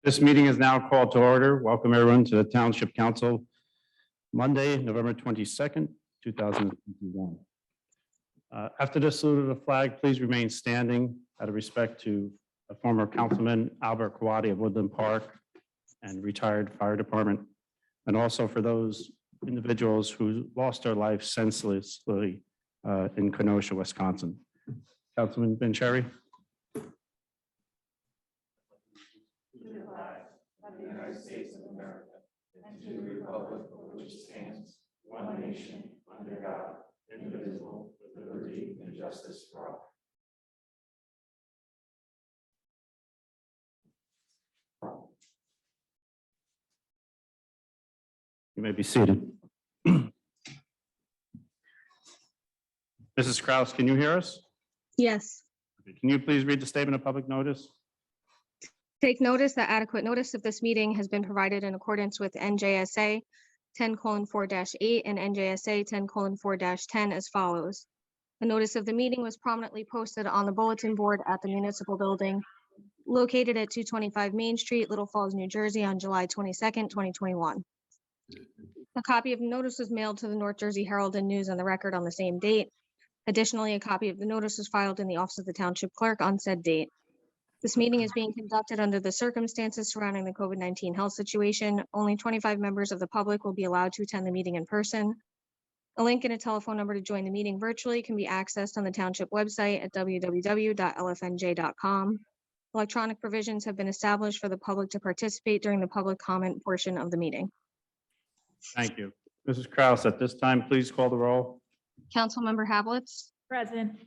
This meeting is now called to order. Welcome everyone to the Township Council, Monday, November 22nd, 2021. After the salute of the flag, please remain standing out of respect to a former councilman, Albert Kawadi of Woodland Park, and retired fire department, and also for those individuals who lost their life senselessly in Kenosha, Wisconsin. Councilman Vanchery. Of the United States of America, and to the republic for which it stands, one nation, under God, indivisible, with liberty and justice for all. You may be seated. Mrs. Kraus, can you hear us? Yes. Can you please read the statement of public notice? Take notice that adequate notice of this meeting has been provided in accordance with NJSA 10:4-8 and NJSA 10:4-10 as follows. The notice of the meeting was prominently posted on the bulletin board at the municipal building located at 225 Main Street, Little Falls, New Jersey on July 22nd, 2021. A copy of the notice was mailed to the North Jersey Herald and News and the Record on the same date. Additionally, a copy of the notice was filed in the office of the Township Clerk on said date. This meeting is being conducted under the circumstances surrounding the COVID-19 health situation. Only 25 members of the public will be allowed to attend the meeting in person. A link and a telephone number to join the meeting virtually can be accessed on the Township website at www.lfnj.com. Electronic provisions have been established for the public to participate during the public comment portion of the meeting. Thank you. Mrs. Kraus, at this time, please call the roll. Councilmember Hablitz, Present.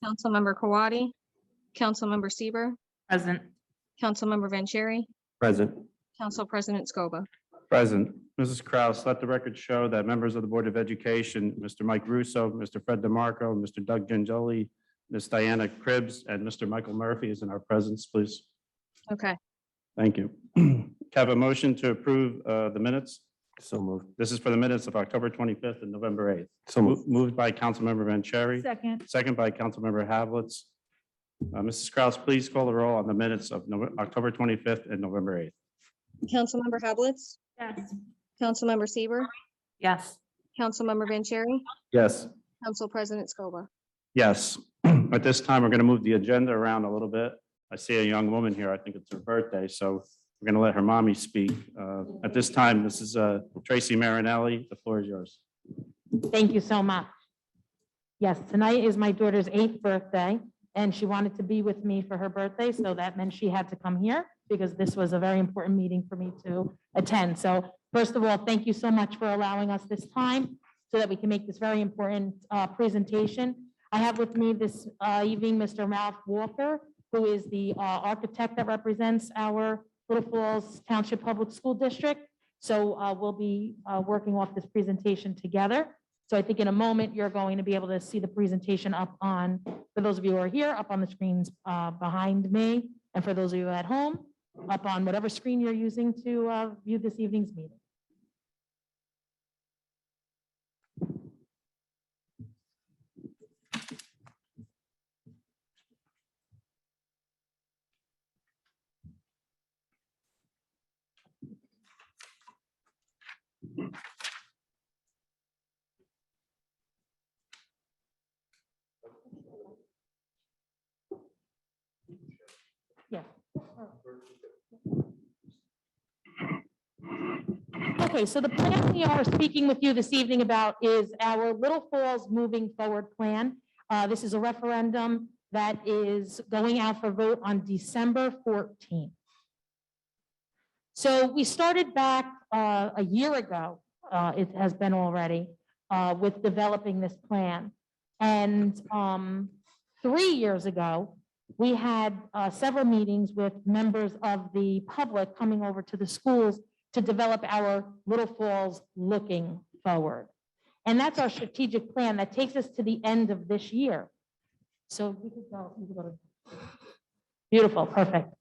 Councilmember Kawadi, Councilmember Sieber, Present. Councilmember Vanchery, Present. Council President Scoba. Present. Mrs. Kraus, let the record show that members of the Board of Education, Mr. Mike Russo, Mr. Fred DeMarco, Mr. Doug Gangeli, Ms. Diana Cribbs, and Mr. Michael Murphy is in our presence, please. Okay. Thank you. Can I have a motion to approve the minutes? So moved. This is for the minutes of October 25th and November 8th. So moved. Moved by Councilmember Vanchery, Second. second by Councilmember Hablitz. Mrs. Kraus, please call the roll on the minutes of October 25th and November 8th. Councilmember Hablitz, Yes. Councilmember Sieber, Yes. Councilmember Vanchery, Yes. Council President Scoba. Yes. At this time, we're going to move the agenda around a little bit. I see a young woman here. I think it's her birthday, so we're going to let her mommy speak. At this time, this is Tracy Marinelli. The floor is yours. Thank you so much. Yes, tonight is my daughter's 8th birthday, and she wanted to be with me for her birthday, so that meant she had to come here because this was a very important meeting for me to attend. So first of all, thank you so much for allowing us this time so that we can make this very important presentation. I have with me this evening Mr. Ralph Walker, who is the architect that represents our Little Falls Township Public School District. So we'll be working off this presentation together. So I think in a moment, you're going to be able to see the presentation up on, for those of you who are here, up on the screens behind me. And for those of you at home, up on whatever screen you're using to view this evening's meeting. Yeah. Okay, so the plan we are speaking with you this evening about is our Little Falls Moving Forward Plan. This is a referendum that is going out for vote on December 14th. So we started back a year ago, it has been already, with developing this plan. And 3 years ago, we had several meetings with members of the public coming over to the schools to develop our Little Falls Looking Forward. And that's our strategic plan that takes us to the end of this year. So we could go to, beautiful, perfect.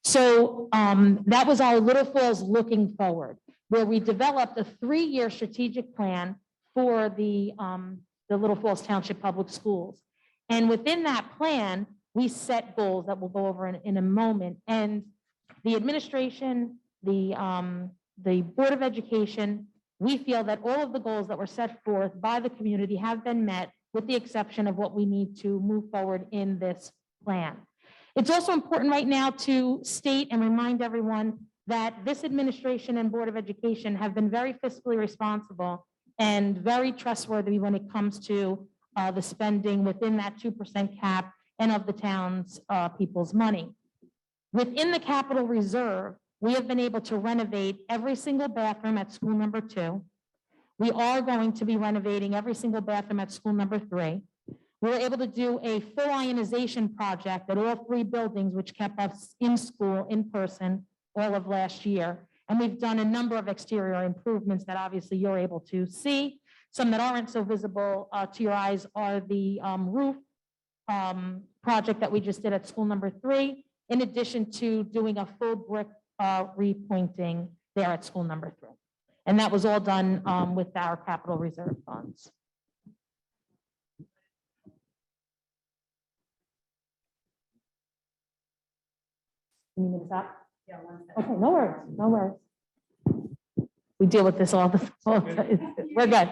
So that was our Little Falls Looking Forward, where we developed a 3-year strategic plan for the Little Falls Township Public Schools. And within that plan, we set goals that we'll go over in a moment. And the administration, the Board of Education, we feel that all of the goals that were set forth by the community have been met, with the exception of what we need to move forward in this plan. It's also important right now to state and remind everyone that this administration and Board of Education have been very fiscally responsible and very trustworthy when it comes to the spending within that 2% cap and of the town's people's money. Within the capital reserve, we have been able to renovate every single bathroom at school number 2. We are going to be renovating every single bathroom at school number 3. We were able to do a full ionization project at all 3 buildings, which kept us in school in person all of last year. And we've done a number of exterior improvements that obviously you're able to see. Some that aren't so visible to your eyes are the roof project that we just did at school number 3, in addition to doing a full brick repointing there at school number 3. And that was all done with our capital reserve funds. You need me to stop? Yeah, Okay, no worries, no worries. We deal with this all the time. We're good.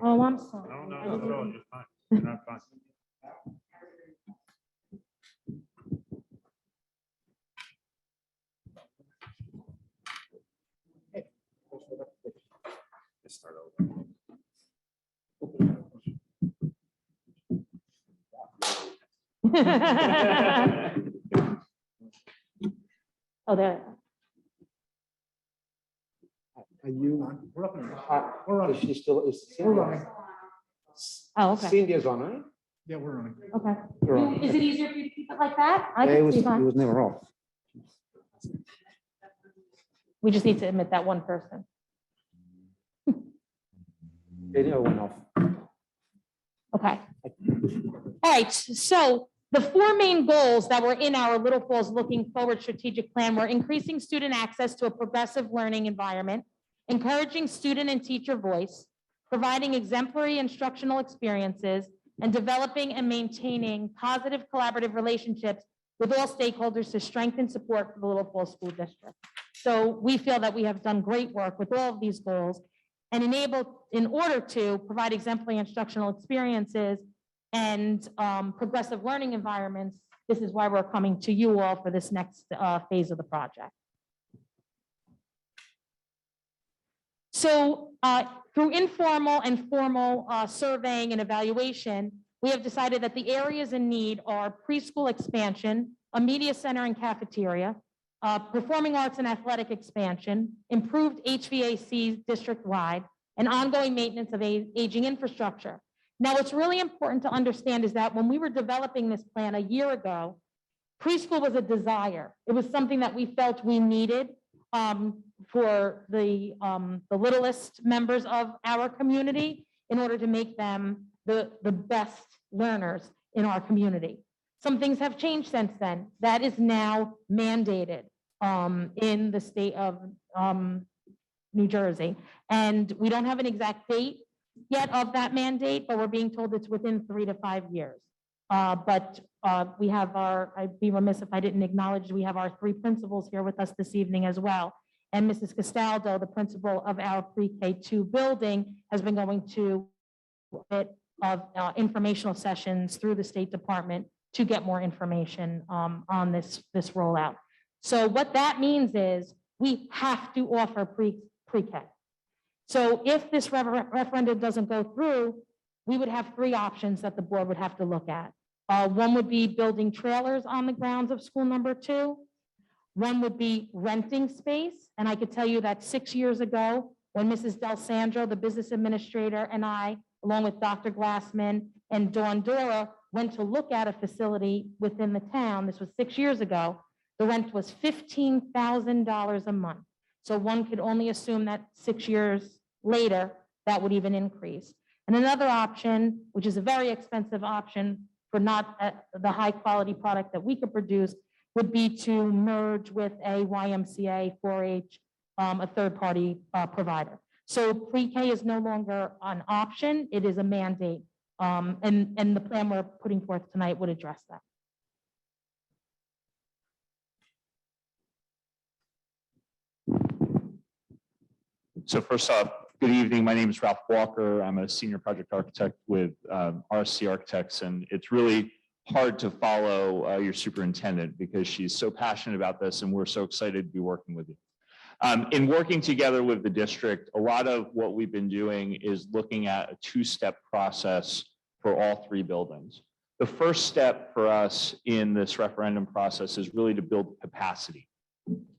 Oh, I'm sorry. No, you're fine. You're not fine. Start over. Oh, there. Are you? We're up and Is she still, is Cindy? Oh, okay, Cindy is on, right? Yeah, we're running. okay. You're on. Is it easier for you to keep it like that? I Yeah, it can was, see it fine. was never off. We just need to admit that one person. It never went off. Okay. All right, so the 4 main goals that were in our Little Falls Looking Forward strategic plan were increasing student access to a progressive learning environment, encouraging student and teacher voice, providing exemplary instructional experiences, and developing and maintaining positive collaborative relationships with all stakeholders to strengthen support for the Little Falls School District. So we feel that we have done great work with all of these goals and in order to provide exemplary instructional experiences and progressive learning environments. This is why we're coming to you all for this next phase of the project. So through informal and formal surveying and evaluation, we have decided that the areas in need are preschool expansion, a media center and cafeteria, performing arts and athletic expansion, improved HVAC district-wide, and ongoing maintenance of aging infrastructure. Now, what's really important to understand is that when we were developing this plan a year ago, preschool was a desire. It was something that we felt we needed for the littlest members of our community in order to make them the best learners in our community. Some things have changed since then. That is now mandated in the state of New Jersey. And we don't have an exact date yet of that mandate, but we're being told it's within 3 to 5 years. But we have I'd be remiss if I didn't acknowledge, we have our 3 principals here with us this evening as well. And Mrs. Castaldo, the principal of our pre-K2 building, has been going to a bit of informational sessions through the State Department to get more information on this rollout. So what that means is we have to offer pre-K. So if this referendum doesn't go through, we would have 3 options that the board would have to look at. One would be building trailers on the grounds of school number 2. One would be renting space. And I could tell you that 6 years ago, when Mrs. Del Sandro, the business administrator, and I, along with Dr. Glassman and Dawn Dora, went to look at a facility within the town, this was 6 years ago, the rent was $15,000 a month. So one could only assume that 6 years later, that would even increase. And another option, which is a very expensive option for not the high quality product that we could produce, would be to merge with a YMCA 4-H, a third party provider. So pre-K is no longer an option, it is a mandate. And the plan we're putting forth tonight would address that. So first off, good evening. My name is Ralph Walker. I'm a senior project architect with RSC Architects, and it's really hard to follow your superintendent because she's so passionate about this, and we're so excited to be working with you. In working together with the district, a lot of what we've been doing is looking at a two-step process for all three buildings. The first step for us in this referendum process is really to build capacity.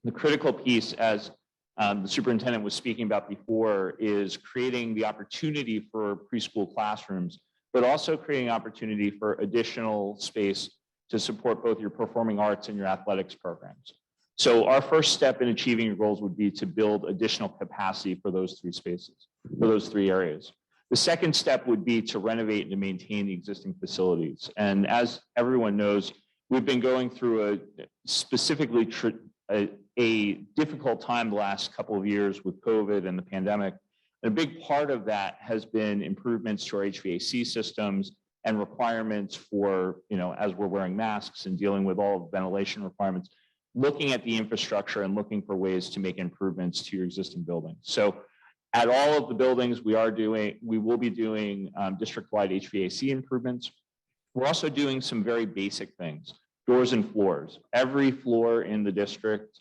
The critical piece, as the superintendent was speaking about before, is creating the opportunity for preschool classrooms, but also creating opportunity for additional space to support both your performing arts and your athletics programs. So our first step in achieving your goals would be to build additional capacity for those three spaces, for those three areas. The second step would be to renovate and to maintain the existing facilities. And as everyone knows, we've been going through a difficult time the last couple of years with COVID and the pandemic. And a big part of that has been improvements to our HVAC systems and requirements for, as we're wearing masks and dealing with all the ventilation requirements, looking at the infrastructure and looking for ways to make improvements to your existing buildings. So at all of the buildings we will be doing district-wide HVAC improvements. We're also doing some very basic things, doors and floors. Every floor in the district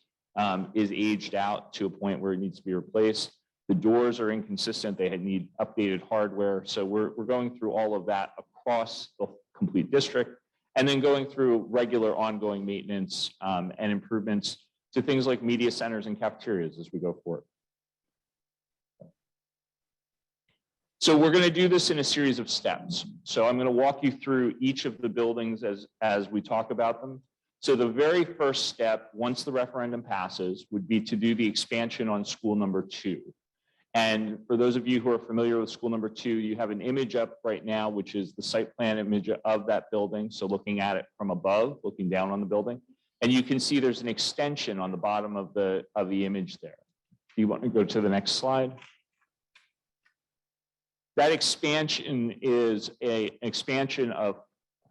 is aged out to a point where it needs to be replaced. The doors are inconsistent. They need updated hardware. So we're going through all of that across the complete district, and then going through regular ongoing maintenance and improvements to things like media centers and cafeterias as we go forward. So we're going to do this in a series of steps. So I'm going to walk you through each of the buildings as we talk about them. So the very first step, once the referendum passes, would be to do the expansion on school number 2. And for those of you who are familiar with school number 2, you have an image up right now, which is the site plan image of that building. So looking at it from above, looking down on the building, and you can see there's an extension on the bottom of the image there. You want to go to the next slide? That expansion is an expansion of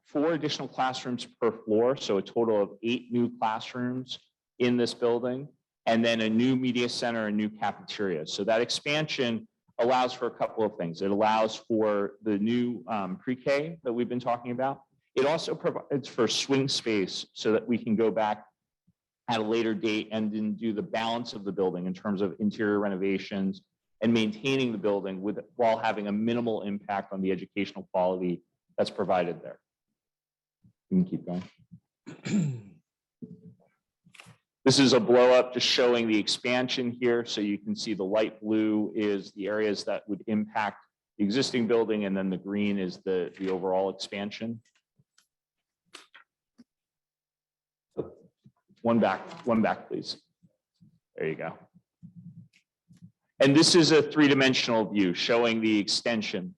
4 additional classrooms per floor, so a total of 8 new classrooms in this building, and then a new media center and new cafeteria. So that expansion allows for a couple of things. It allows for the new pre-K that we've been talking about. It also provides for swing space so that we can go back at a later date and then do the balance of the building in terms of interior renovations and maintaining the building while having a minimal impact on the educational quality that's provided there. You can keep going. This is a blow up just showing the expansion here. So you can see the light blue is the areas that would impact the existing building, and then the green is the overall expansion. One back, please. There you go. And this is a 3-dimensional view showing the extension.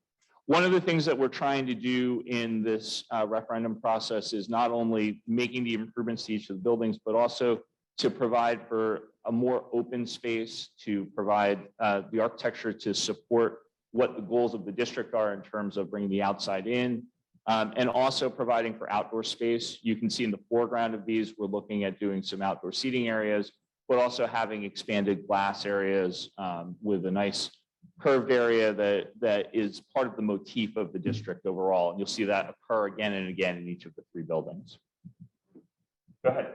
One of the things that we're trying to do in this referendum process is not only making the improvements to each of the buildings, but also to provide for a more open space, to provide the architecture to support what the goals of the district are in terms of bringing the outside in, and also providing for outdoor space. You can see in the foreground of these, we're looking at doing some outdoor seating areas, but also having expanded glass areas with a nice curved area that is part of the motif of the district overall. And you'll see that occur again and again in each of the 3 buildings. Go ahead.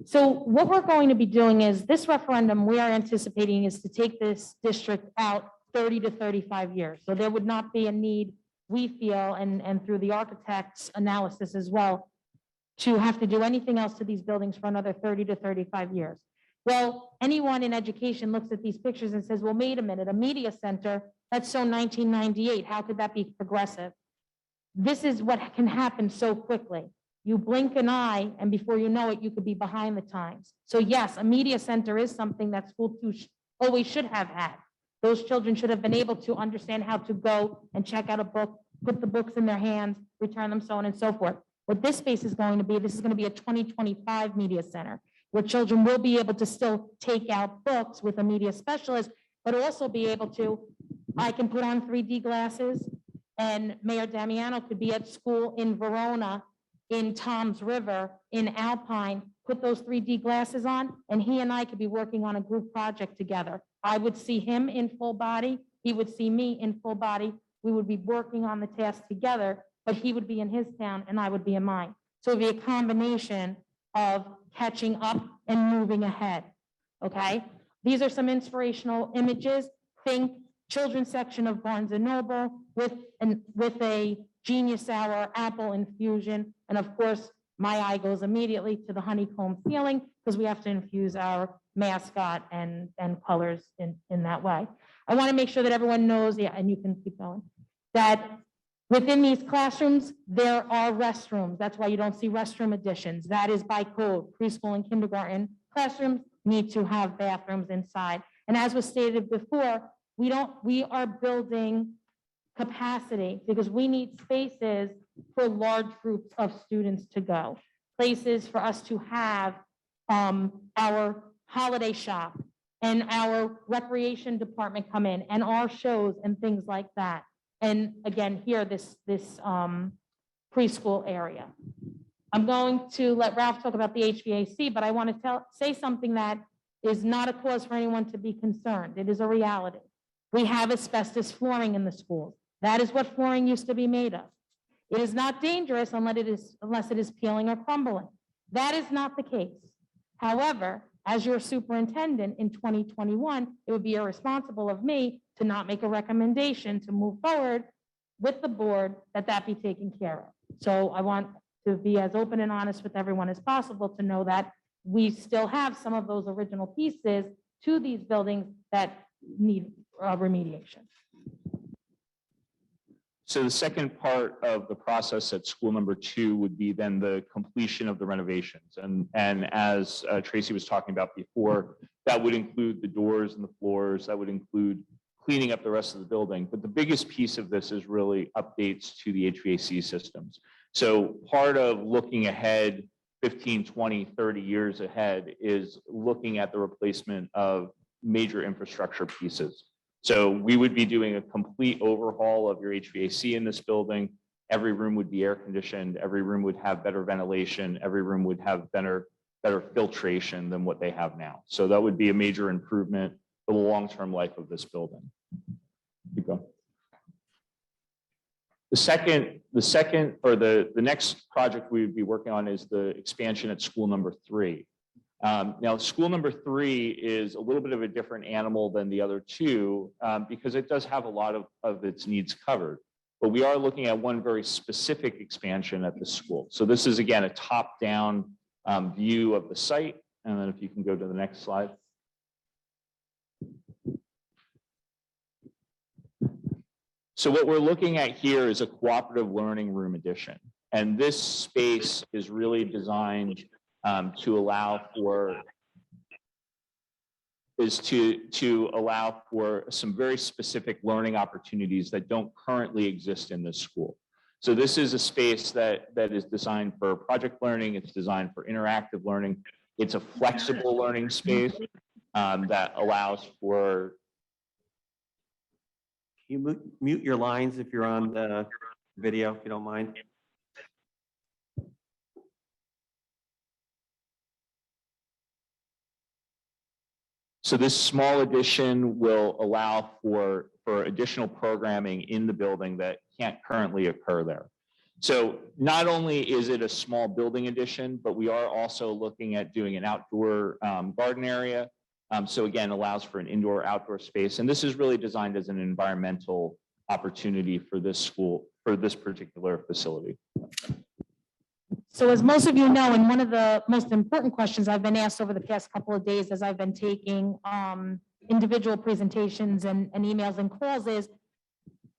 So what we're going to be doing is this referendum we are anticipating is to take this district out 30 to 35 years. So there would not be a need, we feel, and through the architect's analysis as well, to have to do anything else to these buildings for another 30 to 35 years. Well, anyone in education looks at these pictures and says, well, wait a minute, a media center, that's so 1998. How could that be progressive? This is what can happen so quickly. You blink an eye, and before you know it, you could be behind the times. So yes, a media center is something that school always should have had. Those children should have been able to understand how to go and check out a book, put the books in their hands, return them, so on and so forth. What this space is going to be, this is going to be a 2025 media center, where children will be able to still take out books with a media specialist, but also be able to, I can put on 3D glasses, and Mayor Damiano could be at school in Verona, in Tom's River, in Alpine, put those 3D glasses on, and he and I could be working on a group project together. I would see him in full body, he would see me in full body. We would be working on the task together, but he would be in his town and I would be in mine. So it'd be a combination of catching up and moving ahead, okay? These are some inspirational images. Think children's section of Barnes and Noble with a Genius Hour apple infusion. And of course, my eye goes immediately to the honeycomb ceiling because we have to infuse our mascot and colors in that way. I want to make sure that everyone knows, yeah, and you can keep going, that within these classrooms, there are restrooms. That's why you don't see restroom additions. That is by code. Preschool and kindergarten classrooms need to have bathrooms inside. And as was stated before, we are building capacity because we need spaces for large groups of students to go. Places for us to have our holiday shop and our recreation department come in and our shows and things like that. And again, here, this preschool area. I'm going to let Ralph talk about the HVAC, but I want to say something that is not a cause for anyone to be concerned. It is a reality. We have asbestos flooring in the schools. That is what flooring used to be made of. It is not dangerous unless it is peeling or crumbling. That is not the case. However, as your superintendent in 2021, it would be irresponsible of me to not make a recommendation to move forward with the board that be taken care of. So I want to be as open and honest with everyone as possible to know that we still have some of those original pieces to these buildings that need remediation. So the second part of the process at school number 2 would be then the completion of the renovations. And as Tracy was talking about before, that would include the doors and the floors, that would include cleaning up the rest of the building. But the biggest piece of this is really updates to the HVAC systems. So part of looking ahead 15, 20, 30 years ahead is looking at the replacement of major infrastructure pieces. So we would be doing a complete overhaul of your HVAC in this building. Every room would be air conditioned. Every room would have better ventilation. Every room would have better filtration than what they have now. So that would be a major improvement for the long-term life of this building. Keep going. The next project we would be working on is the expansion at school number 3. Now, school number 3 is a little bit of a different animal than the other two because it does have a lot of its needs covered. But we are looking at one very specific expansion at the school. So this is, again, a top-down view of the site. And then if you can go to the next slide. So what we're looking at here is a cooperative learning room addition. And this space is really designed to allow for some very specific learning opportunities that don't currently exist in this school. So this is a space that is designed for project learning. It's designed for interactive learning. It's a flexible learning space that allows for. Can you mute your lines if you're on the video, if you don't mind? So this small addition will allow for additional programming in the building that can't currently occur there. So not only is it a small building addition, but we are also looking at doing an outdoor garden area. So again, allows for an indoor-outdoor space. And this is really designed as an environmental opportunity for this school, for this particular facility. So as most of you know, and one of the most important questions I've been asked over the past couple of days as I've been taking individual presentations and emails and calls is,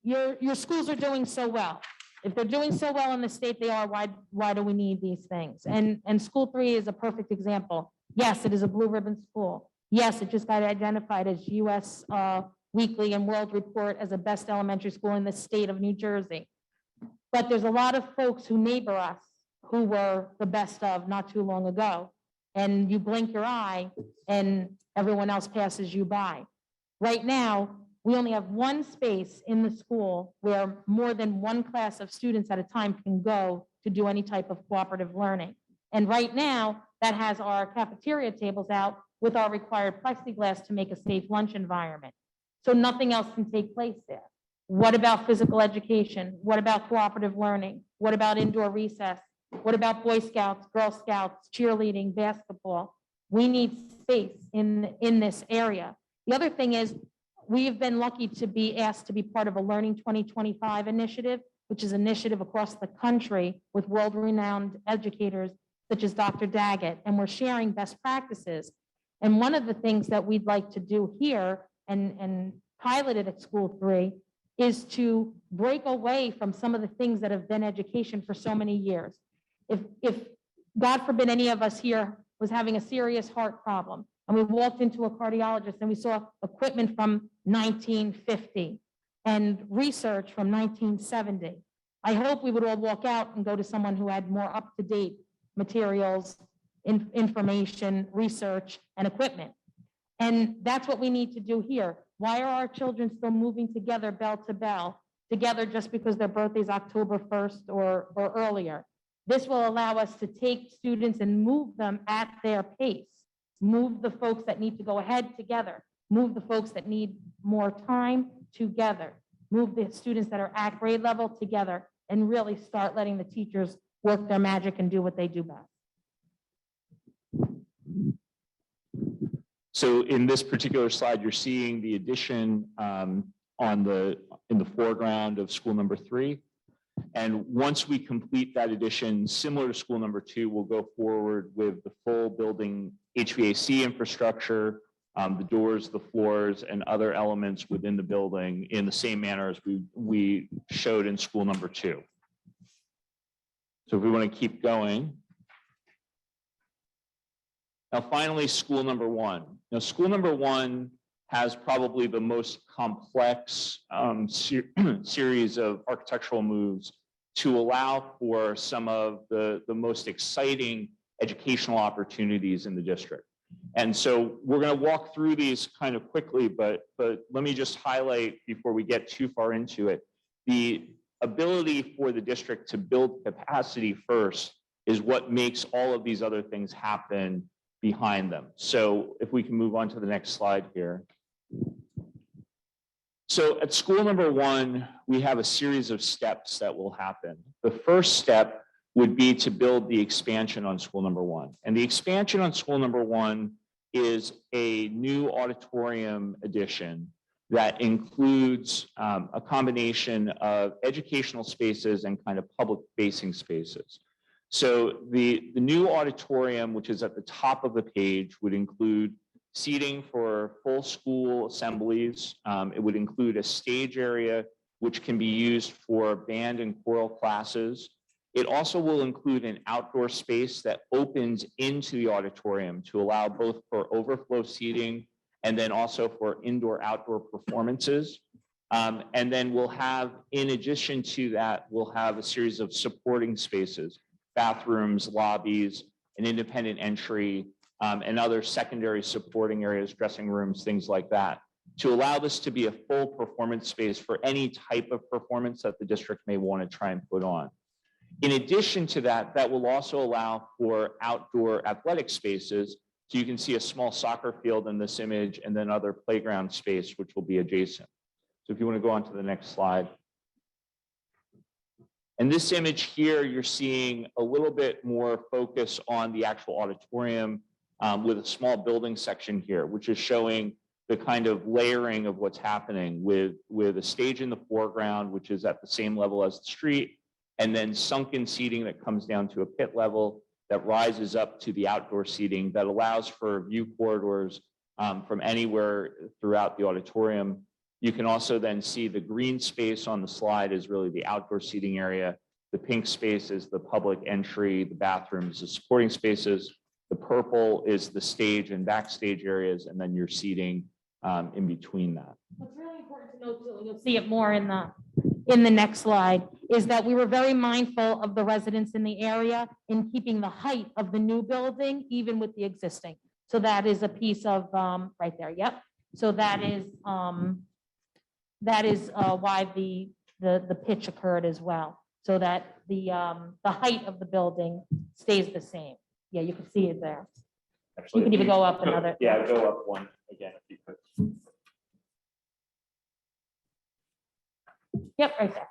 your schools are doing so well. If they're doing so well in the state they are, why do we need these things? And school 3 is a perfect example. Yes, it is a blue ribbon school. Yes, it just got identified as US Weekly and World Report as the best elementary school in the state of New Jersey. But there's a lot of folks who neighbor us who were the best of not too long ago. And you blink your eye and everyone else passes you by. Right now, we only have one space in the school where more than one class of students at a time can go to do any type of cooperative learning. And right now, that has our cafeteria tables out with our required plexiglass to make a safe lunch environment. So nothing else can take place there. What about physical education? What about cooperative learning? What about indoor recess? What about Boy Scouts, Girl Scouts, cheerleading, basketball? We need space in this area. The other thing is, we've been lucky to be asked to be part of a Learning 2025 initiative, which is an initiative across the country with world-renowned educators such as Dr. Daggett, and we're sharing best practices. And one of the things that we'd like to do here and pilot it at School 3 is to break away from some of the things that have been education for so many years. If God forbid any of us here was having a serious heart problem and we walked into a cardiologist and we saw equipment from 1950 and research from 1970, I hope we would all walk out and go to someone who had more up-to-date materials, information, research, and equipment. And that's what we need to do here. Why are our children still moving together bell to bell, together just because their birthday is October 1st or earlier? This will allow us to take students and move them at their pace, move the folks that need to go ahead together, move the folks that need more time together, move the students that are at grade level together, and really start letting the teachers work their magic and do what they do best. So in this particular slide, you're seeing the addition in the foreground of school number 3. And once we complete that addition, similar to school number 2, we'll go forward with the full building HVAC infrastructure, the doors, the floors, and other elements within the building in the same manner as we showed in school number 2. So if we want to keep going. Now, finally, school number 1. Now, school number 1 has probably the most complex series of architectural moves to allow for some of the most exciting educational opportunities in the district. And so we're going to walk through these kind of quickly, but let me just highlight before we get too far into it, the ability for the district to build capacity first is what makes all of these other things happen behind them. So if we can move on to the next slide here. So at school number 1, we have a series of steps that will happen. The first step would be to build the expansion on school number 1. And the expansion on school number 1 is a new auditorium addition that includes a combination of educational spaces and kind of public facing spaces. So the new auditorium, which is at the top of the page, would include seating for full school assemblies. It would include a stage area, which can be used for band and choral classes. It also will include an outdoor space that opens into the auditorium to allow both for overflow seating and then also for indoor-outdoor performances. And then we'll have, in addition to that, we'll have a series of supporting spaces, bathrooms, lobbies, an independent entry, and other secondary supporting areas, dressing rooms, things like that, to allow this to be a full performance space for any type of performance that the district may want to try and put on. In addition to that, that will also allow for outdoor athletic spaces. So you can see a small soccer field in this image and then other playground space, which will be adjacent. So if you want to go on to the next slide. In this image here, you're seeing a little bit more focus on the actual auditorium with a small building section here, which is showing the kind of layering of what's happening with a stage in the foreground, which is at the same level as the street, and then sunken seating that comes down to a pit level that rises up to the outdoor seating that allows for view corridors from anywhere throughout the auditorium. You can also then see the green space on the slide is really the outdoor seating area. The pink space is the public entry, the bathrooms, the supporting spaces. The purple is the stage and backstage areas, and then your seating in between that. What's really important to note, too, you'll see it more in the next slide, is that we were very mindful of the residents in the area in keeping the height of the new building even with the existing. So that is a piece of right there. Yep. So that is why the pitch occurred as well, so that the height of the building stays the same. Yeah, you can see it there. Actually, You can even go up another. Yeah, go up one again if you could. Yep, right there.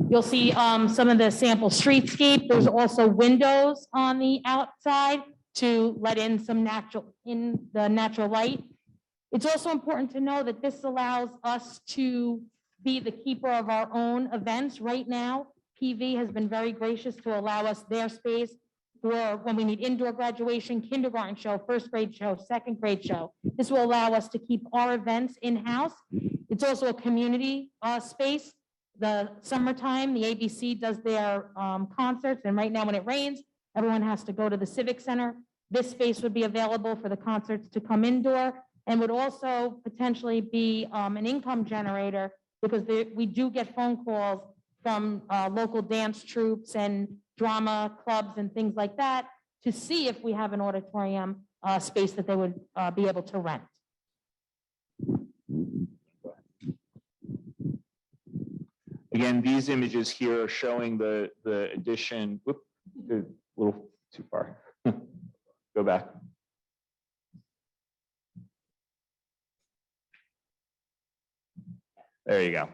You'll see some of the sample streetscape. There's also windows on the outside to let in some natural light. It's also important to know that this allows us to be the keeper of our own events. Right now, PV has been very gracious to allow us their space for when we need indoor graduation, kindergarten show, first grade show, second grade show. This will allow us to keep our events in-house. It's also a community space. The summertime, the ABC does their concerts, and right now when it rains, everyone has to go to the Civic Center. This space would be available for the concerts to come indoor and would also potentially be an income generator because we do get phone calls from local dance troupes and drama clubs and things like that to see if we have an auditorium space that they would be able to rent. Again, these images here are showing the addition. Whoop, a little too far. Go back. There you go.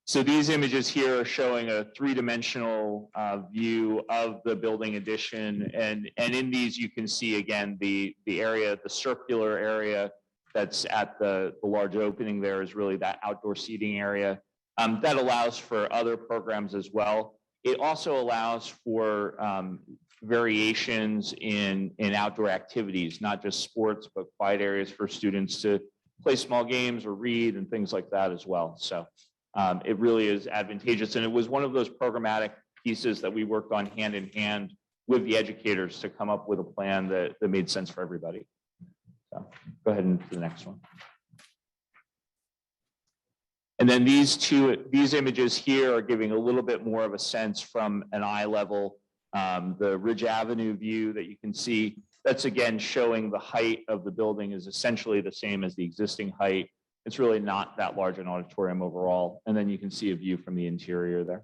So these images here are showing a three-dimensional view of the building addition. And in these, you can see again, the area, the circular area that's at the large opening there is really that outdoor seating area. That allows for other programs as well. It also allows for variations in outdoor activities, not just sports, but quiet areas for students to play small games or read and things like that as well. So it really is advantageous. And it was one of those programmatic pieces that we worked on hand in hand with the educators to come up with a plan that made sense for everybody. So go ahead and to the next one. And then these images here are giving a little bit more of a sense from an eye level. The Ridge Avenue view that you can see, that's again showing the height of the building is essentially the same as the existing height. It's really not that large an auditorium overall. And then you can see a view from the interior there.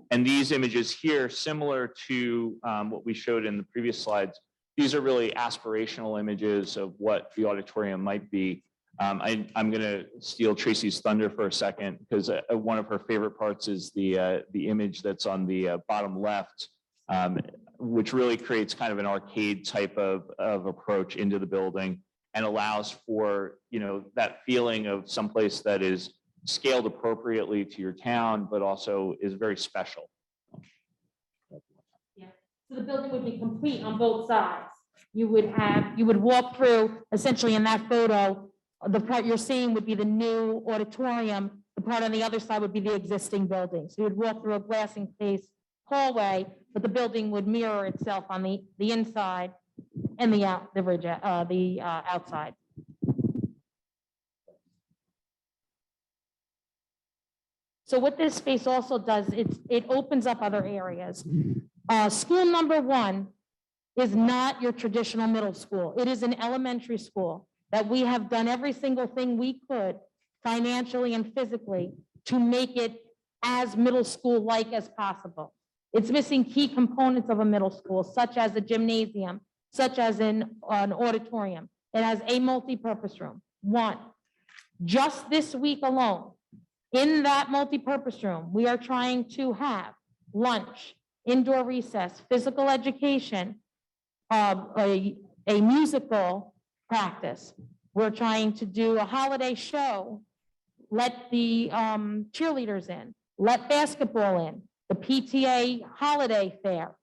And these images here, similar to what we showed in the previous slides, these are really aspirational images of what the auditorium might be. I'm going to steal Tracy's thunder for a second because one of her favorite parts is the image that's on the bottom left, which really creates kind of an arcade type of approach into the building and allows for, you know, that feeling of someplace that is scaled appropriately to your town, but also is very special. Yeah. So the building would be complete on both sides. You would walk through essentially in that photo. The part you're seeing would be the new auditorium. The part on the other side would be the existing building. So you'd walk through a glass encased hallway, but the building would mirror itself on the inside and the outside. So what this space also does, it opens up other areas. School number one is not your traditional middle school. It is an elementary school that we have done every single thing we could financially and physically to make it as middle school-like as possible. It's missing key components of a middle school, such as a gymnasium, such as an auditorium. It has a multi-purpose room. One, just this week alone, in that multi-purpose room, we are trying to have lunch, indoor recess, physical education, a musical practice. We're trying to do a holiday show, let the cheerleaders in, let basketball in, the PTA holiday fair.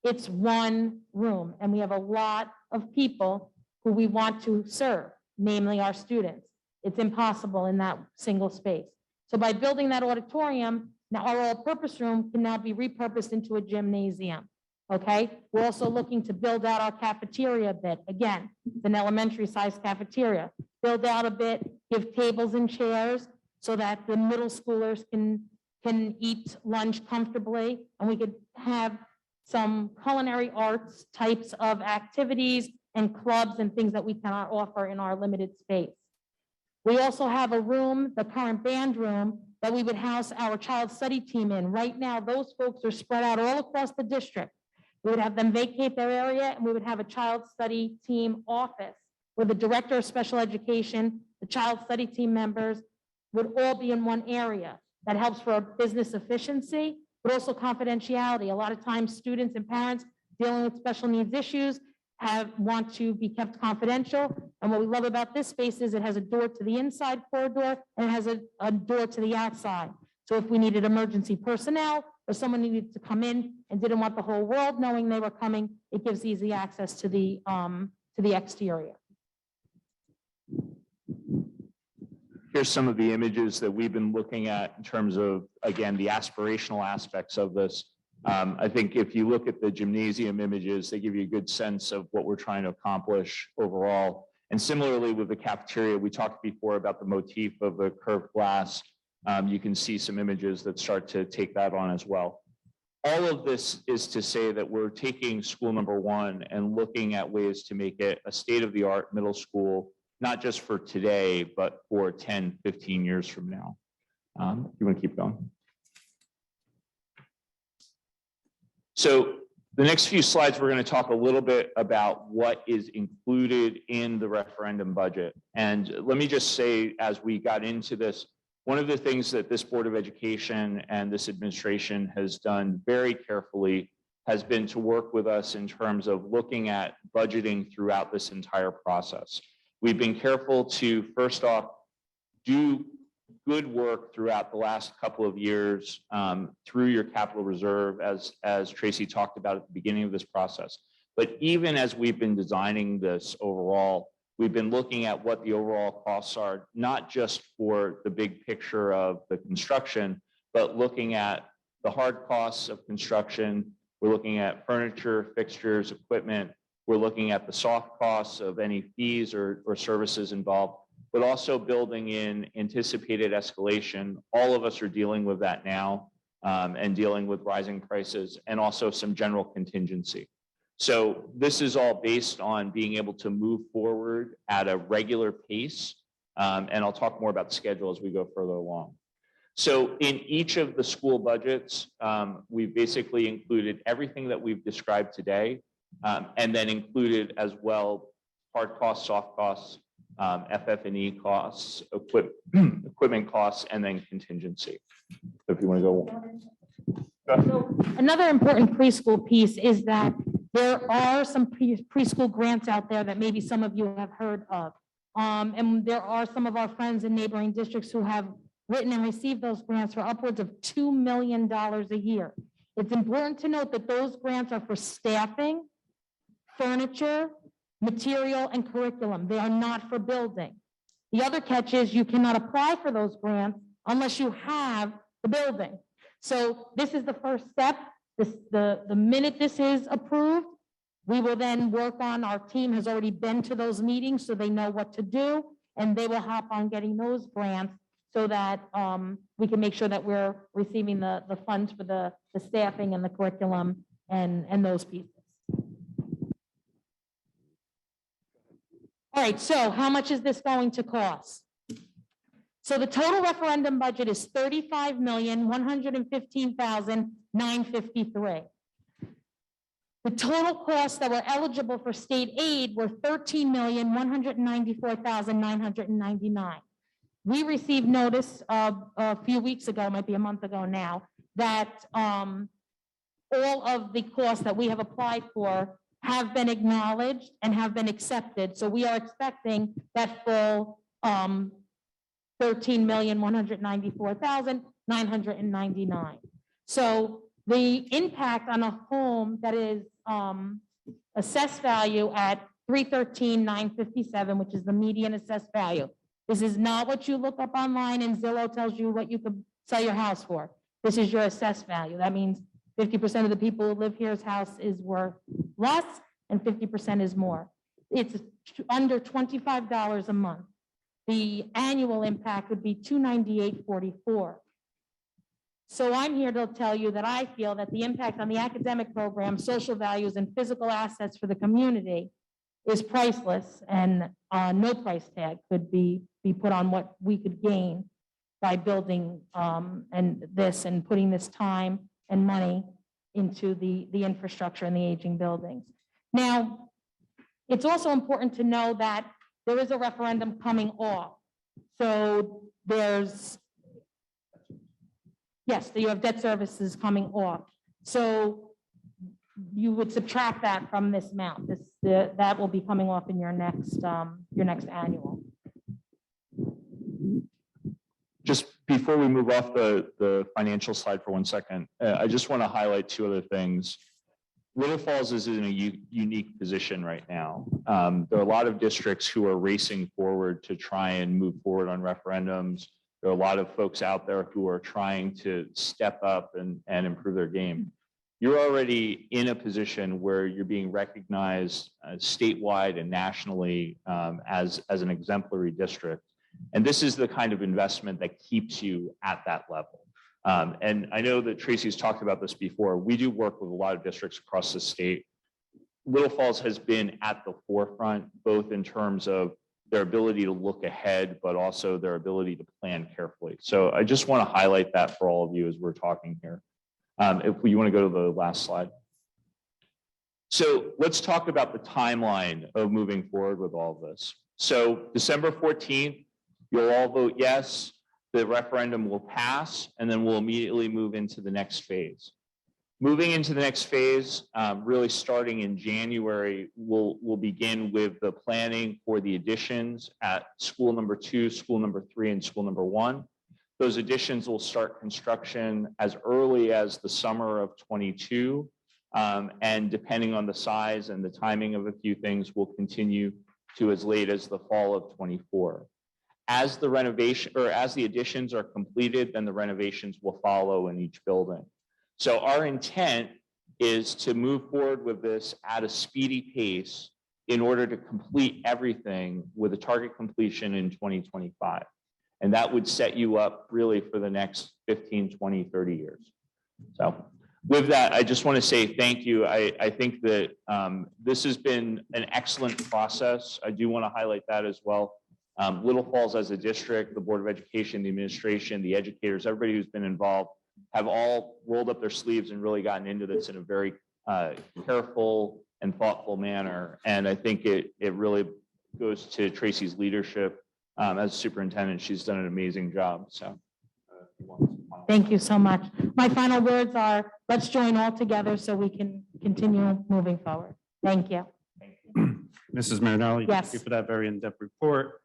It's one room, and we have a lot of people who we want to serve, namely our students. It's impossible in that single space. So by building that auditorium, now our all-purpose room can now be repurposed into a gymnasium. Okay, we're also looking to build out our cafeteria a bit. Again, it's an elementary sized cafeteria. Build out a bit, give tables and chairs so that the middle schoolers can eat lunch comfortably, and we could have some culinary arts types of activities and clubs and things that we cannot offer in our limited space. We also have a room, the current band room, that we would house our child study team in. Right now, those folks are spread out all across the district. We would have them vacate their area, and we would have a child study team office where the director of special education, the child study team members would all be in one area. That helps for business efficiency, but also confidentiality. A lot of times, students and parents dealing with special needs issues want to be kept confidential. And what we love about this space is it has a door to the inside corridor and it has a door to the outside. So if we needed emergency personnel or someone needed to come in and didn't want the whole world knowing they were coming, it gives easy access to the exterior. Here's some of the images that we've been looking at in terms of, again, the aspirational aspects of this. I think if you look at the gymnasium images, they give you a good sense of what we're trying to accomplish overall. And similarly with the cafeteria, we talked before about the motif of the curved glass. You can see some images that start to take that on as well. All of this is to say that we're taking school number one and looking at ways to make it a state-of-the-art middle school, not just for today, but for 10, 15 years from now. You want to keep going? So the next few slides, we're going to talk a little bit about what is included in the referendum budget. And let me just say, as we got into this, one of the things that this Board of Education and this administration has done very carefully has been to work with us in terms of looking at budgeting throughout this entire process. We've been careful to, first off, do good work throughout the last couple of years through your capital reserve, as Tracy talked about at the beginning of this process. But even as we've been designing this overall, we've been looking at what the overall costs are, not just for the big picture of the construction, but looking at the hard costs of construction. We're looking at furniture, fixtures, equipment. We're looking at the soft costs of any fees or services involved, but also building in anticipated escalation. All of us are dealing with that now and dealing with rising prices and also some general contingency. So this is all based on being able to move forward at a regular pace. And I'll talk more about the schedule as we go further along. So in each of the school budgets, we've basically included everything that we've described today, and then included as well hard costs, soft costs, FF&E costs, equipment costs, and then contingency. So if you want to go. So another important preschool piece is that there are some preschool grants out there that maybe some of you have heard of. And there are some of our friends in neighboring districts who have written and received those grants for upwards of $2 million a year. It's important to note that those grants are for staffing, furniture, material, and curriculum. They are not for building. The other catch is you cannot apply for those grants unless you have the building. So this is the first step. The minute this is approved, we will then work on, our team has already been to those meetings so they know what to do, and they will hop on getting those grants so that we can make sure that we're receiving the funds for the staffing and the curriculum and those pieces. All right, so how much is this going to cost? So the total referendum budget is $35,115,953. The total costs that were eligible for state aid were $13,194,999. We received notice a few weeks ago, might be a month ago now, that all of the costs that we have applied for have been acknowledged and have been accepted. So we are expecting that full $13,194,999. So the impact on a home that is assessed value at $313,957, which is the median assessed value. This is not what you look up online and Zillow tells you what you could sell your house for. This is your assessed value. That means 50% of the people who live here's house is worth less and 50% is more. It's under $25 a month. The annual impact would be $298.44. So I'm here to tell you that I feel that the impact on the academic program, social values, and physical assets for the community is priceless, and no price tag could be put on what we could gain by building and putting this time and money into the infrastructure and the aging buildings. Now, it's also important to know that there is a referendum coming off. So yes, you have debt services coming off. So you would subtract that from this amount. That will be coming off in your next annual. Just before we move off the financial slide for 1 second, I just want to highlight 2 other things. Little Falls is in a unique position right now. There are a lot of districts who are racing forward to try and move forward on referendums. There are a lot of folks out there who are trying to step up and improve their game. You're already in a position where you're being recognized statewide and nationally as an exemplary district. And this is the kind of investment that keeps you at that level. And I know that Tracy's talked about this before. We do work with a lot of districts across the state. Little Falls has been at the forefront, both in terms of their ability to look ahead, but also their ability to plan carefully. So I just want to highlight that for all of you as we're talking here. If you want to go to the last slide. So let's talk about the timeline of moving forward with all of this. So December 14th, you'll all vote yes. The referendum will pass, and then we'll immediately move into the next phase. Moving into the next phase, really starting in January, we'll begin with the planning for the additions at school number 2, school number 3, and school number 1. Those additions will start construction as early as the summer of 22, and depending on the size and the timing of a few things, will continue to as late as the fall of 24. As the renovation or as the additions are completed, then the renovations will follow in each building. So our intent is to move forward with this at a speedy pace in order to complete everything with a target completion in 2025. And that would set you up really for the next 15, 20, 30 years. So with that, I just want to say thank you. I think that this has been an excellent process. I do want to highlight that as well. Little Falls as a district, the Board of Education, the administration, the educators, everybody who's been involved have all rolled up their sleeves and really gotten into this in a very careful and thoughtful manner. And I think it really goes to Tracy's leadership as superintendent. She's done an amazing job. So Thank you so much. My final words are, let's join all together so we can continue moving forward. Thank you. Mrs. Marinelli. Yes. Thank you for that very in-depth report.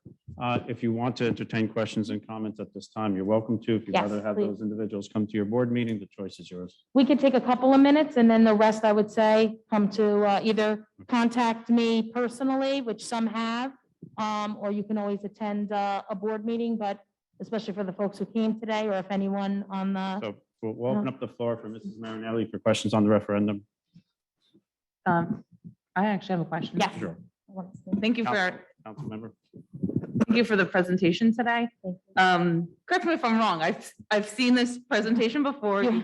If you want to entertain questions and comments at this time, you're welcome to. If you'd Yes, rather have please. those individuals come to your board meeting, the choice is yours. We could take a couple of minutes and then the rest, I would say, come to either contact me personally, which some have, or you can always attend a board meeting, but especially for the folks who came today, or if anyone on the, So we'll open up the floor for Mrs. Marinelli for questions on the referendum. I actually have a question. yes. Sure. Thank you Council member. for the presentation today. Correct me if I'm wrong. I've seen this presentation before. Yeah.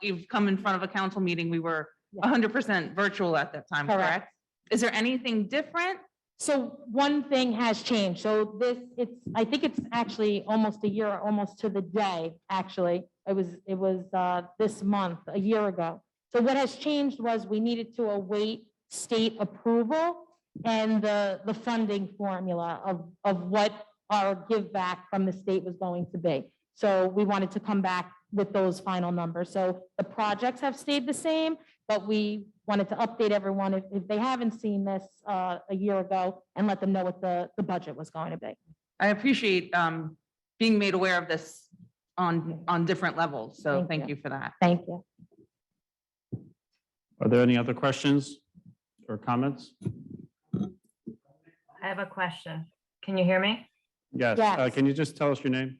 You've come in front of a council meeting. We were 100% virtual at that time, Correct. correct? Is there anything different? So one thing has changed. So I think it's actually almost a year, almost to the day, actually. It was this month, a year ago. So what has changed was we needed to await state approval and the funding formula of what our give back from the state was going to be. So we wanted to come back with those final numbers. So the projects have stayed the same, but we wanted to update everyone if they haven't seen this a year ago and let them know what the budget was going to be. I appreciate being made aware of this on different levels. So Thank thank you. you for that. Thank you. Are there any other questions or comments? I have a question. Can you hear me? Yes. Yes. Can you just tell us your name?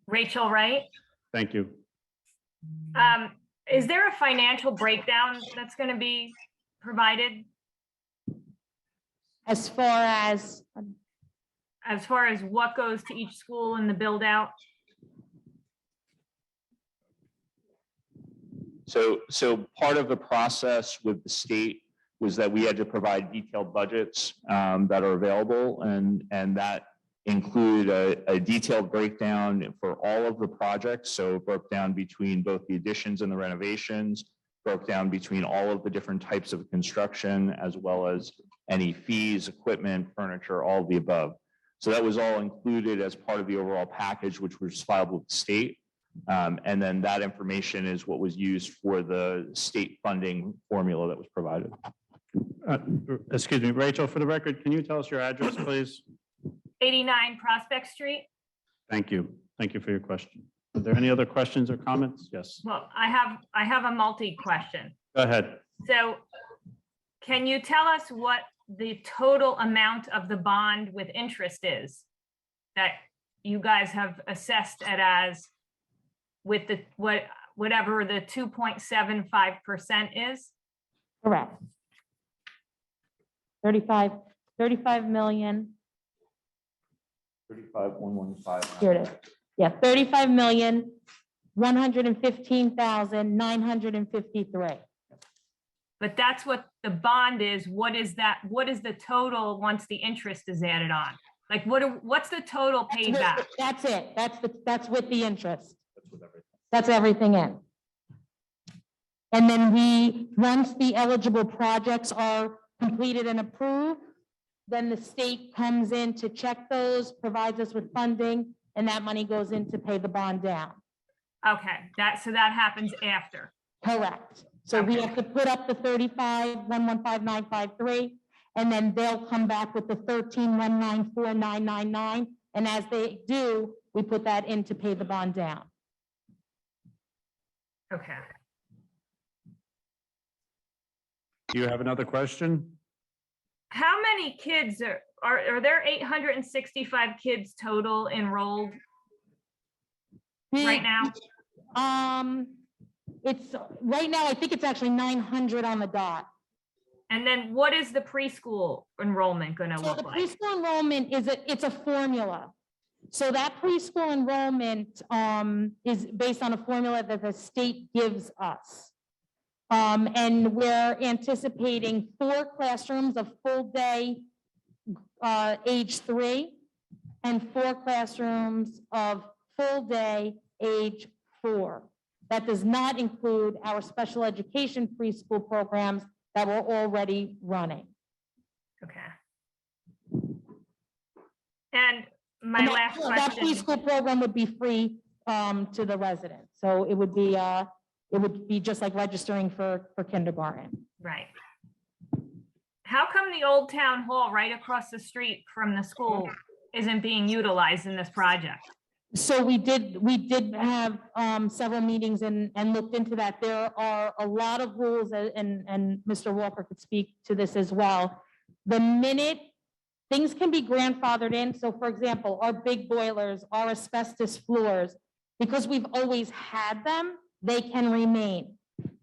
Rachel Wright. Thank you. Is there a financial breakdown that's going to be provided As far as, what goes to each school in the build out? So part of the process with the state was that we had to provide detailed budgets that are available, and that include a detailed breakdown for all of the projects. So it broke down between both the additions and the renovations, broke down between all of the different types of construction, as well as any fees, equipment, furniture, all of the above. So that was all included as part of the overall package, which was filed with the state. And then that information is what was used for the state funding formula that was provided. Excuse me, Rachel, for the record, can you tell us your address, please? 89 Prospect Street. Thank you. Thank you for your question. Are there any other questions or comments? Yes, Well, I have a multi-question. go ahead. So can you tell us what the total amount of the bond with interest is that you guys have assessed it as with the, whatever the 2.75% is? Correct. 35 million. 35,115. Here it is. Yeah, 35,115,953. But that's what the bond is. What is that? What is the total once the interest is added on? Like what's the total paid back? That's it. That's with the interest. That's everything in. And then once the eligible projects are completed and approved, then the state comes in to check those, provides us with funding, and that money goes in to pay the bond down. Okay, so that happens after. Correct. So we Okay. have to put up the 35,115,953, and then they'll come back with the 13,194,999. And as they do, we put that in to pay the bond down. Okay. Do you have another question? How many kids are there 865 kids total enrolled right now? It's right now, I think it's actually 900 on the dot. And then what is the preschool enrollment going to So look the like? preschool enrollment it's a formula. So that preschool enrollment is based on a formula that the state gives us. And we're anticipating 4 classrooms of full day age 3 and 4 classrooms of full day age 4. That does not include our special education preschool programs that we're already running. Okay. And my And last that question, preschool program would be free to the residents. So it would be just like registering for kindergarten. right. How come the old town hall right across the street from the school isn't being utilized in this project? So we did have several meetings and looked into that. There are a lot of rules and Mr. Walker could speak to this as well. The minute things can be grandfathered in, so for example, our big boilers, our asbestos floors, because we've always had them, they can remain.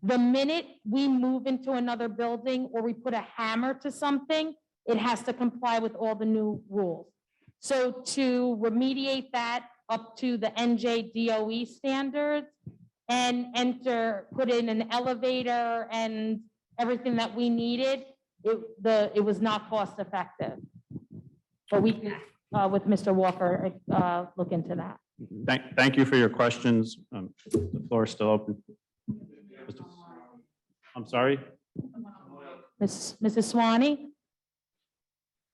The minute we move into another building or we put a hammer to something, it has to comply with all the new rules. So to remediate that up to the NJDOE standards and put in an elevator and everything that we needed, it was not cost effective. But we could, with Mr. Walker, look into that. Thank you for your questions. The floor is still open. I'm sorry, Mrs. Swanee?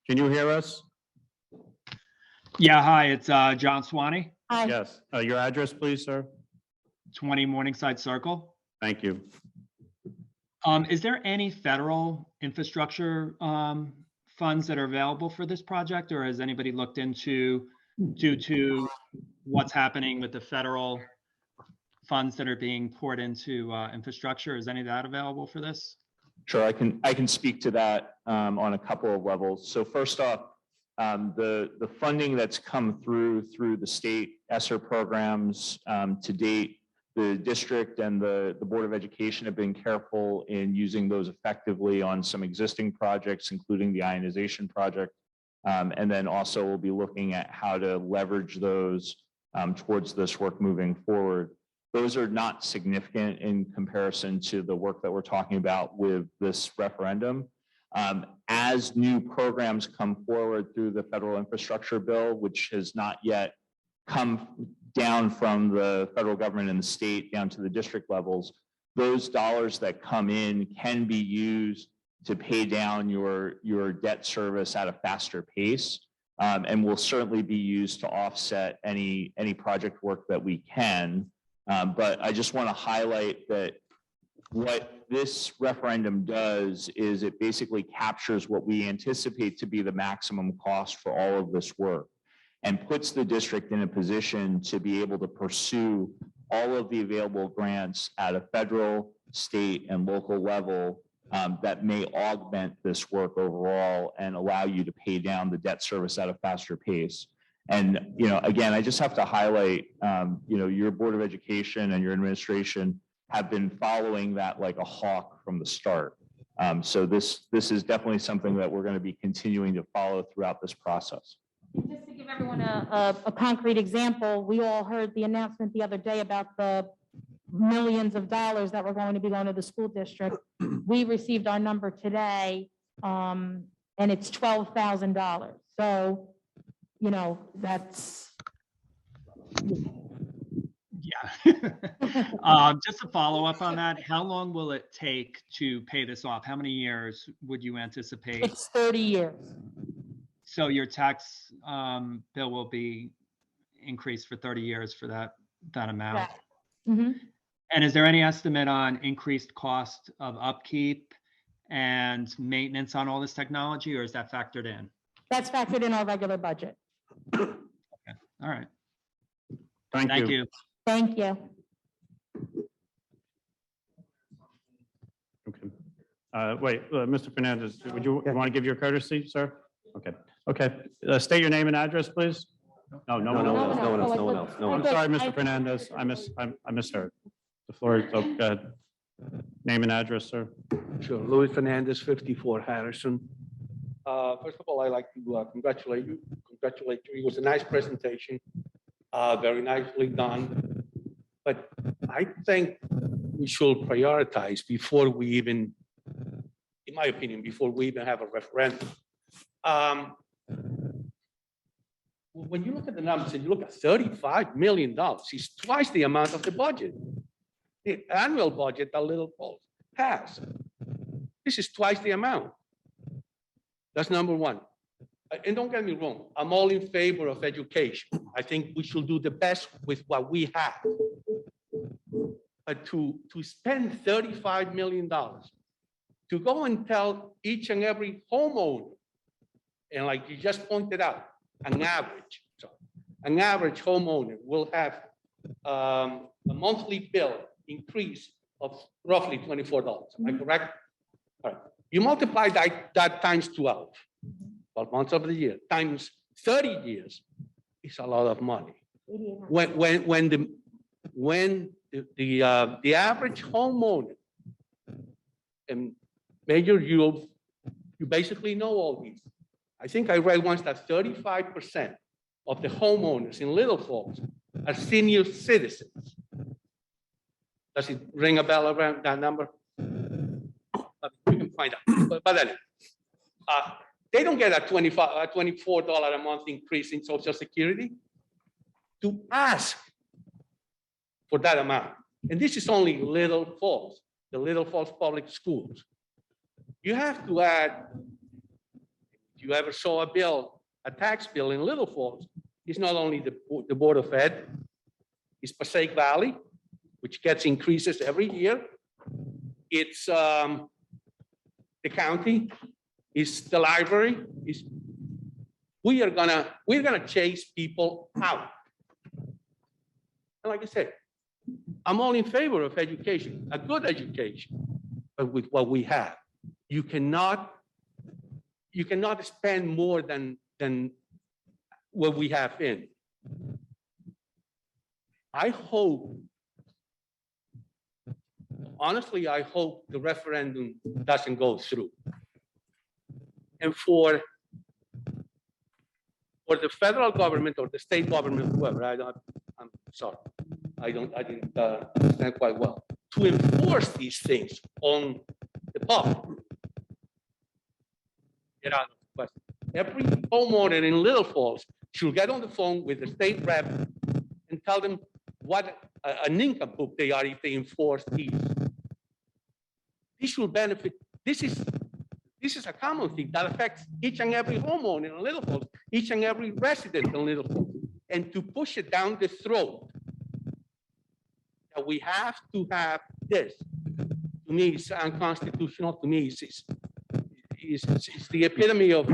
can you hear us? Yeah, hi, it's John Swanee, Hi. Yes. Your address, please, sir? 20 Morningside Circle. Thank you. Is there any federal infrastructure funds that are available for this project, or has anybody looked into due to what's happening with the federal funds that are being poured into infrastructure? Is any of that available for this? Sure, I can speak to that on a couple of levels. So first off, the funding that's come through the state ESSER programs to date, the district and the Board of Education have been careful in using those effectively on some existing projects, including the ionization project. And then also we'll be looking at how to leverage those towards this work moving forward. Those are not significant in comparison to the work that we're talking about with this referendum. As new programs come forward through the federal infrastructure bill, which has not yet come down from the federal government and the state down to the district levels, those dollars that come in can be used to pay down your debt service at a faster pace, and will certainly be used to offset any project work that we can. But I just want to highlight that what this referendum does is it basically captures what we anticipate to be the maximum cost for all of this work and puts the district in a position to be able to pursue all of the available grants at a federal, state, and local level that may augment this work overall and allow you to pay down the debt service at a faster pace. And, again, I just have to highlight, your Board of Education and your administration have been following that like a hawk from the start. So this is definitely something that we're going to be continuing to follow throughout this process. Just to give everyone a concrete example, we all heard the announcement the other day about the millions of dollars that were going to be going to the school district. We received our number today, and it's $12,000. So, that's. Yeah. Just to follow up on that, how long will it take to pay this off? How many years would you anticipate? It's 30 years. So your tax bill will be increased for 30 years for that amount. Right. Mm-hmm. And is there any estimate on increased cost of upkeep and maintenance on all this technology, or is that factored in? That's factored in our regular budget. Okay. All right. Thank you. Thank you. Okay. Wait, Mr. Fernandez, would you want to give your courtesy, sir? Okay. State your name and address, please. No one else. I'm sorry, Mr. Fernandez. I misheard. The floor is open. Go ahead. Name and address, sir. Sure. Louis Fernandez, 54 Harrison. First of all, I'd like to congratulate you. It was a nice presentation, very nicely done. But I think we should prioritize before we even, in my opinion, before we even have a referendum. When you look at the numbers and you look at $35 million, it's twice the amount of the budget. The annual budget that Little Falls has. This is twice the amount. That's number one. And don't get me wrong, I'm all in favor of education. I think we should do the best with what we have. But to spend $35 million to go and tell each and every homeowner, and like you just pointed out, an average homeowner will have a monthly bill increase of roughly $24. Am I correct? All right. You multiply that times 12 months of the year, times 30 years, is a lot of money. When the average homeowner, and Major, you basically know all these. I think I read once that 35% of the homeowners in Little Falls are senior citizens. Does it ring a bell around that number? We can find out. But anyway, they don't get a $24 a month increase in Social Security to ask for that amount. And this is only Little Falls, the Little Falls Public Schools. You have to add, if you ever saw a tax bill in Little Falls, it's not only the Board of Ed, it's Passaic Valley, which gets increases every year. It's the county, it's the library. We're gonna chase people out. And like I said, I'm all in favor of education, a good education, but with what we have, you cannot spend more than what we have in. Honestly, I hope the referendum doesn't go through. And for the federal government or the state government, whoever, I'm sorry, I didn't understand quite well, to enforce these things on the public. Get out of the question. Every homeowner in Little Falls should get on the phone with the state rep and tell them what a nincompoop they are if they enforce these. This will benefit, this is a common thing that affects each and every homeowner in Little Falls, each and every resident in Little Falls. And to push it down the throat, that we have to have this, to me, it's unconstitutional. To me, it's the epitome of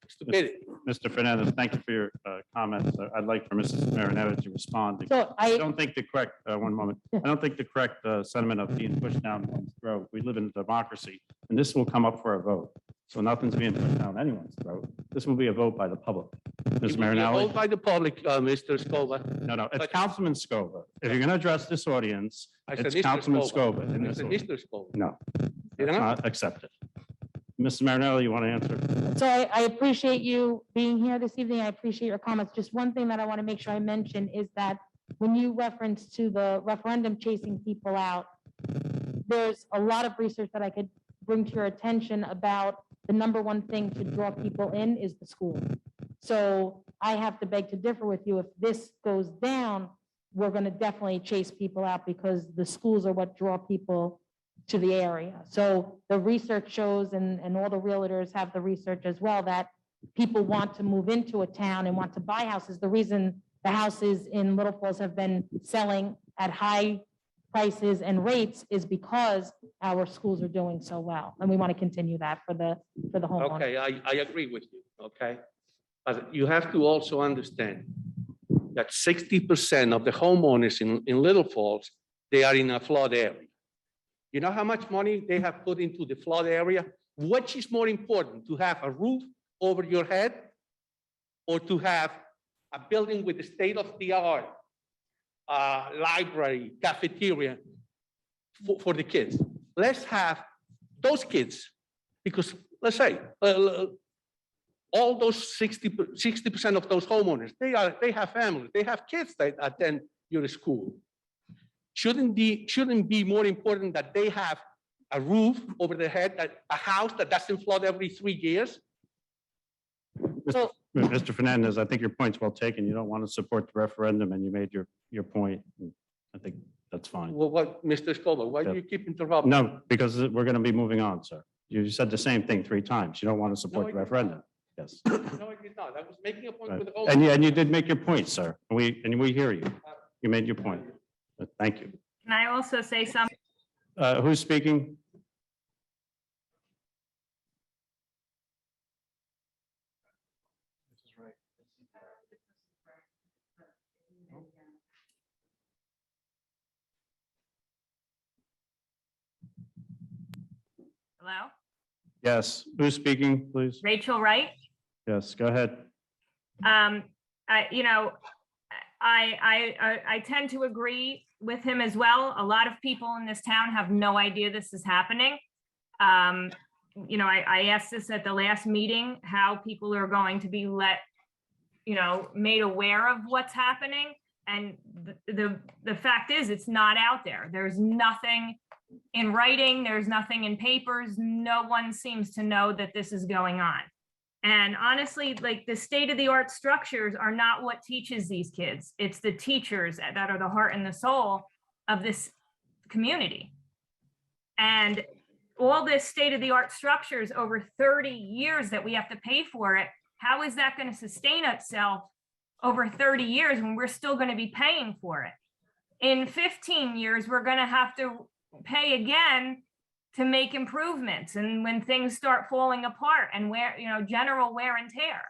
stupidity. Mr. Fernandez, thank you for your comments. I'd like for Mrs. Marinetta to respond. So I I, don't think the correct, one moment, I don't think the correct sentiment of being pushed down one's throat. We live in a democracy, and this will come up for a vote. So nothing's being pushed down anyone's throat. This will be a vote by the public. Ms. It will be Marinelli? held by the public, Mr. Scova. No, it's But- Councilman Scova. If you're going to address this audience, I said it's Mr. Councilman Scova. Scova. in I this said audience. Mr. Scova. No, Did I that's not? not accepted. Mrs. Marinelli, you want to answer? so I appreciate you being here this evening. I appreciate your comments. Just one thing that I want to make sure I mention is that when you reference to the referendum chasing people out, there's a lot of research that I could bring to your attention about the number one thing to draw people in is the school. So I have to beg to differ with you. If this goes down, we're going to definitely chase people out because the schools are what draw people to the area. So the research shows, and all the realtors have the research as well, that people want to move into a town and want to buy houses. The reason the houses in Little Falls have been selling at high prices and rates is because our schools are doing so well. And we want to continue that for the homeowners. Okay, I agree with you, okay? But you have to also understand that 60% of the homeowners in Little Falls, they are in a flood area. You know how much money they have put into the flood area? Which is more important, to have a roof over your head or to have a building with the state-of-the-art library, cafeteria for the kids? Let's have those kids, because let's say, all those 60% of those homeowners, they have families, they have kids that attend your school. Shouldn't be more important that they have a roof over their head, a house that doesn't flood every 3 years? Mr. Fernandez, I think your point's well taken. You don't want to support the referendum, and you made your point. I think that's fine. Well, what, Mr. Scova, why do you keep interrupting? No, because we're going to be moving on, sir. You said the same thing 3 times. You don't want to support No, the I did referendum. Yes. No, I did not. I was making a point Right. with the homeowners. And you did make your point, sir. And we hear you. You made your point. Thank you. Can I also say something? Who's speaking? Hello? Yes. Who's speaking, please? Rachel Wright? Yes, go ahead. I tend to agree with him as well. A lot of people in this town have no idea this is happening. I asked this at the last meeting, how people are going to be made aware of what's happening. And the fact is, it's not out there. There's nothing in writing. There's nothing in papers. No one seems to know that this is going on. And honestly, like, the state-of-the-art structures are not what teaches these kids. It's the teachers that are the heart and the soul of this community. And all this state-of-the-art structures over 30 years that we have to pay for it, how is that going to sustain itself over 30 years when we're still going to be paying for it? In 15 years, we're going to have to pay again to make improvements, and when things start falling apart and general wear and tear.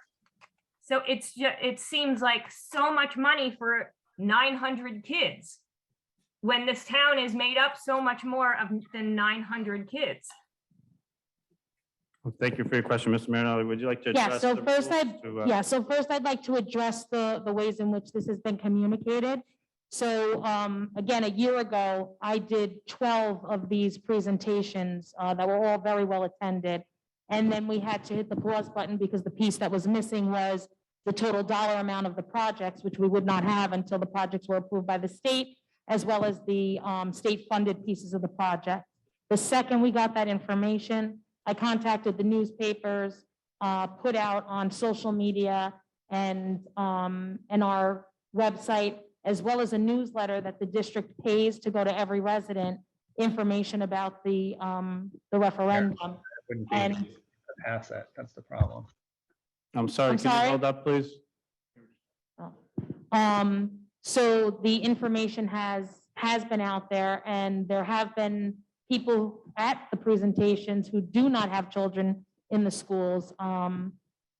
So it seems like so much money for 900 kids when this town is made up so much more than 900 kids. Well, thank you for your question, Mr. Marinelli. Would you like to Yeah, address? so the first rules to, I'd like to address the ways in which this has been communicated. So again, a year ago, I did 12 of these presentations that were all very well attended. And then we had to hit the pause button because the piece that was missing was the total dollar amount of the projects, which we would not have until the projects were approved by the state, as well as the state-funded pieces of the project. The second we got that information, I contacted the newspapers, put out on social media and our website, as well as a newsletter that the district pays to go to every resident, information about the referendum. Wouldn't be And- able to pass that. That's the problem. I'm sorry, I'm can you sorry? hold up, please? So the information has been out there, and there have been people at the presentations who do not have children in the schools.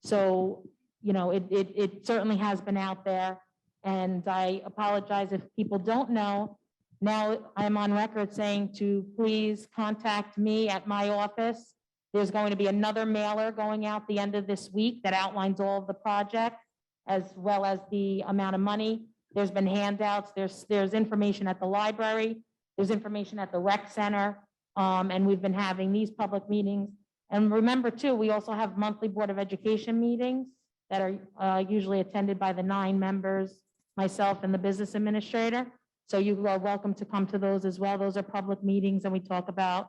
So, you know, it certainly has been out there, and I apologize if people don't know. Now I'm on record saying to please contact me at my office. There's going to be another mailer going out the end of this week that outlines all of the projects, as well as the amount of money. There's been handouts, there's information at the library, there's information at the rec center, and we've been having these public meetings. And remember too, we also have monthly Board of Education meetings that are usually attended by the 9 members, myself and the business administrator. So you are welcome to come to those as well. Those are public meetings, and we talk about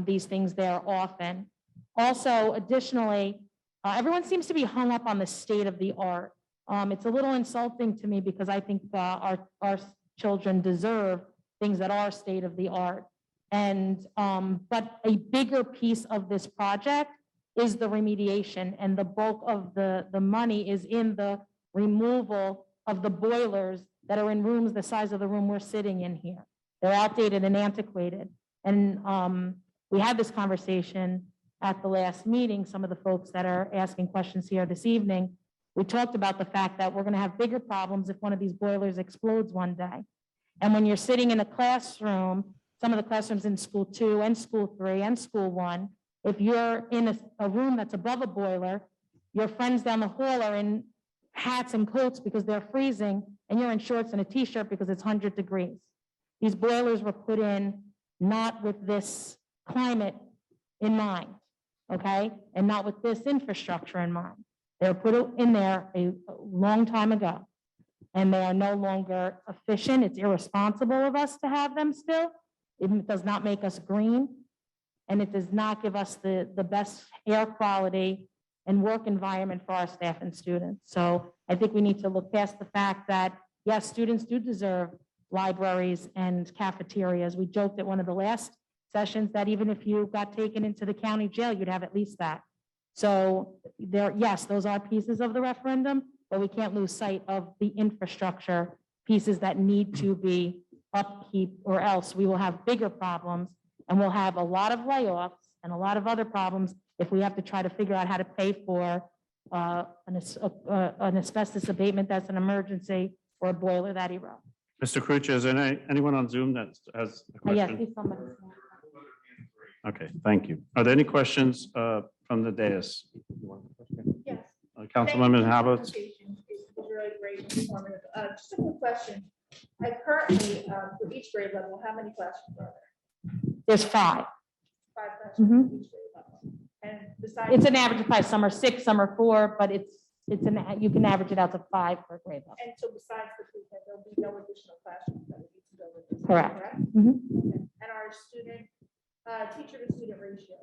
these things there often. Also, additionally, everyone seems to be hung up on the state of the art. It's a little insulting to me because I think our children deserve things that are state of the art. And but a bigger piece of this project is the remediation, and the bulk of the money is in the removal of the boilers that are in rooms the size of the room we're sitting in here. They're outdated and antiquated. And we had this conversation at the last meeting. Some of the folks that are asking questions here this evening, we talked about the fact that we're going to have bigger problems if one of these boilers explodes one day. And when you're sitting in a classroom, some of the classrooms in school 2 and school 3 and school 1, if you're in a room that's above a boiler, your friends down the hall are in hats and coats because they're freezing, and you're in shorts and a t-shirt because it's 100 degrees. These boilers were put in not with this climate in mind, okay? And not with this infrastructure in mind. They were put in there a long time ago, and they are no longer efficient. It's irresponsible of us to have them still. It does not make us green, and it does not give us the best air quality and work environment for our staff and students. So I think we need to look past the fact that, yes, students do deserve libraries and cafeterias. We joked at one of the last sessions that even if you got taken into the county jail, you'd have at least that. So there, yes, those are pieces of the referendum, but we can't lose sight of the infrastructure pieces that need to be upkeep, or else we will have bigger problems, and we'll have a lot of layoffs and a lot of other problems if we have to try to figure out how to pay for an asbestos abatement that's an emergency, or a boiler that erodes. Mr. Cruccia, is there anyone on Zoom that has a Yes, question? please, somebody. Okay, thank you. Are there any questions from the dais? Yes. Councilwoman Hablitz? It's really great and informative. Just a quick question. I currently, for each grade level, how many classrooms are there? There's 5. 5 classrooms Mhm. for each grade level. And besides. It's an average of 5. Some are 6, some are 4, but you can average it out to 5 per grade level. And so besides the food, there'll be no additional classrooms that we need to go with this. Correct. Mhm. Okay. And our student, teacher to student ratio.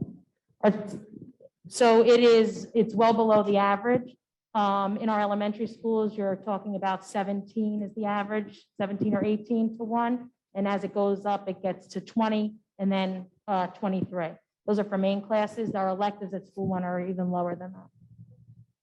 So it's well below the average. In our elementary schools, you're talking about 17 is the average, 17 or 18 to 1. And as it goes up, it gets to 20 and then 23. Those are for main classes. Our electives at school 1 are even lower than that.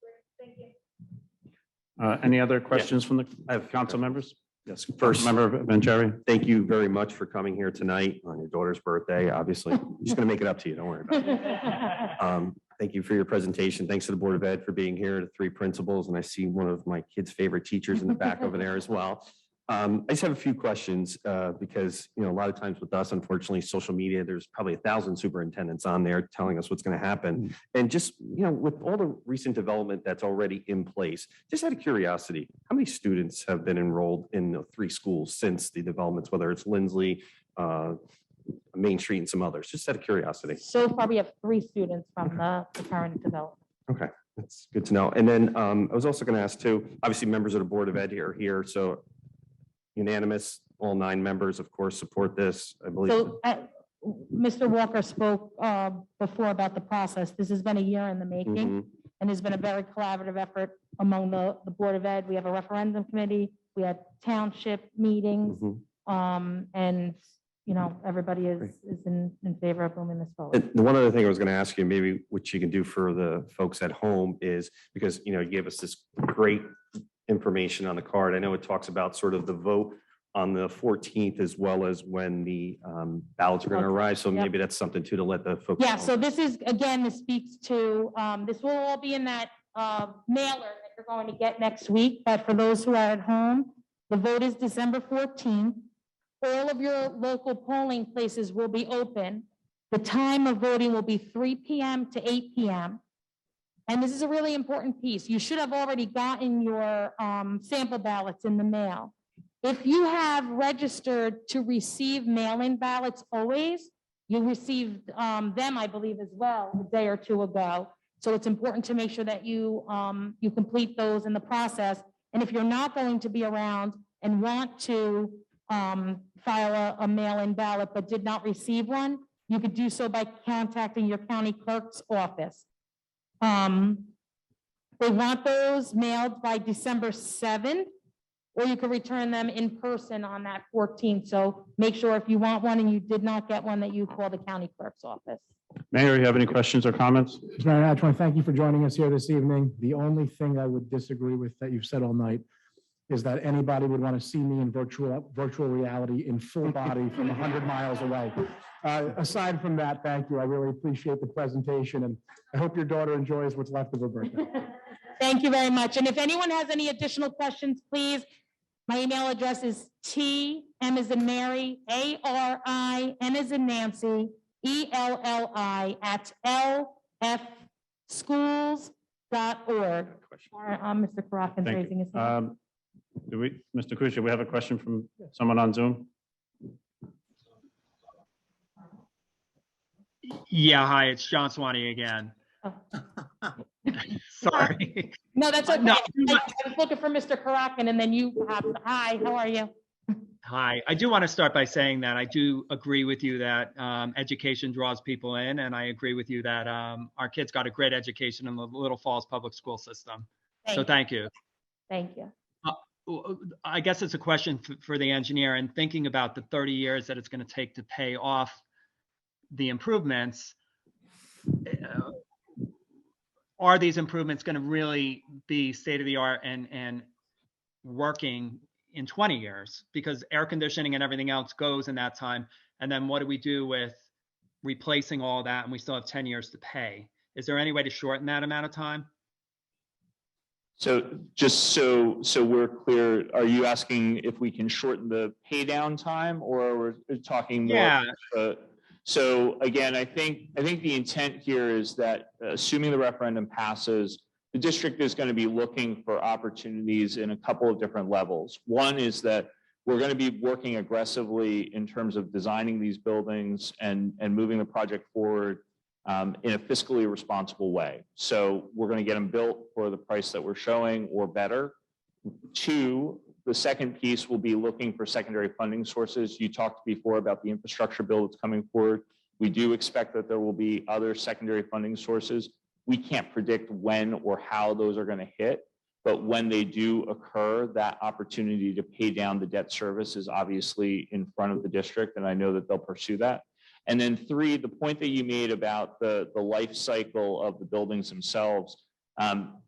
Great, thank you. Any other questions from the council members? Yes, First, first, member Vanchery. thank you very much for coming here tonight on your daughter's birthday. Obviously, she's going to make it up to you. Don't worry about it. Thank you for your presentation. Thanks to the Board of Ed for being here, the 3 principals, and I see one of my kids' favorite teachers in the back over there as well. I just have a few questions because, you know, a lot of times with us, unfortunately, social media, there's probably 1,000 superintendents on there telling us what's going to happen. And just, you know, with all the recent development that's already in place, just out of curiosity, how many students have been enrolled in the 3 schools since the developments, whether it's Lindsley, Main Street, and some others? Just out of curiosity. So far, we have 3 students from the current development. Okay, that's good to know. And then I was also going to ask too, obviously members of the Board of Ed are here, so unanimous, all 9 members, of course, support this, I believe. So Mr. Walker spoke before about the process. This has been a year in the making, Mhm. and there's been a very collaborative effort among the Board of Ed. We have a referendum committee, we had township meetings, Mhm. and, you know, everybody is in favor of moving this forward. And the one other thing I was going to ask you, maybe what you can do for the folks at home is, because, you know, you gave us this great information on the card. I know it talks about sort of the vote on the 14th as well as when the ballots are going to Okay. arrive. So Yep. maybe that's something too to let the folks. Yeah, know. so this is, again, this speaks to, this will all be in that mailer that you're going to get next week, but for those who are at home, the vote is December 14th. All of your local polling places will be open. The time of voting will be 3 p.m. to 8 p.m. And this is a really important piece. You should have already gotten your sample ballots in the mail. If you have registered to receive mail-in ballots always, you received them, I believe, as well, a day or two ago. So it's important to make sure that you complete those in the process. And if you're not going to be around and want to file a mail-in ballot but did not receive one, you could do so by contacting your county clerk's office. They want those mailed by December 7th, or you can return them in person on that 14th. So make sure if you want one and you did not get one, that you call the county clerk's office. Mayor, you have any questions or comments? Mr. Mayor, I just want to thank you for joining us here this evening. The only thing I would disagree with that you've said all night is that anybody would want to see me in virtual reality in full body from 100 miles away. Aside from that, thank you. I really appreciate the presentation, and I hope your daughter enjoys what's left of her birthday. Thank you very much. And if anyone has any additional questions, please, my email address is T, M as in Mary, ARI, N as in Nancy, ELLI @lfschools.org. Mr. Karakin's Thank you. raising his hand. Mr. Kusia, we have a question from someone on Zoom? Yeah, hi, it's John Swanee again. Oh. Sorry. No, that's okay. No. I was looking for Mr. Karakin, and then you, hi, how are you? Hi, I do want to start by saying that I do agree with you that education draws people in, and I agree with you that our kids got a great education in the Little Falls public school system. Thank you. Thank you. I guess it's a question for the engineer, and thinking about the 30 years that it's going to take to pay off the improvements. Are these improvements going to really be state of the art and working in 20 years? Because air conditioning and everything else goes in that time. And then what do we do with replacing all that? And we still have 10 years to pay. Is there any way to shorten that amount of time? So just so we're clear, are you asking if we can shorten the pay down time, or we're talking more? Yeah. So again, I think the intent here is that assuming the referendum passes, the district is going to be looking for opportunities in a couple of different levels. One is that we're going to be working aggressively in terms of designing these buildings and moving the project forward in a fiscally responsible way. So we're going to get them built for the price that we're showing or better. Two, the second piece will be looking for secondary funding sources. You talked before about the infrastructure bill that's coming forward. We do expect that there will be other secondary funding sources. We can't predict when or how those are going to hit, but when they do occur, that opportunity to pay down the debt service is obviously in front of the district, and I know that they'll pursue that. And then three, the point that you made about the life cycle of the buildings themselves,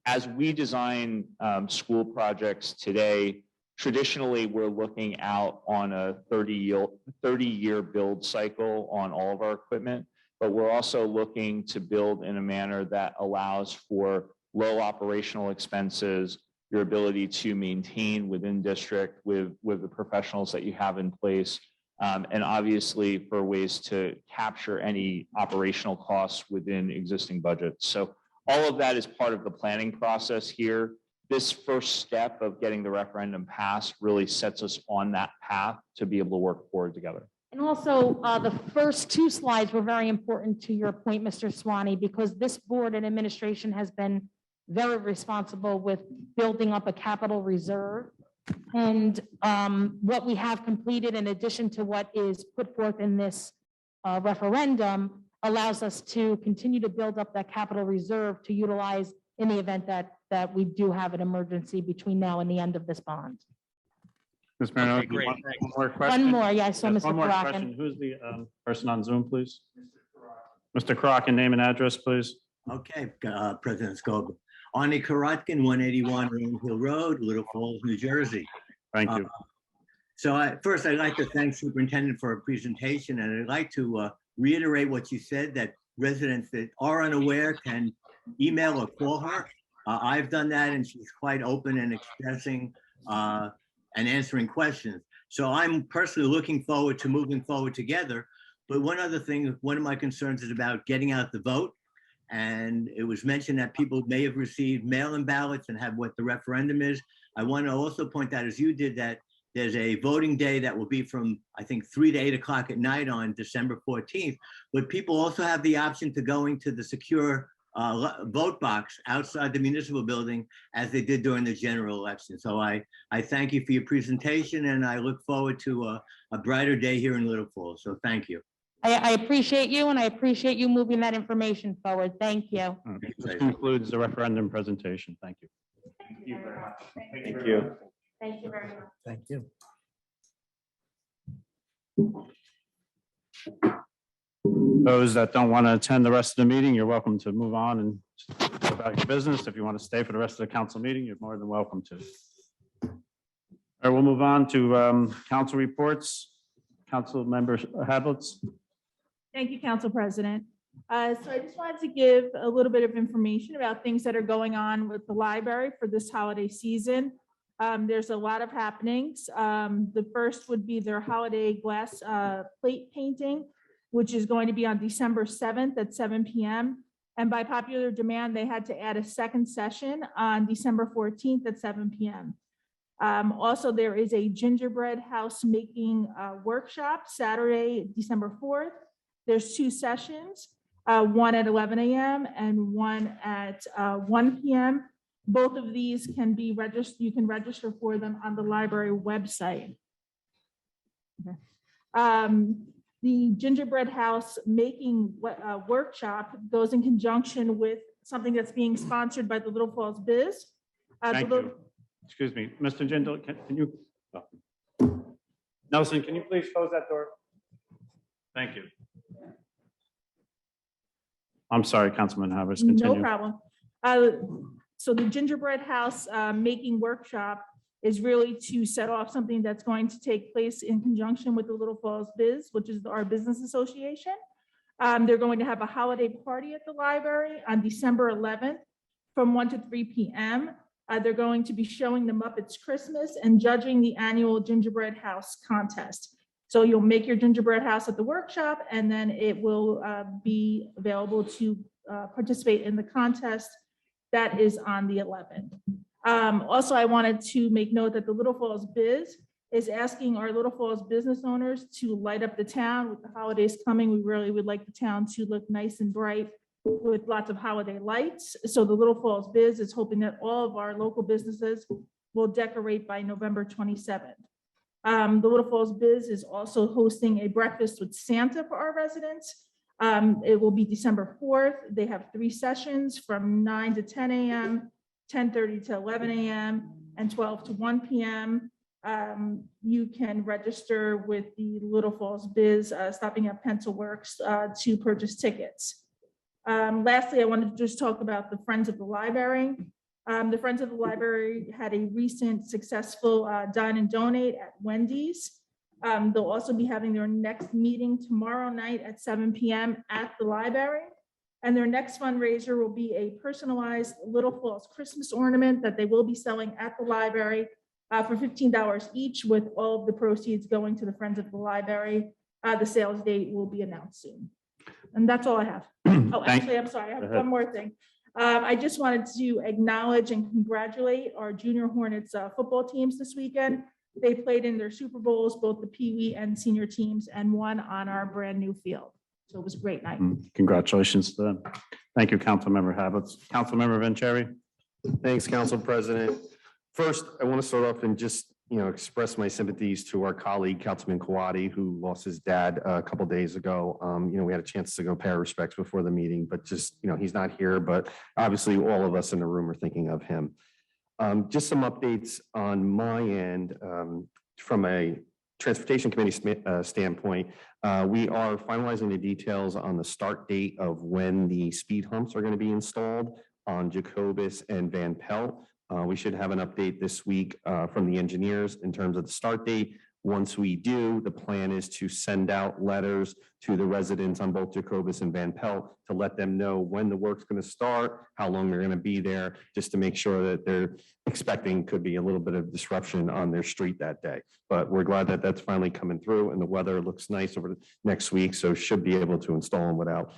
as we design school projects today, traditionally we're looking out on a 30-year build cycle on all of our equipment, but we're also looking to build in a manner that allows for low operational expenses, your ability to maintain within district with the professionals that you have in place, and obviously for ways to capture any operational costs within existing budgets. So all of that is part of the planning process here. This first step of getting the referendum passed really sets us on that path to be able to work forward together. And also, the first two slides were very important to your point, Mr. Swanee, because this board and administration has been very responsible with building up a capital reserve. And what we have completed, in addition to what is put forth in this referendum allows us to continue to build up that capital reserve to utilize in the event that we do have an emergency between now and the end of this bond. Ms. Marino, Okay, great. one more question? One more, yeah, I saw Yes, Mr. one more Karanka. question. Who's the person on Zoom, please? Mr. Karanka, name and address, please. Okay, President Scoba. Arnie Karatkin, 181 Rain Hill Road, Little Falls, New Jersey. Thank you. First, I'd like to thank Superintendent for her presentation, and I'd like to reiterate what you said, that residents that are unaware can email or call her. I've done that, and she's quite open and expressing and answering questions. So I'm personally looking forward to moving forward together. But one other thing, one of my concerns is about getting out the vote. And it was mentioned that people may have received mail-in ballots and have what the referendum is. I want to also point out, as you did, that there's a voting day that will be from, I think, 3 to 8 o'clock at night on December 14th. But people also have the option to going to the secure vote box outside the municipal building, as they did during the general election. So I thank you for your presentation, and I look forward to a brighter day here in Little Falls. So thank you. I appreciate you, and I appreciate you moving that information forward. Thank you. This concludes the referendum presentation. Thank you. Thank you very much. Thank you. Thank you very much. Thank you. Those that don't want to attend the rest of the meeting, you're welcome to move on and go about your business. If you want to stay for the rest of the council meeting, you're more than welcome to. All right, we'll move on to council reports. Council member Hablitz. Thank you, Council President. So I just wanted to give a little bit of information about things that are going on with the library for this holiday season. There's a lot of happenings. The first would be their holiday glass plate painting, which is going to be on December 7th at 7 p.m. And by popular demand, they had to add a second session on December 14th at 7 p.m. Also, there is a gingerbread house making workshop Saturday, December 4th. There's 2 sessions, one at 11 a.m. and one at 1 p.m. Both of these can be registered. You can register for them on the library website. Okay. The gingerbread house making workshop goes in conjunction with something that's being sponsored by the Little Falls Biz. Thank you. Excuse me, Mr. Jindal, can you? Nelson, can you please close that door? Thank you. I'm sorry, Councilman Havers, continue. No problem. So the gingerbread house making workshop is really to set off something that's going to take place in conjunction with the Little Falls Biz, which is our business association. They're going to have a holiday party at the library on December 11th from 1 to 3 p.m. They're going to be showing the Muppets Christmas and judging the annual gingerbread house contest. So you'll make your gingerbread house at the workshop, and then it will be available to participate in the contest that is on the 11th. Also, I wanted to make note that the Little Falls Biz is asking our Little Falls business owners to light up the town with the holidays coming. We really would like the town to look nice and bright with lots of holiday lights. So the Little Falls Biz is hoping that all of our local businesses will decorate by November 27th. The Little Falls Biz is also hosting a breakfast with Santa for our residents. It will be December 4th. They have 3 sessions from 9 to 10 a.m., 10:30 to 11 a.m., and 12 to 1 p.m. You can register with the Little Falls Biz, stopping at Pencil Works to purchase tickets. Lastly, I wanted to just talk about the Friends of the Library. The Friends of the Library had a recent successful dine and donate at Wendy's. They'll also be having their next meeting tomorrow night at 7 p.m. at the library. And their next fundraiser will be a personalized Little Falls Christmas ornament that they will be selling at the library for $15 each, with all of the proceeds going to the Friends of the Library. The sales date will be announced soon. And that's all I have. Oh, actually, I'm sorry, I have one more thing. I just wanted to acknowledge and congratulate our Junior Hornets football teams this weekend. They played in their Super Bowls, both the Pee Wee and senior teams, and won on our brand new field. So it was a great night. Congratulations to them. Thank you, Councilmember Hablitz. Councilmember Vanchery. Thanks, Council President. First, I want to start off and just express my sympathies to our colleague, Councilman Kawadi, who lost his dad a couple days ago. We had a chance to go pay our respects before the meeting, but just, he's not here, but obviously all of us in the room are thinking of him. Just some updates on my end, from a Transportation Committee standpoint. We are finalizing the details on the start date of when the speed humps are going to be installed on Jacobus and Van Pelt. We should have an update this week from the engineers in terms of the start date. Once we do, the plan is to send out letters to the residents on both Jacobus and Van Pelt to let them know when the work's going to start, how long they're going to be there, just to make sure that they're expecting could be a little bit of disruption on their street that day. But we're glad that that's finally coming through, and the weather looks nice over the next week, so should be able to install them without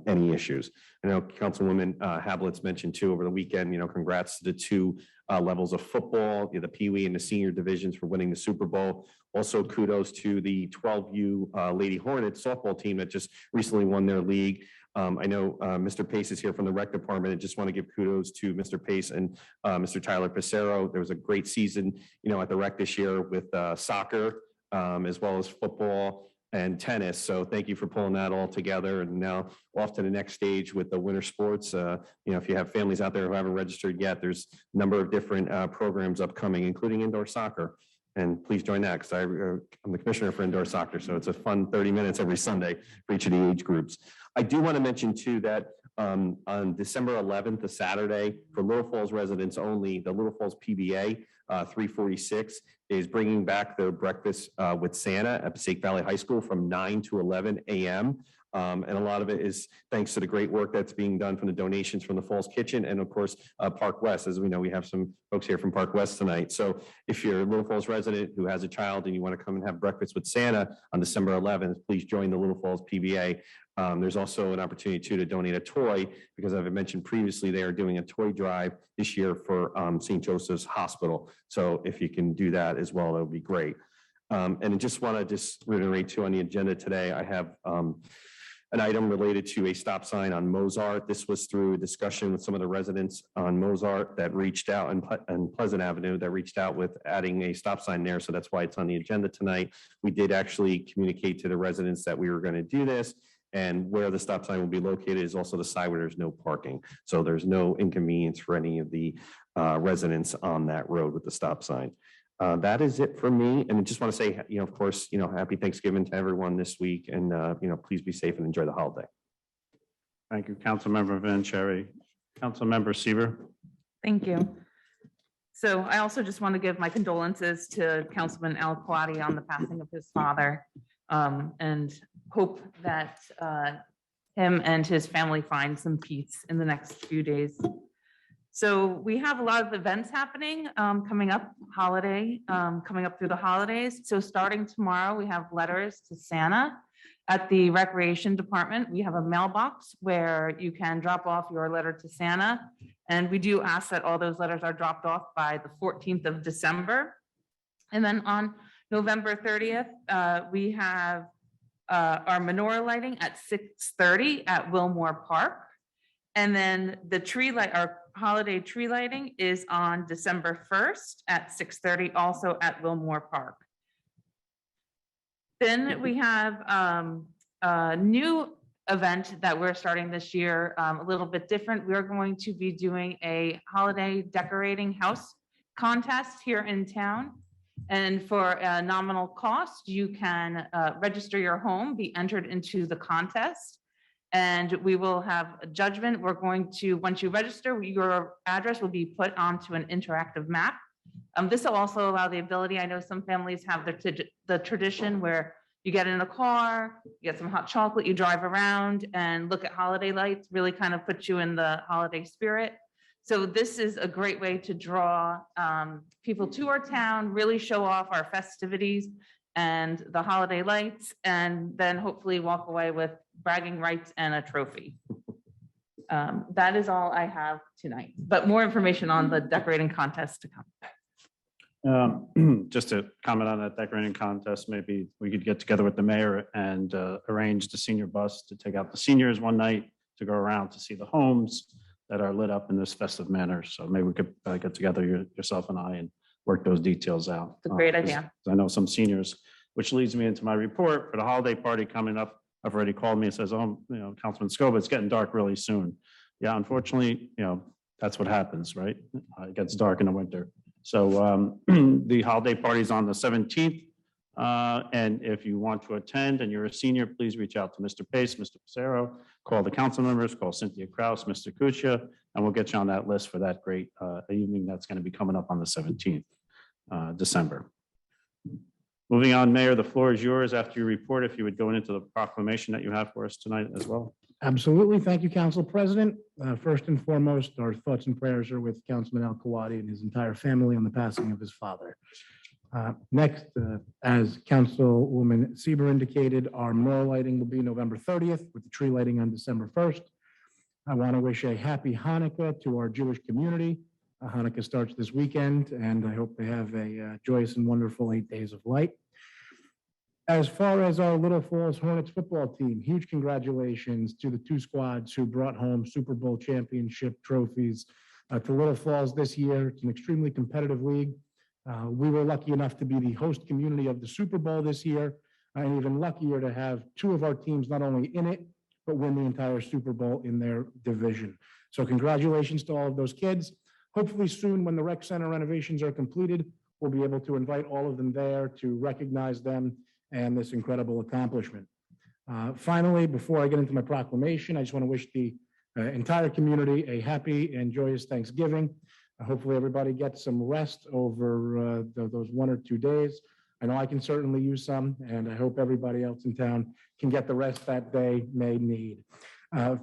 any issues. I know Councilwoman Hablitz mentioned too over the weekend, congrats to the two levels of football, the Pee Wee and the senior divisions for winning the Super Bowl. Also kudos to the 12U Lady Hornets softball team that just recently won their league. I know Mr. Pace is here from the rec department. I just want to give kudos to Mr. Pace and Mr. Tyler Pissarro. There was a great season, at the rec this year with soccer as well as football and tennis. So thank you for pulling that all together. And now off to the next stage with the winter sports. If you have families out there who haven't registered yet, there's a number of different programs upcoming, including indoor soccer. And please join that, because I'm the commissioner for indoor soccer. So it's a fun 30 minutes every Sunday for each of the age groups. I do want to mention too that on December 11th, a Saturday, for Little Falls residents only, the Little Falls PBA 346 is bringing back their breakfast with Santa at Passaic Valley High School from 9 to 11 a.m. And a lot of it is thanks to the great work that's being done from the donations from the Falls Kitchen and of course Park West. As we know, we have some folks here from Park West tonight. So if you're a Little Falls resident who has a child and you want to come and have breakfast with Santa on December 11th, please join the Little Falls PBA. There's also an opportunity too to donate a toy, because as I mentioned previously, they are doing a toy drive this year for St. Joseph's Hospital. So if you can do that as well, that would be great. And I just want to reiterate too on the agenda today, I have an item related to a stop sign on Mozart. This was through a discussion with some of the residents on Mozart that reached out, and Pleasant Avenue, that reached out with adding a stop sign there. So that's why it's on the agenda tonight. We did actually communicate to the residents that we were going to do this, and where the stop sign will be located is also the side where there's no parking. So there's no inconvenience for any of the residents on that road with the stop sign. That is it for me. And I just want to say, of course, happy Thanksgiving to everyone this week, and, please be safe and enjoy the holiday. Thank you, Councilmember Vanchery. Councilmember Seaver. Thank you. So I also just want to give my condolences to Councilman Al Quadi on the passing of his father, and hope that him and his family find some peace in the next few days. So we have a lot of events happening coming up through the holidays. So starting tomorrow, we have letters to Santa at the Recreation Department. We have a mailbox where you can drop off your letter to Santa. And we do ask that all those letters are dropped off by the 14th of December. And then on November 30th, we have our menorah lighting at 6:30 at Wilmore Park. And then our holiday tree lighting is on December 1st at 6:30, also at Wilmore Park. Then we have a new event that we're starting this year, a little bit different. We're going to be doing a holiday decorating house contest here in town. And for a nominal cost, you can register your home, be entered into the contest. And we will have a judgment. We're going to, once you register, your address will be put onto an interactive map. This will also allow the ability, I know some families have the tradition where you get in a car, you get some hot chocolate, you drive around and look at holiday lights, really kind of puts you in the holiday spirit. So this is a great way to draw people to our town, really show off our festivities and the holiday lights, and then hopefully walk away with bragging rights and a trophy. That is all I have tonight, but more information on the decorating contest to come. Just to comment on that decorating contest, maybe we could get together with the mayor and arrange the senior bus to take out the seniors one night to go around to see the homes that are lit up in this festive manner. So maybe we could get together, yourself and I, and work those details out. It's a great 'Cause idea. I know some seniors, which leads me into my report for the holiday party coming up. I've already called me and says, oh, Councilman Scoba, it's getting dark really soon. Yeah, unfortunately, that's what happens, right? It gets dark in the winter. So the holiday party is on the 17th. And if you want to attend and you're a senior, please reach out to Mr. Pace, Mr. Pissarro, call the council members, call Cynthia Kraus, Mr. Kucha, and we'll get you on that list for that great evening that's going to be coming up on the 17th, December. Moving on, Mayor, the floor is yours after your report. If you would go into the proclamation that you have for us tonight as well. Absolutely. Thank you, Council President. First and foremost, our thoughts and prayers are with Councilman Al Kawadi and his entire family on the passing of his father. Next, as Councilwoman Sieber indicated, our menorah lighting will be November 30th with the tree lighting on December 1st. I want to wish a happy Hanukkah to our Jewish community. Hanukkah starts this weekend, and I hope they have a joyous and wonderful 8 days of light. As far as our Little Falls Hornets football team, huge congratulations to the two squads who brought home Super Bowl championship trophies to Little Falls this year. It's an extremely competitive league. We were lucky enough to be the host community of the Super Bowl this year, and even luckier to have two of our teams not only in it, but win the entire Super Bowl in their division. So congratulations to all of those kids. Hopefully soon, when the rec center renovations are completed, we'll be able to invite all of them there to recognize them and this incredible accomplishment. Finally, before I get into my proclamation, I just want to wish the entire community a happy and joyous Thanksgiving. Hopefully everybody gets some rest over those 1 or 2 days. I know I can certainly use some, and I hope everybody else in town can get the rest that they may need.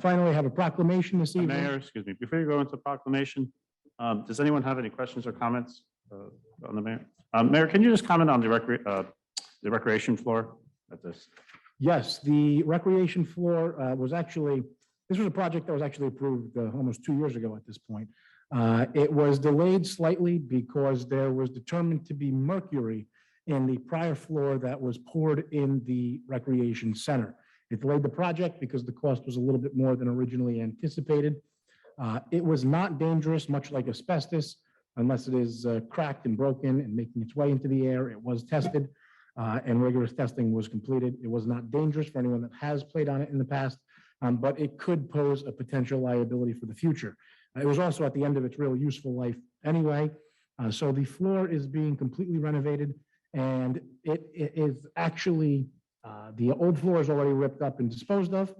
Finally, I have a proclamation this evening. Mayor, excuse me, before you go into proclamation, does anyone have any questions or comments on the mayor? Mayor, can you just comment on the recreation floor at this? Yes, the recreation floor this was a project that was actually approved almost 2 years ago at this point. It was delayed slightly because there was determined to be mercury in the prior floor that was poured in the recreation center. It delayed the project because the cost was a little bit more than originally anticipated. It was not dangerous, much like asbestos, unless it is cracked and broken and making its way into the air. It was tested and rigorous testing was completed. It was not dangerous for anyone that has played on it in the past, but it could pose a potential liability for the future. It was also at the end of its real useful life anyway. So the floor is being completely renovated, and it is actually, the old floor is already ripped up and disposed of.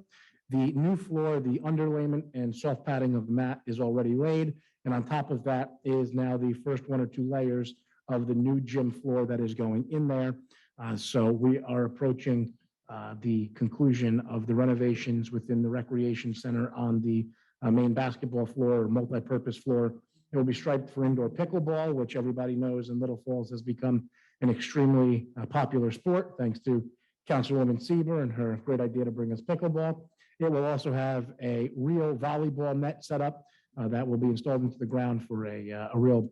The new floor, the underlayment and soft padding of the mat is already laid. And on top of that is now the first 1 or 2 layers of the new gym floor that is going in there. So we are approaching the conclusion of the renovations within the recreation center on the main basketball floor or multi-purpose floor. It will be striped for indoor pickleball, which everybody knows in Little Falls has become an extremely popular sport, thanks to Councilwoman Sieber and her great idea to bring us pickleball. It will also have a real volleyball net set up that will be installed into the ground for a real,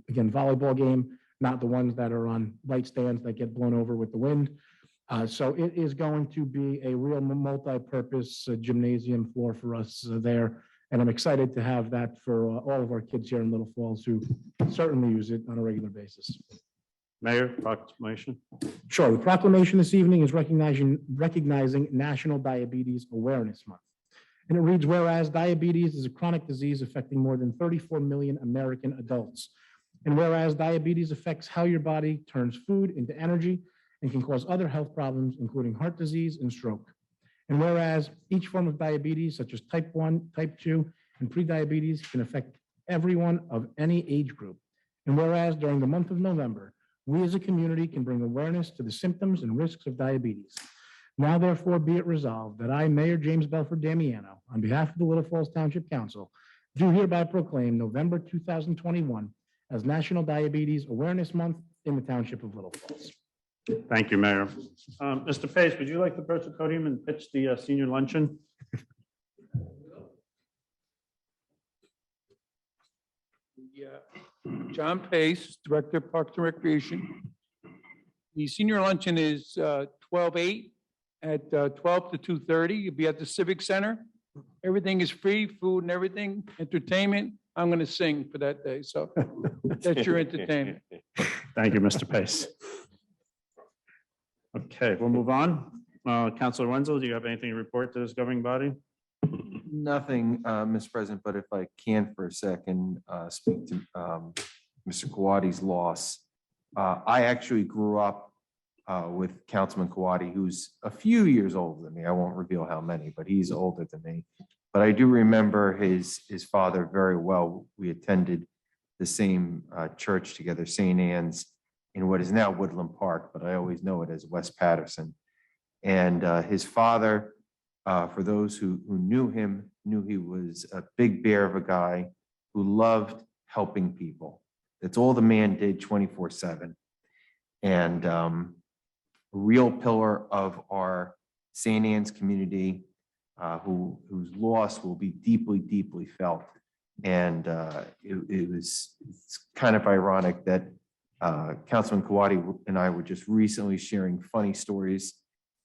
again, volleyball game, not the ones that are on light stands that get blown over with the wind. So it is going to be a real multi-purpose gymnasium floor for us there. And I'm excited to have that for all of our kids here in Little Falls who certainly use it on a regular basis. Mayor, proclamation. Sure. The proclamation this evening is recognizing National Diabetes Awareness Month. And it reads, whereas diabetes is a chronic disease affecting more than 34 million American adults. And whereas diabetes affects how your body turns food into energy and can cause other health problems, including heart disease and stroke. And whereas each form of diabetes, such as type 1, type 2, and prediabetes, can affect everyone of any age group. And whereas during the month of November, we as a community can bring awareness to the symptoms and risks of diabetes. Now, therefore, be it resolved that I, Mayor James Belford Damiano, on behalf of the Little Falls Township Council, do hereby proclaim November 2021 as National Diabetes Awareness Month in the Township of Little Falls. Thank you, Mayor. Mr. Pace, would you like to approach the podium and pitch the senior luncheon? John Pace, Director of Parks and Recreation. The senior luncheon is 12/8 at 12 to 2:30. You'll be at the Civic Center. Everything is free, food and everything, entertainment. I'm going to sing for that day. So that's your entertainment. Thank you, Mr. Pace. Okay, we'll move on. Councilor Wenzel, do you have anything to report to this governing body? Nothing, Mr. President, but if I can for a second, speak to Mr. Kawadi's loss. I actually grew up with Councilman Kawadi, who's a few years older than me. I won't reveal how many, but he's older than me. But I do remember his father very well. We attended the same church together, St. Anne's, in what is now Woodland Park, but I always know it as West Patterson. And his father, for those who knew him, knew he was a big bear of a guy who loved helping people. That's all the man did 24/7. And a real pillar of our St. Anne's community, whose loss will be deeply, deeply felt. And it's kind of ironic that Councilman Kawadi and I were just recently sharing funny stories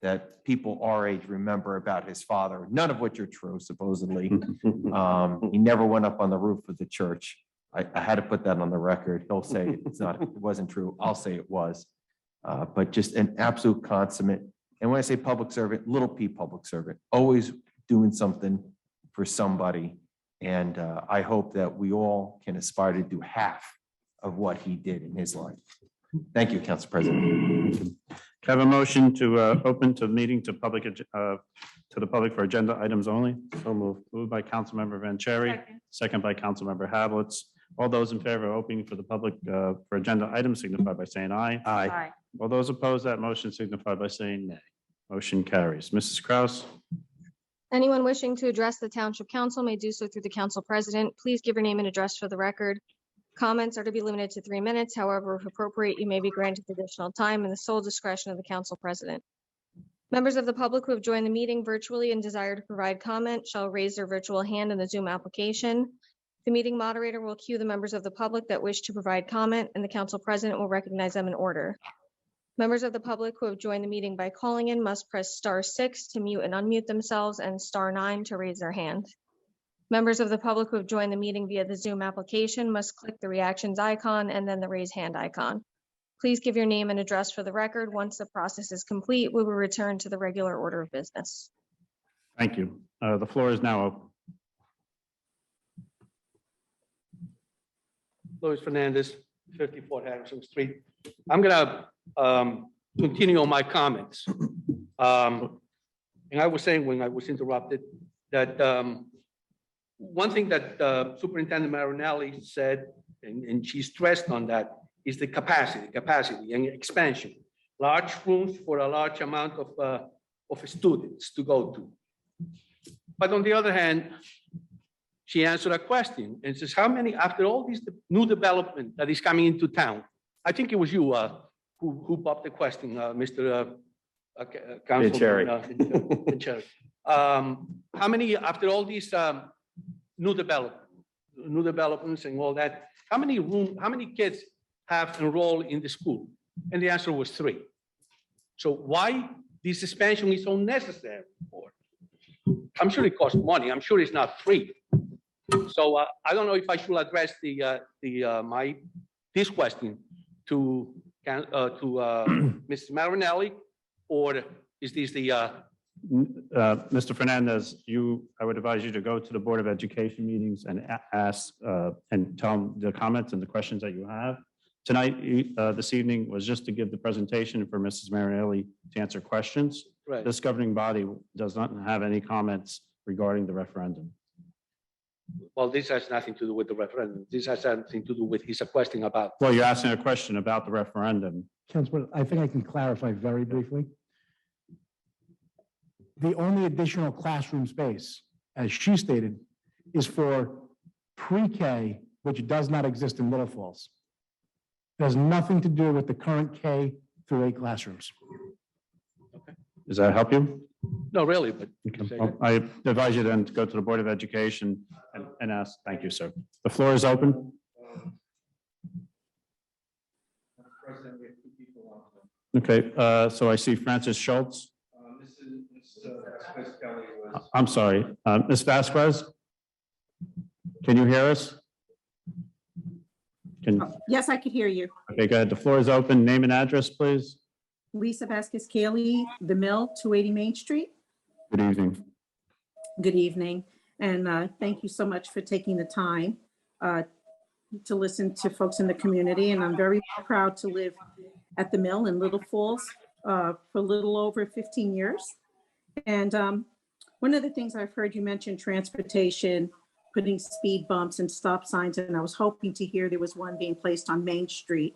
that people our age remember about his father, none of which are true, supposedly. He never went up on the roof of the church. I had to put that on the record. He'll say it wasn't true. I'll say it was. But just an absolute consummate. And when I say public servant, little p public servant, always doing something for somebody. And I hope that we all can aspire to do half of what he did in his life. Thank you, Council President. Can I have a motion to open to meeting to public, to the public for agenda items only? So moved. Moved by Councilmember Vanchery, second by Councilmember Hablitz. All those in favor of opening for the public for agenda items signify by saying aye. Aye. All those opposed to that motion signify by saying nay. Motion carries. Mrs. Kraus? Anyone wishing to address the Township Council may do so through the Council President. Please give your name and address for the record. Comments are to be limited to 3 minutes. However, if appropriate, you may be granted additional time in the sole discretion of the Council President. Members of the public who have joined the meeting virtually and desire to provide comment shall raise their virtual hand in the Zoom application. The meeting moderator will cue the members of the public that wish to provide comment, and the Council President will recognize them in order. Members of the public who have joined the meeting by calling in must press *6 to mute and unmute themselves and *9 to raise their hand. Members of the public who have joined the meeting via the Zoom application must click the reactions icon and then the raise hand icon. Please give your name and address for the record. Once the process is complete, we will return to the regular order of business. Thank you. The floor is now open. Luis Fernandez, 54 Harrison Street. I'm gonna continue on my comments. And I was saying when I was interrupted that one thing that Superintendent Marinelli said, and she stressed on that, is the capacity and expansion. Large rooms for a large amount of students to go to. But on the other hand, she answered a question and says, how many, after all this new development that is coming into town, I think it was you who popped the question, Mr. Councilman Vanchery. How many, after all these new developments and all that, how many kids have enrolled in the school? And the answer was 3. So why this expansion is so necessary for? I'm sure it costs money. I'm sure it's not free. So I don't know if I should address this question to Mrs. Marinelli, or is this the? Mr. Fernandez, I would advise you to go to the Board of Education meetings and ask and tell them the comments and the questions that you have. Tonight, this evening was just to give the presentation for Mrs. Marinelli to answer questions. Right. This governing body does not have any comments regarding the referendum. Well, this has nothing to do with the referendum. This has something to do with his question about. Well, you're asking a question about the referendum. Councilman, I think I can clarify very briefly. The only additional classroom space, as she stated, is for pre-K, which does not exist in Little Falls. It has nothing to do with the current K through 8 classrooms. Okay. Does that help you? No, really, but. Okay. Well, I advise you then to go to the Board of Education and ask. Thank you, sir. The floor is open. Okay, so I see Francis Schultz. I'm sorry, Ms. Vasquez? Can you hear us? Can, Yes, I could hear you. okay, go ahead. The floor is open. Name and address, please. Lisa Vasquez Cayley, The Mill, 280 Main Street. Good evening. Good evening, and thank you so much for taking the time to listen to folks in the community. And I'm very proud to live at The Mill in Little Falls for a little over 15 years. And one of the things I've heard you mention, transportation, putting speed bumps and stop signs, and I was hoping to hear there was one being placed on Main Street.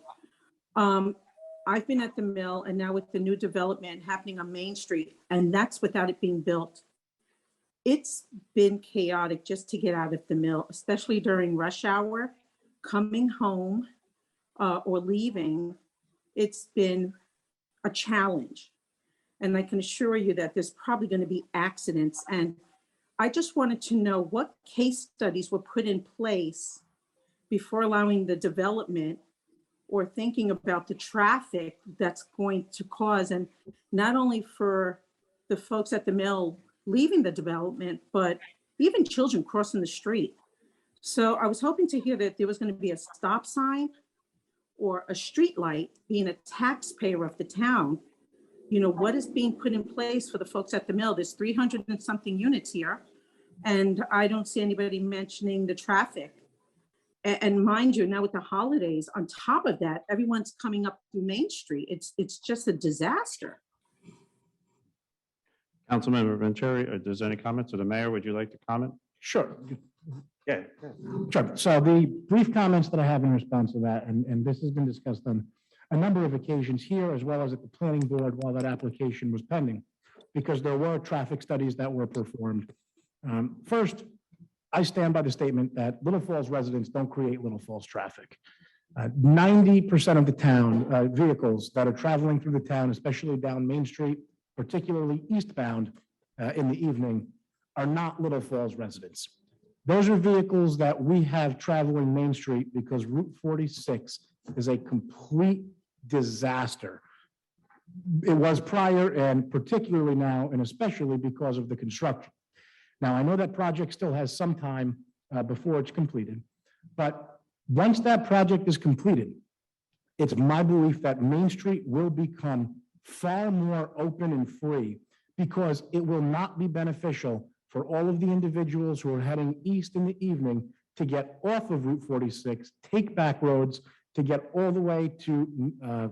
I've been at The Mill, and now with the new development happening on Main Street, and that's without it being built. It's been chaotic just to get out of The Mill, especially during rush hour, coming home or leaving. It's been a challenge. And I can assure you that there's probably going to be accidents. And I just wanted to know what case studies were put in place before allowing the development or thinking about the traffic that's going to cause, and not only for the folks at The Mill leaving the development, but even children crossing the street. So I was hoping to hear that there was going to be a stop sign or a street light. Being a taxpayer of the town, you know, what is being put in place for the folks at The Mill? There's 300 and something units here, and I don't see anybody mentioning the traffic. And mind you, now with the holidays, on top of that, everyone's coming up through Main Street. It's just a disaster. Councilmember Vanchery, if there's any comments, or the mayor, would you like to comment? Sure. Yeah. Sure. So the brief comments that I have in response to that, and this has been discussed on a number of occasions here, as well as at the planning board while that application was pending, because there were traffic studies that were performed. First, I stand by the statement that Little Falls residents don't create Little Falls traffic. 90% of the town vehicles that are traveling through the town, especially down Main Street, particularly eastbound in the evening, are not Little Falls residents. Those are vehicles that we have traveling Main Street because Route 46 is a complete disaster. It was prior, and particularly now, and especially because of the construction. Now, I know that project still has some time before it's completed, but once that project is completed, it's my belief that Main Street will become far more open and free, because it will not be beneficial for all of the individuals who are heading east in the evening to get off of Route 46, take back roads to get all the way to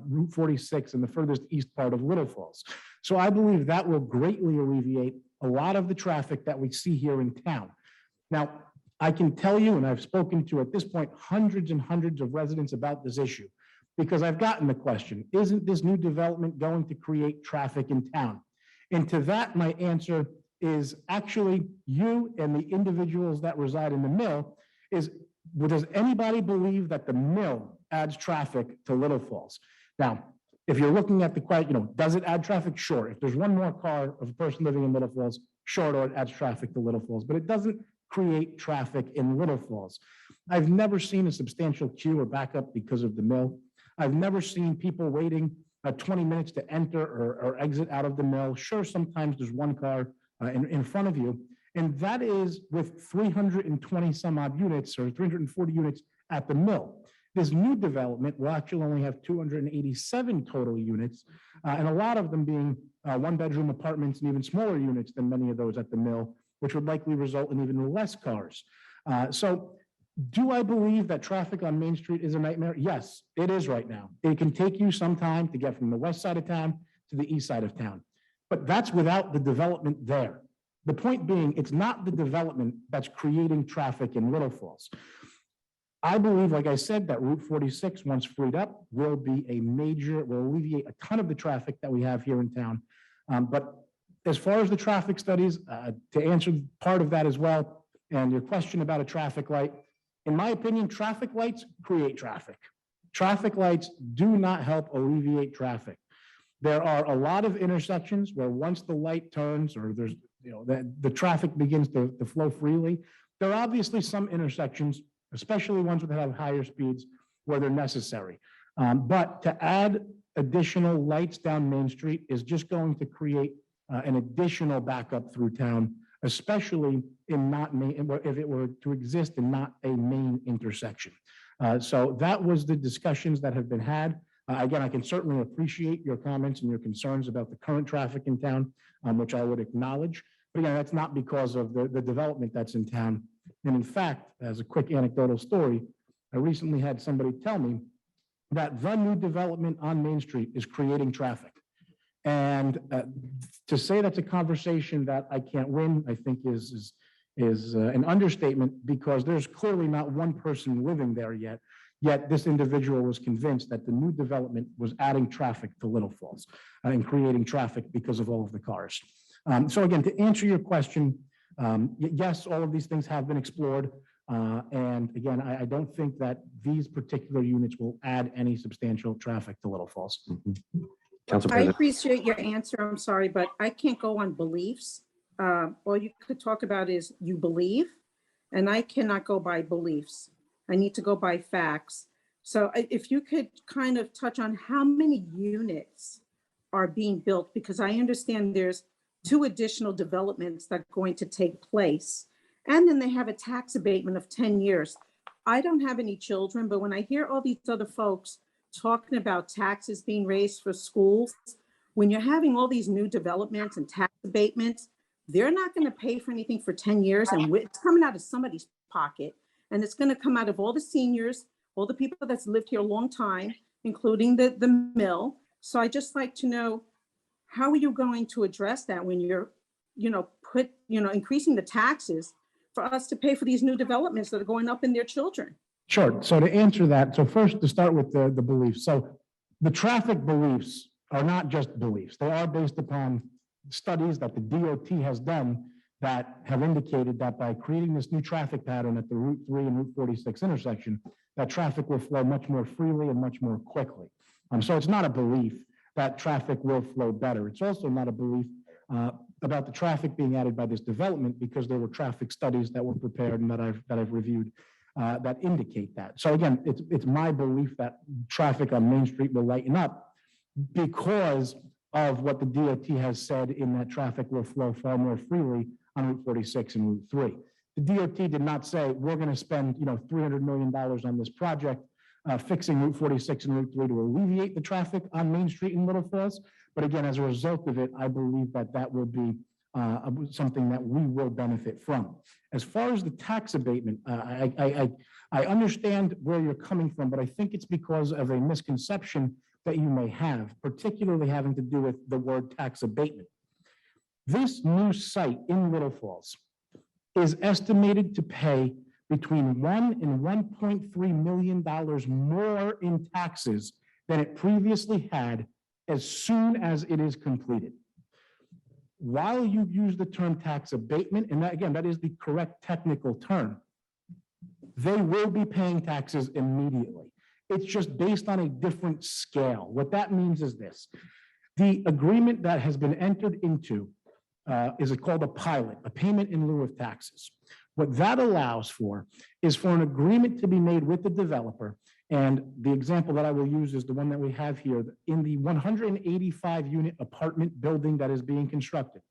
Route 46 in the furthest east part of Little Falls. So I believe that will greatly alleviate a lot of the traffic that we see here in town. Now, I can tell you, and I've spoken to at this point hundreds and hundreds of residents about this issue, because I've gotten the question, isn't this new development going to create traffic in town? And to that, my answer is actually you and the individuals that reside in the mill is, does anybody believe that the mill adds traffic to Little Falls? Now, if you're looking at the question, you know, does it add traffic? Sure. If there's one more car of a person living in Little Falls, sure, it adds traffic to Little Falls, but it doesn't create traffic in Little Falls. I've never seen a substantial queue or backup because of the mill. I've never seen people waiting 20 minutes to enter or exit out of the mill. Sure, sometimes there's one car in front of you, and that is with 320 some odd units or 340 units at the mill. This new development will actually only have 287 total units, and a lot of them being one-bedroom apartments and even smaller units than many of those at the mill, which would likely result in even less cars. So do I believe that traffic on Main Street is a nightmare? Yes, it is right now. It can take you some time to get from the west side of town to the east side of town, but that's without the development there. The point being, it's not the development that's creating traffic in Little Falls. I believe, like I said, that Route 46, once freed up, will alleviate a ton of the traffic that we have here in town. But as far as the traffic studies, to answer part of that as well, and your question about a traffic light, in my opinion, traffic lights create traffic. Traffic lights do not help alleviate traffic. There are a lot of intersections where once the light turns or there's, you know, the traffic begins to flow freely. There are obviously some intersections, especially ones that have higher speeds, where they're necessary. But to add additional lights down Main Street is just going to create an additional backup through town, especially in not main, if it were to exist in not a main intersection. So that was the discussions that have been had. Again, I can certainly appreciate your comments and your concerns about the current traffic in town, which I would acknowledge. But again, that's not because of the development that's in town. And in fact, as a quick anecdotal story, I recently had somebody tell me that the new development on Main Street is creating traffic. And to say that's a conversation that I can't win, I think is an understatement, because there's clearly not one person living there yet. Yet this individual was convinced that the new development was adding traffic to Little Falls and creating traffic because of all of the cars. So again, to answer your question, yes, all of these things have been explored. And again, I don't think that these particular units will add any substantial traffic to Little Falls. Council I President. appreciate your answer. I'm sorry, but I can't go on beliefs. All you could talk about is you believe, and I cannot go by beliefs. I need to go by facts. So if you could kind of touch on how many units are being built, because I understand there's 2 additional developments that are going to take place. And then they have a tax abatement of 10 years. I don't have any children, but when I hear all these other folks talking about taxes being raised for schools, when you're having all these new developments and tax abatements, they're not going to pay for anything for 10 years. And it's coming out of somebody's pocket. And it's going to come out of all the seniors, all the people that's lived here a long time, including the mill. So I just like to know, how are you going to address that when you're, increasing the taxes for us to pay for these new developments that are going up in their children? Sure. So to answer that, so first to start with the beliefs. So the traffic beliefs are not just beliefs. They are based upon studies that the DOT has done that have indicated that by creating this new traffic pattern at the Route 3 and Route 46 intersection, that traffic will flow much more freely and much more quickly. So it's not a belief that traffic will flow better. It's also not a belief about the traffic being added by this development, because there were traffic studies that were prepared and that I've reviewed that indicate that. So again, it's my belief that traffic on Main Street will lighten up because of what the DOT has said, in that traffic will flow far more freely on Route 46 and Route 3. The DOT did not say we're going to spend $300 million on this project fixing Route 46 and Route 3 to alleviate the traffic on Main Street in Little Falls. But again, as a result of it, I believe that will be something that we will benefit from. As far as the tax abatement, I understand where you're coming from, but I think it's because of a misconception that you may have, particularly having to do with the word tax abatement. This new site in Little Falls is estimated to pay between $1 and $1.3 million more in taxes than it previously had as soon as it is completed. While you use the term tax abatement, and that is the correct technical term, they will be paying taxes immediately. It's just based on a different scale. What that means is this: the agreement that has been entered into is called a pilot, a payment in lieu of taxes. What that allows for is for an agreement to be made with the developer. And the example that I will use is the one that we have here in the 185 unit apartment building that is being constructed.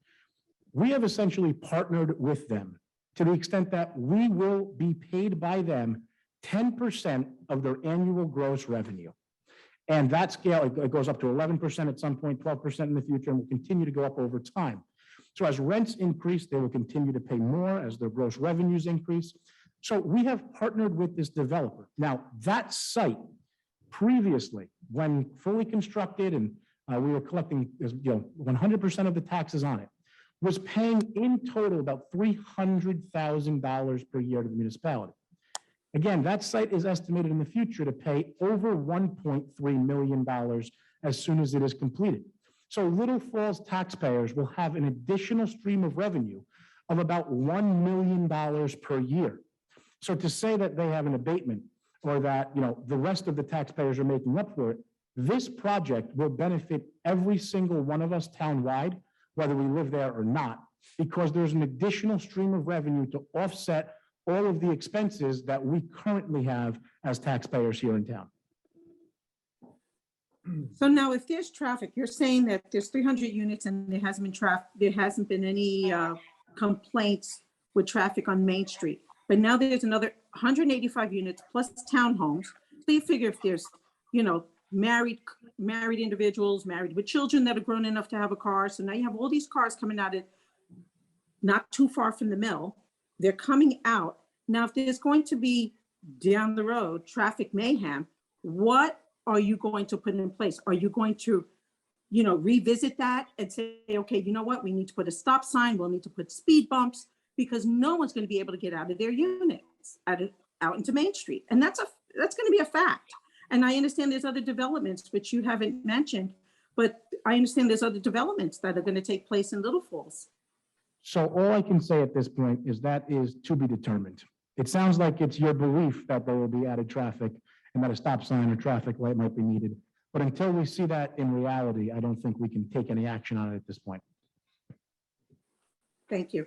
We have essentially partnered with them to the extent that we will be paid by them 10% of their annual gross revenue. And that scale, it goes up to 11% at some point, 12% in the future, and will continue to go up over time. So as rents increase, they will continue to pay more as their gross revenues increase. So we have partnered with this developer. Now, that site previously, when fully constructed and we were collecting 100% of the taxes on it, was paying in total about $300,000 per year to the municipality. Again, that site is estimated in the future to pay over $1.3 million as soon as it is completed. So Little Falls taxpayers will have an additional stream of revenue of about $1 million per year. So to say that they have an abatement, or that the rest of the taxpayers are making up for it, this project will benefit every single one of us townwide, whether we live there or not, because there's an additional stream of revenue to offset all of the expenses that we currently have as taxpayers here in town. So now, if there's traffic, you're saying that there's 300 units and there hasn't been any complaints with traffic on Main Street. But now there's another 185 units plus townhomes. So you figure if there's, married individuals, married with children that are grown enough to have a car. So now you have all these cars coming out of not too far from the mill. They're coming out. Now, if there's going to be down the road traffic mayhem, what are you going to put in place? Are you going to, revisit that and say, okay, you know what? We need to put a stop sign. We'll need to put speed bumps because no one's going to be able to get out of their units out into Main Street. And that's going to be a fact. And I understand there's other developments, which you haven't mentioned, but I understand there's other developments that are going to take place in Little Falls. So all I can say at this point is that is to be determined. It sounds like it's your belief that there will be added traffic and that a stop sign or traffic light might be needed. But until we see that in reality, I don't think we can take any action on it at this point. Thank you.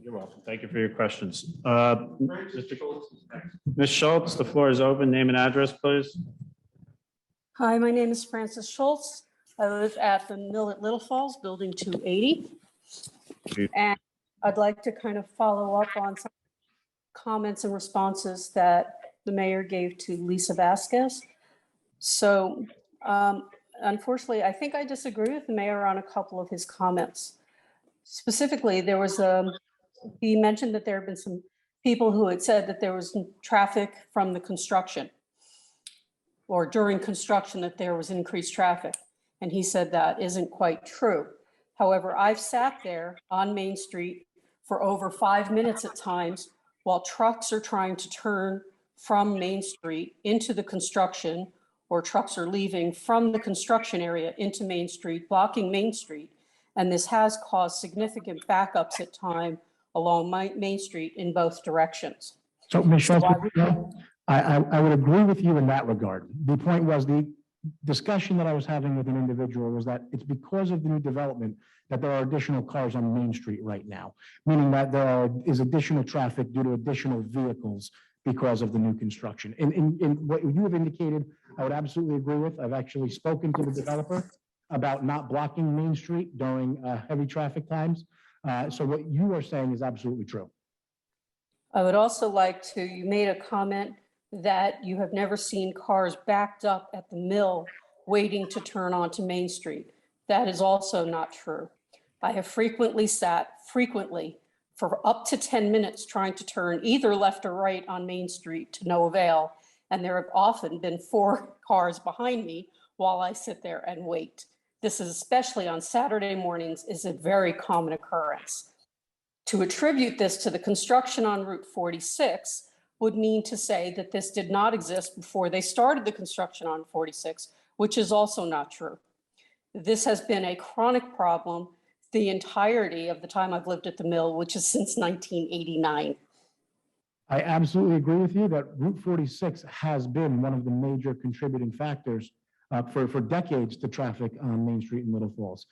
You're welcome. Thank you for your questions. Ms. Schultz, the floor is open. Name and address, please. Hi, my name is Frances Schultz. I live at the Mill at Little Falls, Building 280. And I'd like to kind of follow up on some comments and responses that the mayor gave to Lisa Vasquez. So unfortunately, I think I disagree with the mayor on a couple of his comments. Specifically, he mentioned that there have been some people who had said that there was traffic from the construction or during construction that there was increased traffic. And he said that isn't quite true. However, I've sat there on Main Street for over 5 minutes at times while trucks are trying to turn from Main Street into the construction, or trucks are leaving from the construction area into Main Street, blocking Main Street. And this has caused significant backups at time along Main Street in both directions. So, Ms. Schultz, I would agree with you in that regard. The point was the discussion that I was having with an individual was that it's because of the new development that there are additional cars on Main Street right now, meaning that there is additional traffic due to additional vehicles because of the new construction. In what you have indicated, I would absolutely agree with. I've actually spoken to the developer about not blocking Main Street during heavy traffic times. So what you are saying is absolutely true. I would also like to, you made a comment that you have never seen cars backed up at the mill waiting to turn onto Main Street. That is also not true. I have frequently sat for up to 10 minutes trying to turn either left or right on Main Street to no avail. And there have often been 4 cars behind me while I sit there and wait. This is especially on Saturday mornings is a very common occurrence. To attribute this to the construction on Route 46 would mean to say that this did not exist before they started the construction on 46, which is also not true. This has been a chronic problem the entirety of the time I've lived at the mill, which is since 1989. I absolutely agree with you that Route 46 has been one of the major contributing factors for decades to traffic on Main Street in Little Falls.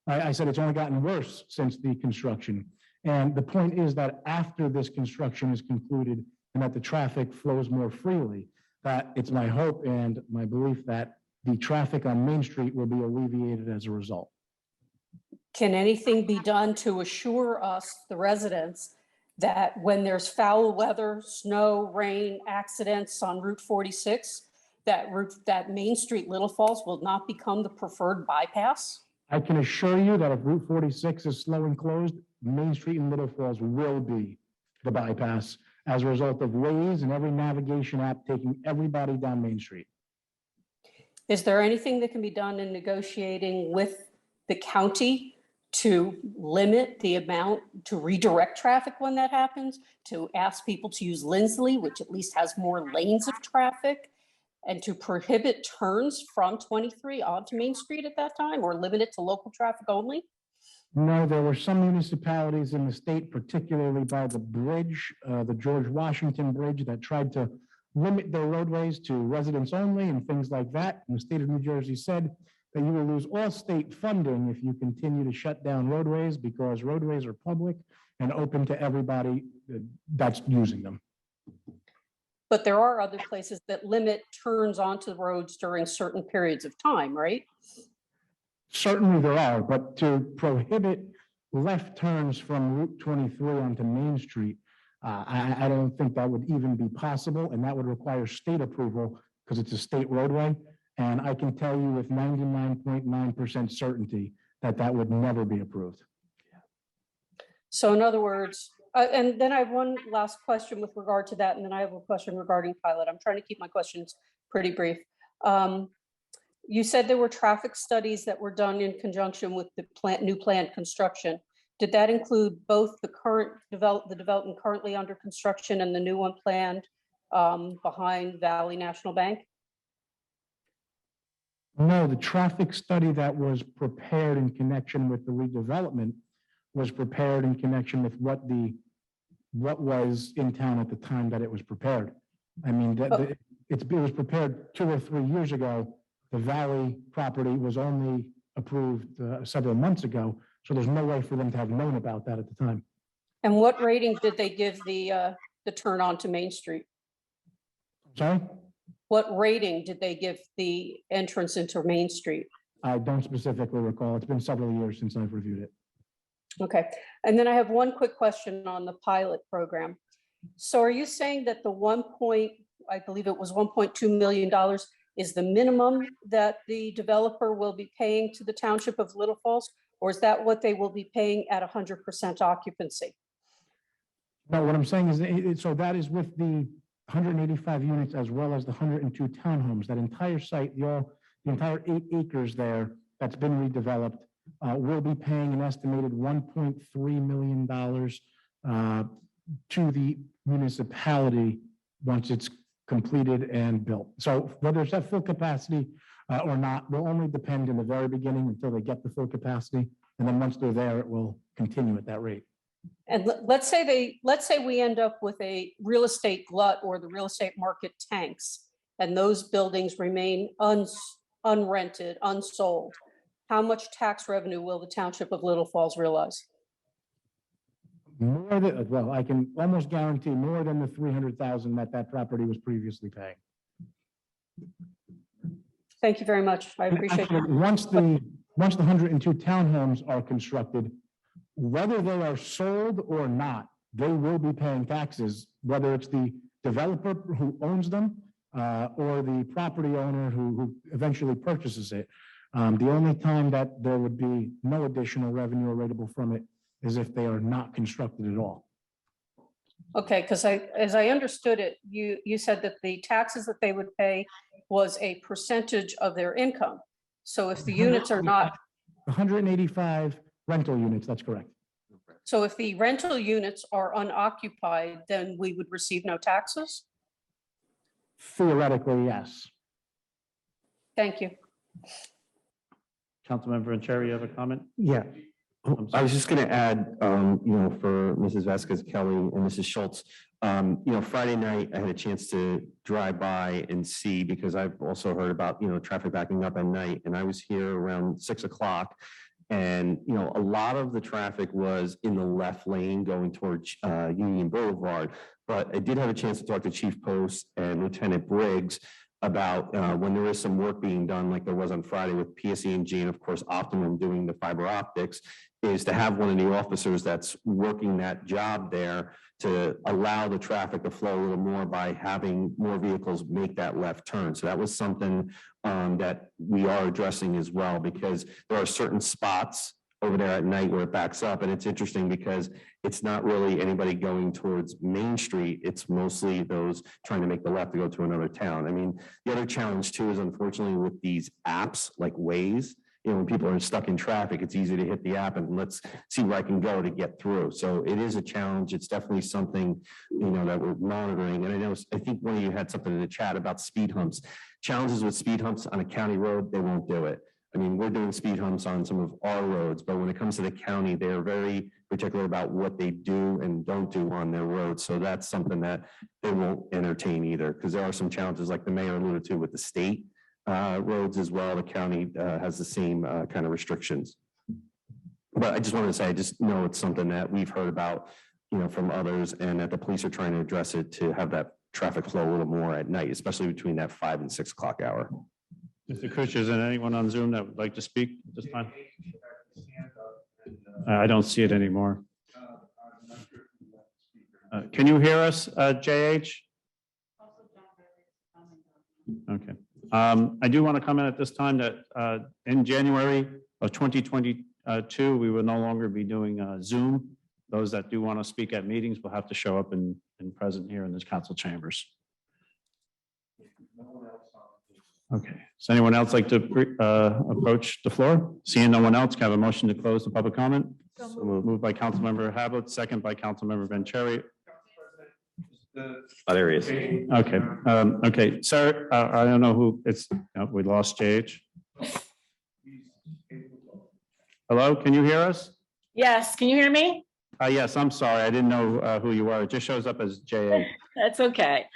I said it's only gotten worse since the construction. And the point is that after this construction is concluded and that the traffic flows more freely, that it's my hope and my belief that the traffic on Main Street will be alleviated as a result. Can anything be done to assure us, the residents, that when there's foul weather, snow, rain, accidents on Route 46, that Main Street Little Falls will not become the preferred bypass? I can assure you that if Route 46 is slow and closed, Main Street in Little Falls will be the bypass as a result of Waze and every navigation app taking everybody down Main Street. Is there anything that can be done in negotiating with the county to limit the amount, to redirect traffic when that happens, to ask people to use Lindsley, which at least has more lanes of traffic, and to prohibit turns from 23 onto Main Street at that time, or limit it to local traffic only? No, there were some municipalities in the state, particularly by the bridge, the George Washington Bridge, that tried to limit their roadways to residents only and things like that. And the state of New Jersey said that you will lose all state funding if you continue to shut down roadways, because roadways are public and open to everybody that's using them. But there are other places that limit turns onto the roads during certain periods of time, right? Certainly there are, but to prohibit left turns from Route 23 onto Main Street, I don't think that would even be possible, and that would require state approval because it's a state roadway. And I can tell you with 99.9% certainty that that would never be approved. So in other words, and then I have one last question with regard to that, and then I have a question regarding pilot. I'm trying to keep my questions pretty brief. You said there were traffic studies that were done in conjunction with the new plant construction. Did that include both the development currently under construction and the new one planned behind Valley National Bank? No, the traffic study that was prepared in connection with the redevelopment was prepared in connection with what was in town at the time that it was prepared. I mean, it was prepared 2 or 3 years ago. The Valley property was only approved several months ago, so there's no way for them to have known about that at the time. And what rating did they give the turn on to Main Street? Sorry? What rating did they give the entrance into Main Street? I don't specifically recall. It's been several years since I've reviewed it. Okay, and then I have one quick question on the pilot program. So are you saying that the I believe it was $1.2 million is the minimum that the developer will be paying to the Township of Little Falls? Or is that what they will be paying at 100% occupancy? No, what I'm saying is, so that is with the 185 units as well as the 102 townhomes. That entire site, the entire 8 acres there that's been redeveloped, will be paying an estimated $1.3 million to the municipality once it's completed and built. So whether it's at full capacity or not will only depend in the very beginning until they get the full capacity. And then once they're there, it will continue at that rate. And let's say we end up with a real estate glut or the real estate market tanks, and those buildings remain unrented, unsold. How much tax revenue will the Township of Little Falls realize? More than, well, I can almost guarantee more than the 300,000 that property was previously paying. Thank you very much. I appreciate it. Once the 102 townhomes are constructed, whether they are sold or not, they will be paying taxes, whether it's the developer who owns them or the property owner who eventually purchases it. The only time that there would be no additional revenue or rateable from it is if they are not constructed at all. Okay, because as I understood it, you said that the taxes that they would pay was a percentage of their income. So if the units are not. 185 rental units, that's correct. So if the rental units are unoccupied, then we would receive no taxes? Theoretically, yes. Thank you. Councilmember Vanchery, you have a comment? Yeah. I was just going to add, for Mrs. Vasquez Kelly and Mrs. Schultz, Friday night, I had a chance to drive by and see, because I've also heard about, traffic backing up at night, and I was here around 6 o'clock. And, a lot of the traffic was in the left lane going towards Union Boulevard. But I did have a chance to talk to Chief Post and Lieutenant Briggs about when there is some work being done, like there was on Friday with PSE&G and of course Optimum doing the fiber optics, is to have one of the officers that's working that job there to allow the traffic to flow a little more by having more vehicles make that left turn. So that was something that we are addressing as well, because there are certain spots over there at night where it backs up. And it's interesting because it's not really anybody going towards Main Street. It's mostly those trying to make the left to go to another town. I mean, the other challenge too is unfortunately with these apps like Waze, when people are stuck in traffic, it's easy to hit the app and let's see where I can go to get through. So it is a challenge. It's definitely something, that we're monitoring. And I think one of you had something in the chat about speed humps. Challenges with speed humps on a county road, they won't do it. I mean, we're doing speed humps on some of our roads, but when it comes to the county, they're very particular about what they do and don't do on their roads. So that's something that they won't entertain either, because there are some challenges like the mayor alluded to with the state roads as well. The county has the same kind of restrictions. But I just wanted to say, I just know it's something that we've heard about, from others, and that the police are trying to address it to have that traffic flow a little more at night, especially between that 5 and 6 o'clock hour. Mr. Kush, is there anyone on Zoom that would like to speak at this time? I don't see it anymore. Can you hear us, JH? Okay. I do want to comment at this time that in January of 2022, we will no longer be doing Zoom. Those that do want to speak at meetings will have to show up and present here in this council chambers. Okay. Does anyone else like to approach the floor? Seeing no one else, can I have a motion to close the public comment? So moved. Moved by Councilmember Hablitz, second by Councilmember Vanchery. Oh, there he is. Okay, okay, sir, I don't know who, it's, we lost JH. Hello, can you hear us? Yes, can you hear me? Yes, I'm sorry, I didn't know who you were. It just shows up as JH. That's okay.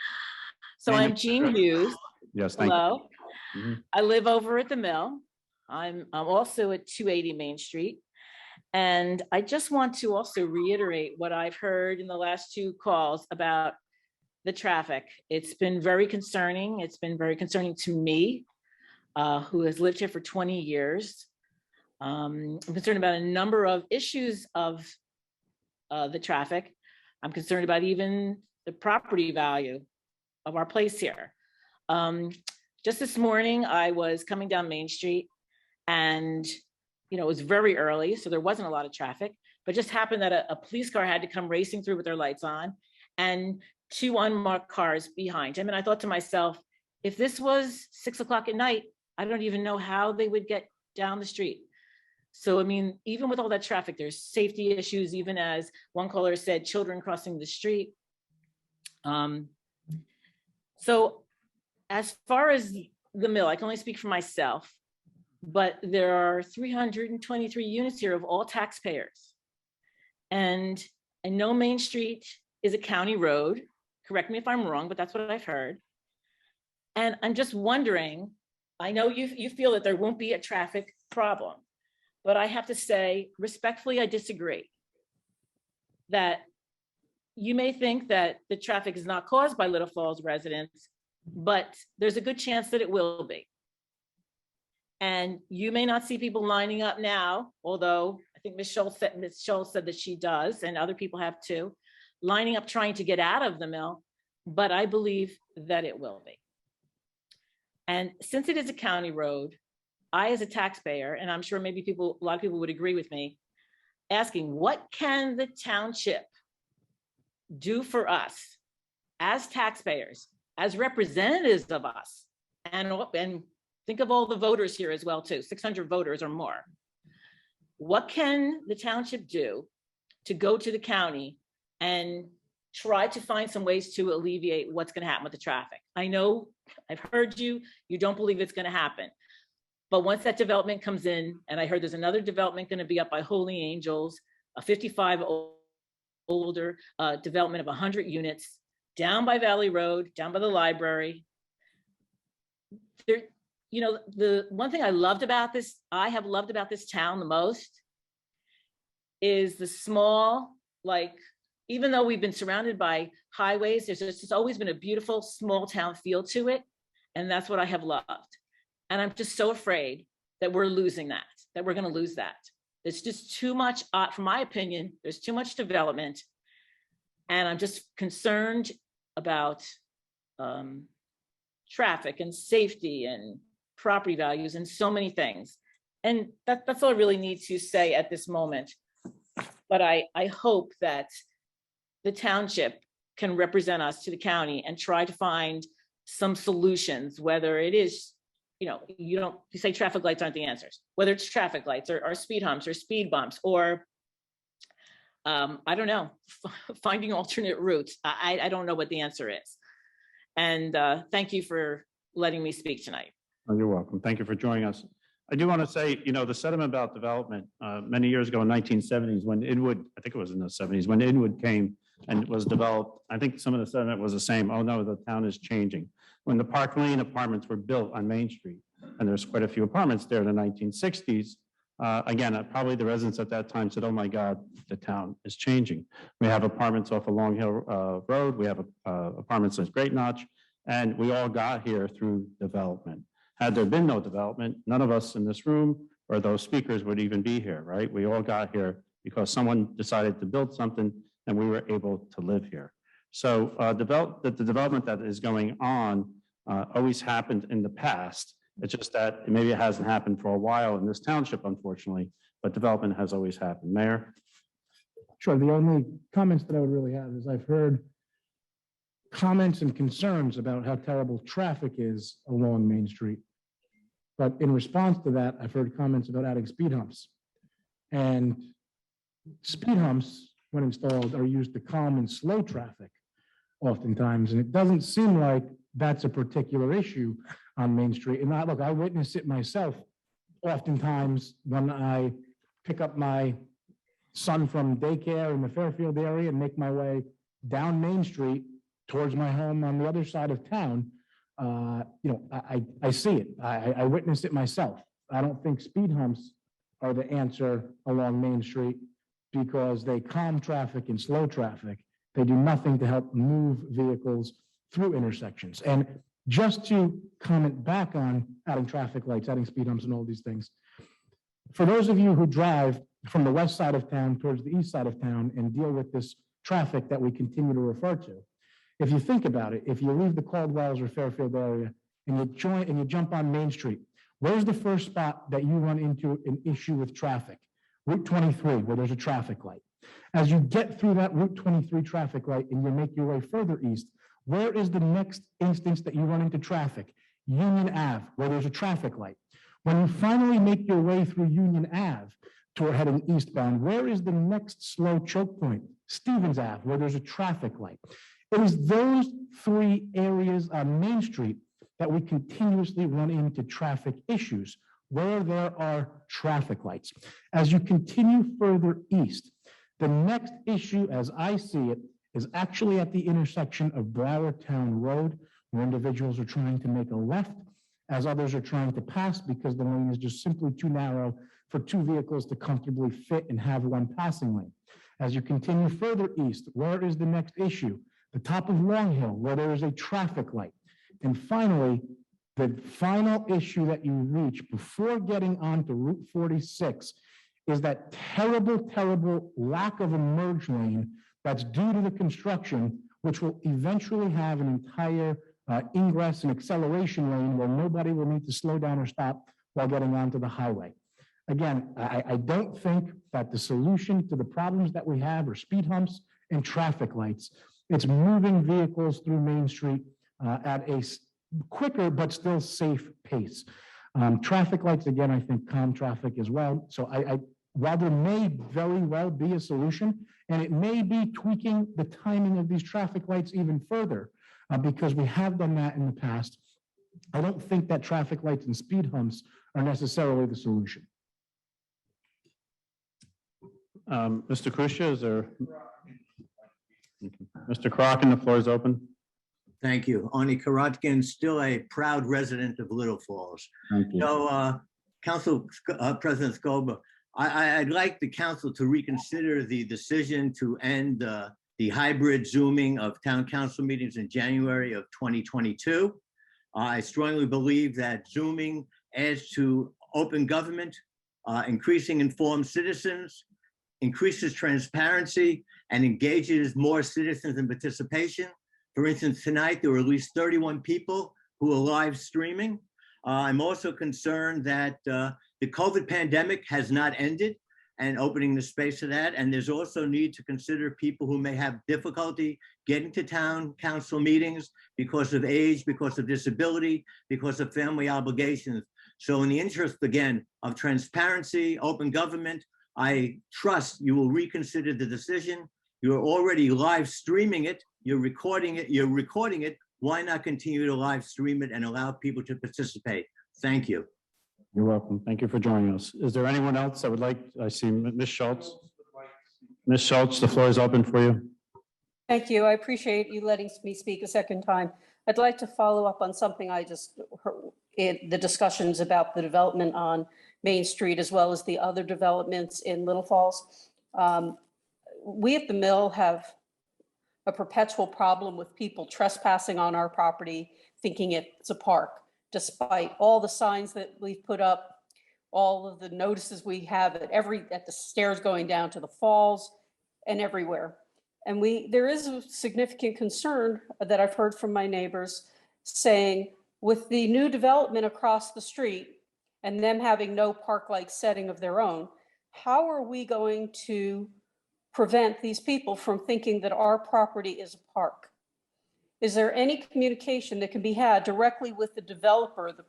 So I'm Jean Hughes. Yes, thank you. Hello. Mhm. I live over at the mill. I'm also at 280 Main Street. And I just want to also reiterate what I've heard in the last two calls about the traffic. It's been very concerning. It's been very concerning to me, who has lived here for 20 years. I'm concerned about a number of issues of the traffic. I'm concerned about even the property value of our place here. Just this morning, I was coming down Main Street and, it was very early, so there wasn't a lot of traffic, but just happened that a police car had to come racing through with their lights on and two unmarked cars behind him. And I thought to myself, if this was 6 o'clock at night, I don't even know how they would get down the street. So, I mean, even with all that traffic, there's safety issues, even as one caller said, children crossing the street. So as far as the mill, I can only speak for myself, but there are 323 units here of all taxpayers. And I know Main Street is a county road. Correct me if I'm wrong, but that's what I've heard. And I'm just wondering, I know you feel that there won't be a traffic problem, but I have to say, respectfully, I disagree. That you may think that the traffic is not caused by Little Falls residents, but there's a good chance that it will be. And you may not see people lining up now, although I think Ms. Schultz said that she does, and other people have too, lining up trying to get out of the mill, but I believe that it will be. And since it is a county road, I, as a taxpayer, and I'm sure maybe a lot of people would agree with me, asking what can the township do for us as taxpayers, as representatives of us, and think of all the voters here as well too, 600 voters or more. What can the township do to go to the county and try to find some ways to alleviate what's going to happen with the traffic? I know I've heard you don't believe it's going to happen. But once that development comes in, and I heard there's another development going to be up by Holy Angels, a 55 older development of 100 units down by Valley Road, down by the library. There, the one thing I have loved about this town the most is the small, even though we've been surrounded by highways, there's just always been a beautiful small town feel to it. And that's what I have loved. And I'm just so afraid that we're losing that we're going to lose that. There's just too much, from my opinion, there's too much development. And I'm just concerned about traffic and safety and property values and so many things. And that's all I really need to say at this moment. But I hope that the township can represent us to the county and try to find some solutions, whether it is, you say traffic lights aren't the answers, whether it's traffic lights or speed humps or speed bumps, or I don't know, finding alternate routes. I don't know what the answer is. And thank you for letting me speak tonight. Oh, you're welcome. Thank you for joining us. I do want to say, the sentiment about development, many years ago in 1970s, when Inwood, I think it was in the 70s, when Inwood came and was developed, I think some of the sentiment was the same. Oh no, the town is changing. When the Park Lane apartments were built on Main Street, and there's quite a few apartments there in the 1960s, again, probably the residents at that time said, oh my God, the town is changing. We have apartments off of Long Hill Road, we have apartments at Great Notch, and we all got here through development. Had there been no development, none of us in this room or those speakers would even be here, right? We all got here because someone decided to build something and we were able to live here. So the development that is going on always happened in the past. It's just that maybe it hasn't happened for a while in this township, unfortunately, but development has always happened. Mayor? Sure. The only comments that I would really have is I've heard comments and concerns about how terrible traffic is along Main Street. But in response to that, I've heard comments about adding speed humps. And speed humps, when installed, are used to calm and slow traffic oftentimes. And it doesn't seem like that's a particular issue on Main Street. And look, I witness it myself oftentimes when I pick up my son from daycare in the Fairfield area and make my way down Main Street towards my home on the other side of town. I see it. I witness it myself. I don't think speed humps are the answer along Main Street because they calm traffic and slow traffic. They do nothing to help move vehicles through intersections. And just to comment back on adding traffic lights, adding speed humps and all these things, for those of you who drive from the west side of town towards the east side of town and deal with this traffic that we continue to refer to, if you think about it, if you leave the Caldwells or Fairfield area and you jump on Main Street, where's the first spot that you run into an issue with traffic? Route 23, where there's a traffic light. As you get through that Route 23 traffic light and you make your way further east, where is the next instance that you run into traffic? Union Ave, where there's a traffic light. When you finally make your way through Union Ave toward heading eastbound, where is the next slow choke point? Stevens Ave, where there's a traffic light. It is those three areas on Main Street that we continuously run into traffic issues where there are traffic lights. As you continue further east, the next issue, as I see it, is actually at the intersection of Broward Road, where individuals are trying to make a left, as others are trying to pass because the lane is just simply too narrow for two vehicles to comfortably fit and have one passing lane. As you continue further east, where is the next issue? The top of Long Hill, where there is a traffic light. And finally, the final issue that you reach before getting onto Route 46 is that terrible, terrible lack of a merge lane that's due to the construction, which will eventually have an entire ingress and acceleration lane where nobody will need to slow down or stop while getting onto the highway. Again, I don't think that the solution to the problems that we have are speed humps and traffic lights. It's moving vehicles through Main Street at a quicker but still safe pace. Traffic lights, again, I think calm traffic as well. So while there may very well be a solution, and it may be tweaking the timing of these traffic lights even further, because we have done that in the past, I don't think that traffic lights and speed humps are necessarily the solution. Mr. Kusia, is there? Mr. Crocken, the floor is open. Thank you. Arnie Karotkin, still a proud resident of Little Falls. Thank you. So, Council President Scoba, I'd like the council to reconsider the decision to end the hybrid Zooming of town council meetings in January of 2022. I strongly believe that Zooming adds to open government, increasing informed citizens, increases transparency, and engages more citizens in participation. For instance, tonight, there were at least 31 people who are live streaming. I'm also concerned that the COVID pandemic has not ended and opening the space for that. And there's also need to consider people who may have difficulty getting to town council meetings because of age, because of disability, because of family obligations. So in the interest, again, of transparency, open government, I trust you will reconsider the decision. You're already live streaming it. You're recording it. Why not continue to live stream it and allow people to participate? Thank you. You're welcome. Thank you for joining us. Is there anyone else that would like, I see Ms. Schultz. Ms. Schultz, the floor is open for you. Thank you. I appreciate you letting me speak a second time. I'd like to follow up on something I just heard in the discussions about the development on Main Street, as well as the other developments in Little Falls. We at the mill have a perpetual problem with people trespassing on our property, thinking it's a park, despite all the signs that we've put up, all of the notices we have at the stairs going down to the falls and everywhere. And there is a significant concern that I've heard from my neighbors saying, with the new development across the street and them having no park-like setting of their own, how are we going to prevent these people from thinking that our property is a park? Is there any communication that can be had directly with the developer, the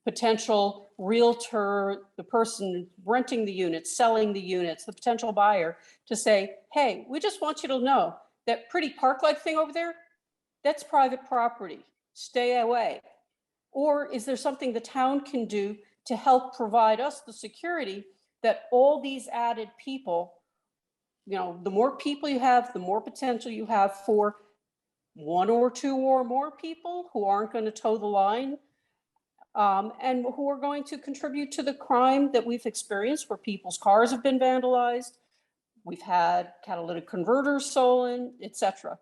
potential realtor, the person renting the units, selling the units, the potential buyer, to say, hey, we just want you to know that pretty park-like thing over there, that's private property, stay away? Or is there something the town can do to help provide us the security that all these added people, the more people you have, the more potential you have for one or two or more people who aren't going to toe the line, and who are going to contribute to the crime that we've experienced, where people's cars have been vandalized, we've had catalytic converters stolen, etc.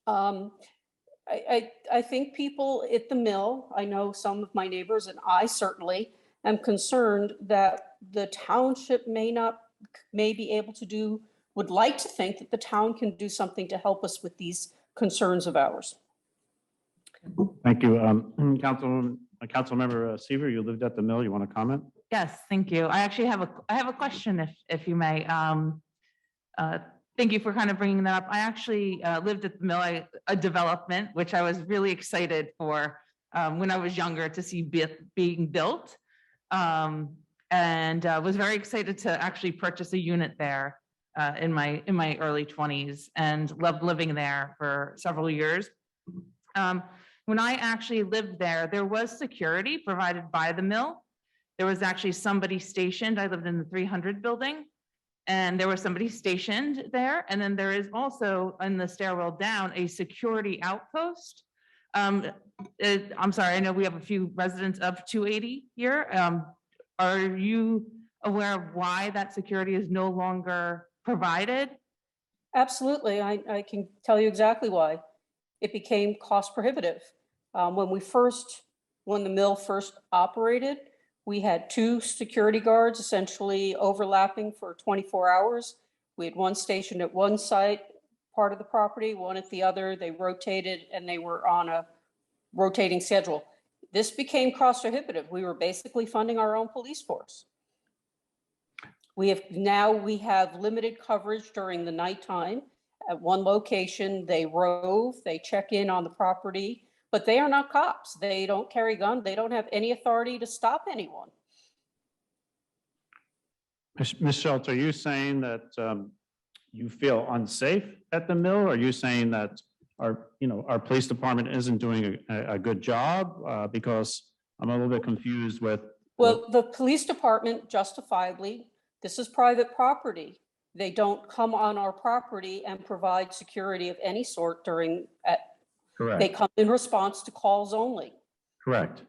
I think people at the mill, I know some of my neighbors, and I certainly am concerned that the township may be able to do, would like to think that the town can do something to help us with these concerns of ours. Thank you. Councilmember Seaver, you lived at the mill. You want to comment? Yes, thank you. I actually have a question, if you may. Thank you for kind of bringing that up. I actually lived at the mill, a development, which I was really excited for when I was younger to see being built, and was very excited to actually purchase a unit there in my early 20s, and loved living there for several years. When I actually lived there, there was security provided by the mill. There was actually somebody stationed. I lived in the 300 building, and there was somebody stationed there. And then there is also in the stairwell down a security outpost. I'm sorry, I know we have a few residents of 280 here. Are you aware of why that security is no longer provided? Absolutely, I can tell you exactly why. It became cost prohibitive. When the mill first operated, we had 2 security guards essentially overlapping for 24 hours. We had one stationed at one site, part of the property, one at the other. They rotated, and they were on a rotating schedule. This became cost prohibitive. We were basically funding our own police force. We have limited coverage during the nighttime. At one location, they rove, they check in on the property, but they are not cops. They don't carry guns. They don't have any authority to stop anyone. Ms. Schultz, are you saying that you feel unsafe at the mill? Are you saying that our police department isn't doing a good job? Because I'm a little bit confused with. Well, the police department justifiably, this is private property. They don't come on our property and provide security of any sort Correct. They come in response to calls only. Correct.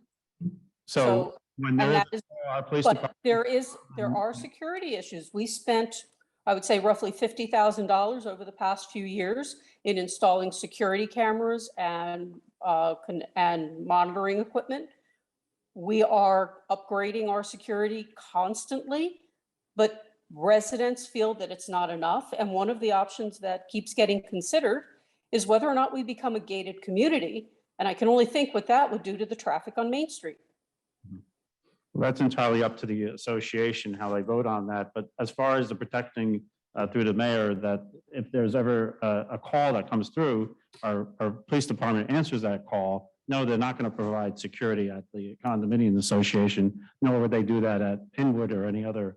So when there is our police department. There are security issues. We spent, I would say, roughly $50,000 over the past few years in installing security cameras and monitoring equipment. We are upgrading our security constantly, but residents feel that it's not enough. And one of the options that keeps getting considered is whether or not we become a gated community. And I can only think what that would do to the traffic on Main Street. Well, that's entirely up to the association, how they vote on that. But as far as the protecting through the mayor, that if there's ever a call that comes through, our police department answers that call. No, they're not going to provide security at the condominium association, nor would they do that at Inwood or any other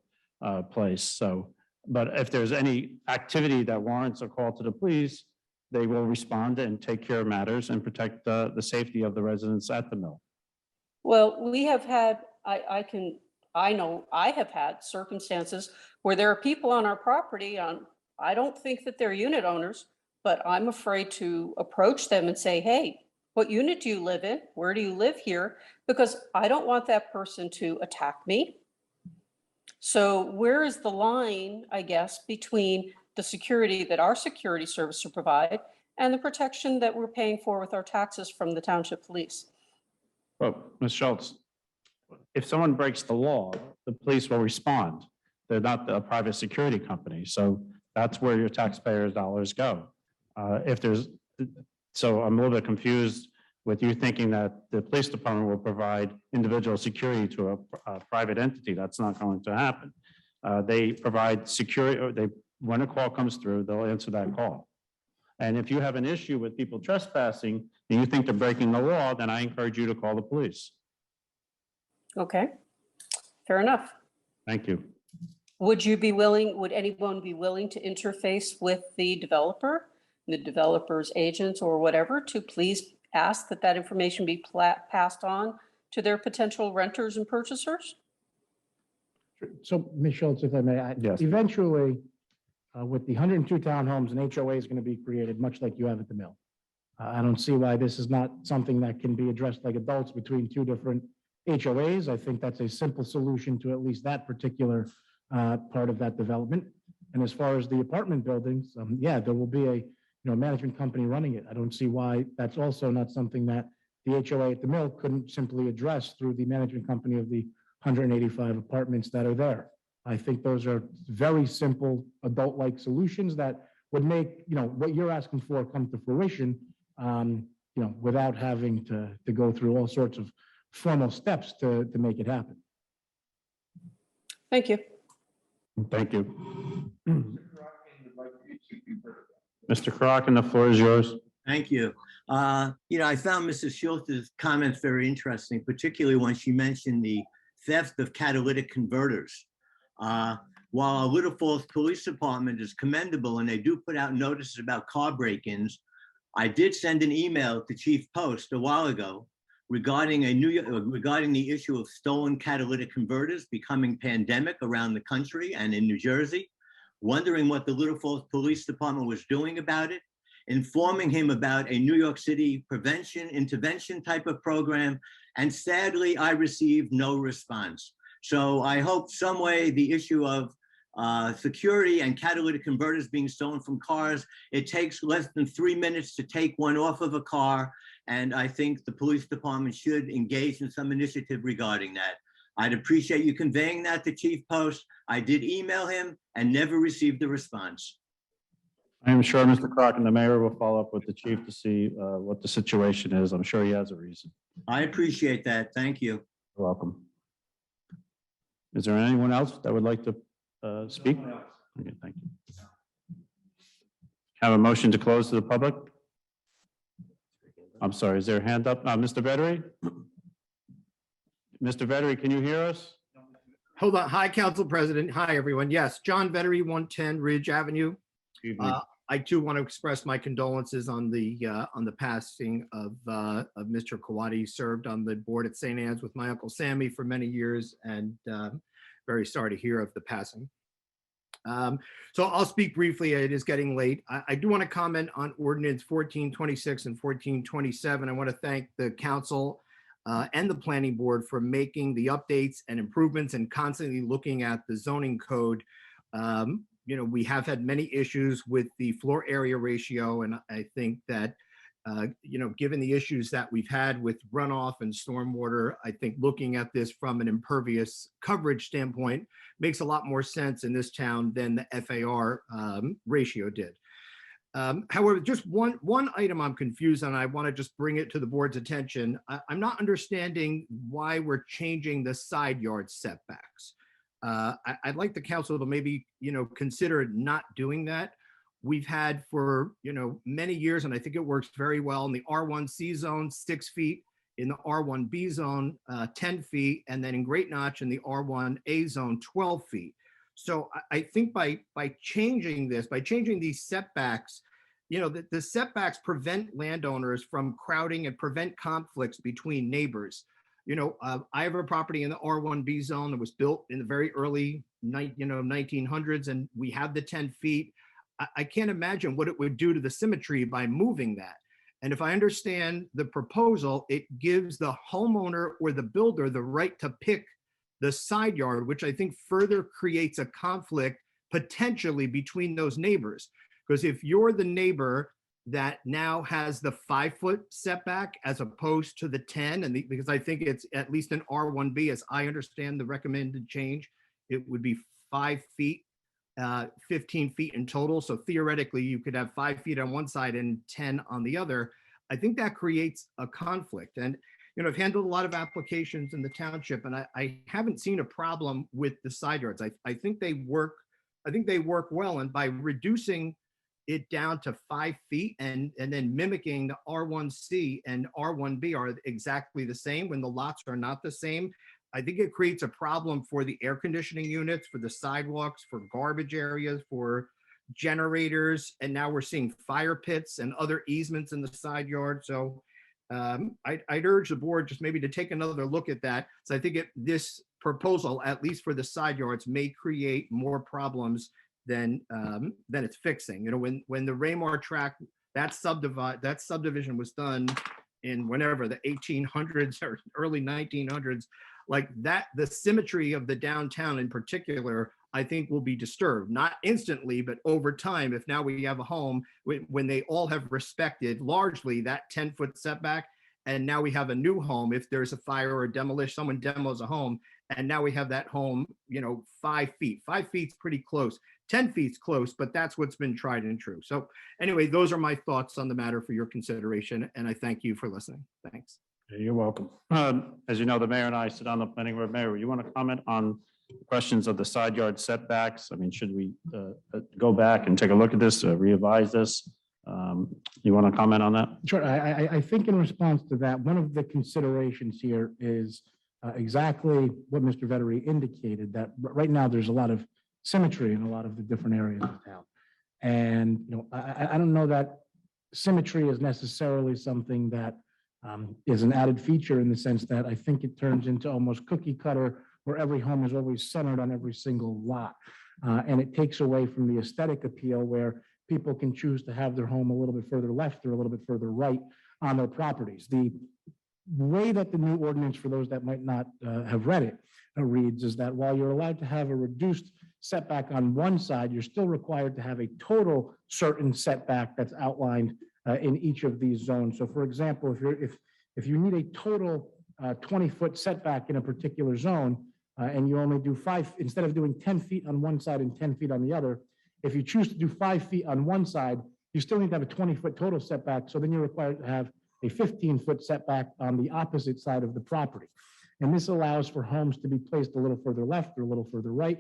place. So, but if there's any activity that warrants a call to the police, they will respond and take care of matters and protect the safety of the residents at the mill. Well, we have had, I know I have had circumstances where there are people on our property I don't think that they're unit owners, but I'm afraid to approach them and say, hey, what unit do you live in? Where do you live here? Because I don't want that person to attack me. So where is the line, I guess, between the security that our security services provide and the protection that we're paying for with our taxes from the township police? Well, Ms. Schultz, if someone breaks the law, the police will respond. They're not a private security company. So That's where your taxpayers' dollars go. If there's, so I'm a little bit confused with you thinking that the police department will provide individual security to a private entity. That's not going to happen. They provide security, or when a call comes through, they'll answer that call. And if you have an issue with people trespassing and you think they're breaking the law, then I encourage you to call the police. Okay, fair enough. Thank you. Would anyone be willing to interface with the developer, the developer's agents or whatever, to please ask that that information be passed on to their potential renters and purchasers? So, Ms. Schultz, if I may, Yes. eventually, with the 102 townhomes, an HOA is going to be created, much like you have at the mill. I don't see why this is not something that can be addressed like adults between two different HOAs. I think that's a simple solution to at least that particular part of that development. And as far as the apartment buildings, yeah, there will be a management company running it. I don't see why that's also not something that the HOA at the mill couldn't simply address through the management company of the 185 apartments that are there. I think those are very simple adult-like solutions that would make, what you're asking for come to fruition, without having to go through all sorts of formal steps to make it happen. Thank you. Thank you. Mr. Crocken, the floor is yours. Thank you. I found Mrs. Schultz's comments very interesting, particularly when she mentioned the theft of catalytic converters. While our Little Falls Police Department is commendable and they do put out notices about car break-ins, I did send an email to Chief Post a while ago regarding the issue of stolen catalytic converters becoming pandemic around the country and in New Jersey, wondering what the Little Falls Police Department was doing about it, informing him about a New York City prevention intervention type of program, and sadly, I received no response. So I hope some way the issue of security and catalytic converters being stolen from cars, it takes less than 3 minutes to take one off of a car. And I think the police department should engage in some initiative regarding that. I'd appreciate you conveying that to Chief Post. I did email him and never received a response. I am sure Mr. Crocken, the mayor, will follow up with the chief to see what the situation is. I'm sure he has a reason. I appreciate that. Thank you. You're welcome. Is there anyone else that would like to speak? Okay, thank you. Have a motion to close to the public? I'm sorry, is there a hand up? Mr. Vettery? Mr. Vettery, can you hear us? Hold on. Hi, Council President. Hi, everyone. Yes, John Vettery, 110 Ridge Avenue. I too want to express my condolences on the passing of Mr. Kawadi. He served on the board at St. Anne's with my Uncle Sammy for many years, and very sorry to hear of the passing. So I'll speak briefly. It is getting late. I do want to comment on ordinance 1426 and 1427. I want to thank the council and the planning board for making the updates and improvements and constantly looking at the zoning code. We have had many issues with the floor area ratio, and I think that, given the issues that we've had with runoff and stormwater, I think looking at this from an impervious coverage standpoint makes a lot more sense in this town than the FAR ratio did. However, just one item I'm confused on. I want to just bring it to the board's attention. I'm not understanding why we're changing the side yard setbacks. I'd like the council to maybe, consider not doing that. We've had for, many years, and I think it works very well in the R1C zone, 6 feet, in the R1B zone, 10 feet, and then in Great Notch in the R1A zone, 12 feet. So I think by changing this, by changing these setbacks, the setbacks prevent landowners from crowding and prevent conflicts between neighbors. I have a property in the R1B zone that was built in the very early 1900s, and we have the 10 feet. I can't imagine what it would do to the symmetry by moving that. And if I understand the proposal, it gives the homeowner or the builder the right to pick the side yard, which I think further creates a conflict potentially between those neighbors. Because if you're the neighbor that now has the 5-foot setback as opposed to the 10, and because I think it's at least an R1B, as I understand the recommended change, it would be 5 feet 15 feet in total. So theoretically, you could have 5 feet on one side and 10 on the other. I think that creates a conflict. And, I've handled a lot of applications in the township, and I haven't seen a problem with the side yards. I think they work. I think they work well. And by reducing it down to 5 feet and then mimicking the R1C and R1B are exactly the same when the lots are not the same, I think it creates a problem for the air conditioning units, for the sidewalks, for garbage areas, for generators. And now we're seeing fire pits and other easements in the side yard. So I'd urge the board just maybe to take another look at that. So I think this proposal, at least for the side yards, may create more problems than it's fixing. When the Raymar track, that subdivision was done in whenever the 1800s or early 1900s, like that, the symmetry of the downtown in particular, I think will be disturbed, not instantly, but over time. If now we have a home when they all have respected largely that 10-foot setback, and now we have a new home, if there's a fire or a demolition, someone demos a home, and now we have that home, 5 feet. 5 feet's pretty close. 10 feet's close, but that's what's been tried and true. So anyway, those are my thoughts on the matter for your consideration, and I thank you for listening. Thanks. You're welcome. As you know, the mayor and I sit on the planning board. Mayor, you want to comment on questions of the side yard setbacks? I mean, should we go back and take a look at this, revise this? You want to comment on that? Sure. I think in response to that, one of the considerations here is exactly what Mr. Vettery indicated, that right now there's a lot of symmetry in a lot of the different areas of town. And, I don't know that symmetry is necessarily something that is an added feature, in the sense that I think it turns into almost cookie cutter, where every home is always centered on every single lot. And it takes away from the aesthetic appeal, where people can choose to have their home a little bit further left or a little bit further right on their properties. The way that the new ordinance, for those that might not have read it, reads is that while you're allowed to have a reduced setback on one side, you're still required to have a total certain setback that's outlined in each of these zones. So for example, if you need a total 20-foot setback in a particular zone, and you only do 5, instead of doing 10 feet on one side and 10 feet on the other, if you choose to do 5 feet on one side, you still need to have a 20-foot total setback. So then you're required to have a 15-foot setback on the opposite side of the property. And this allows for homes to be placed a little further left or a little further right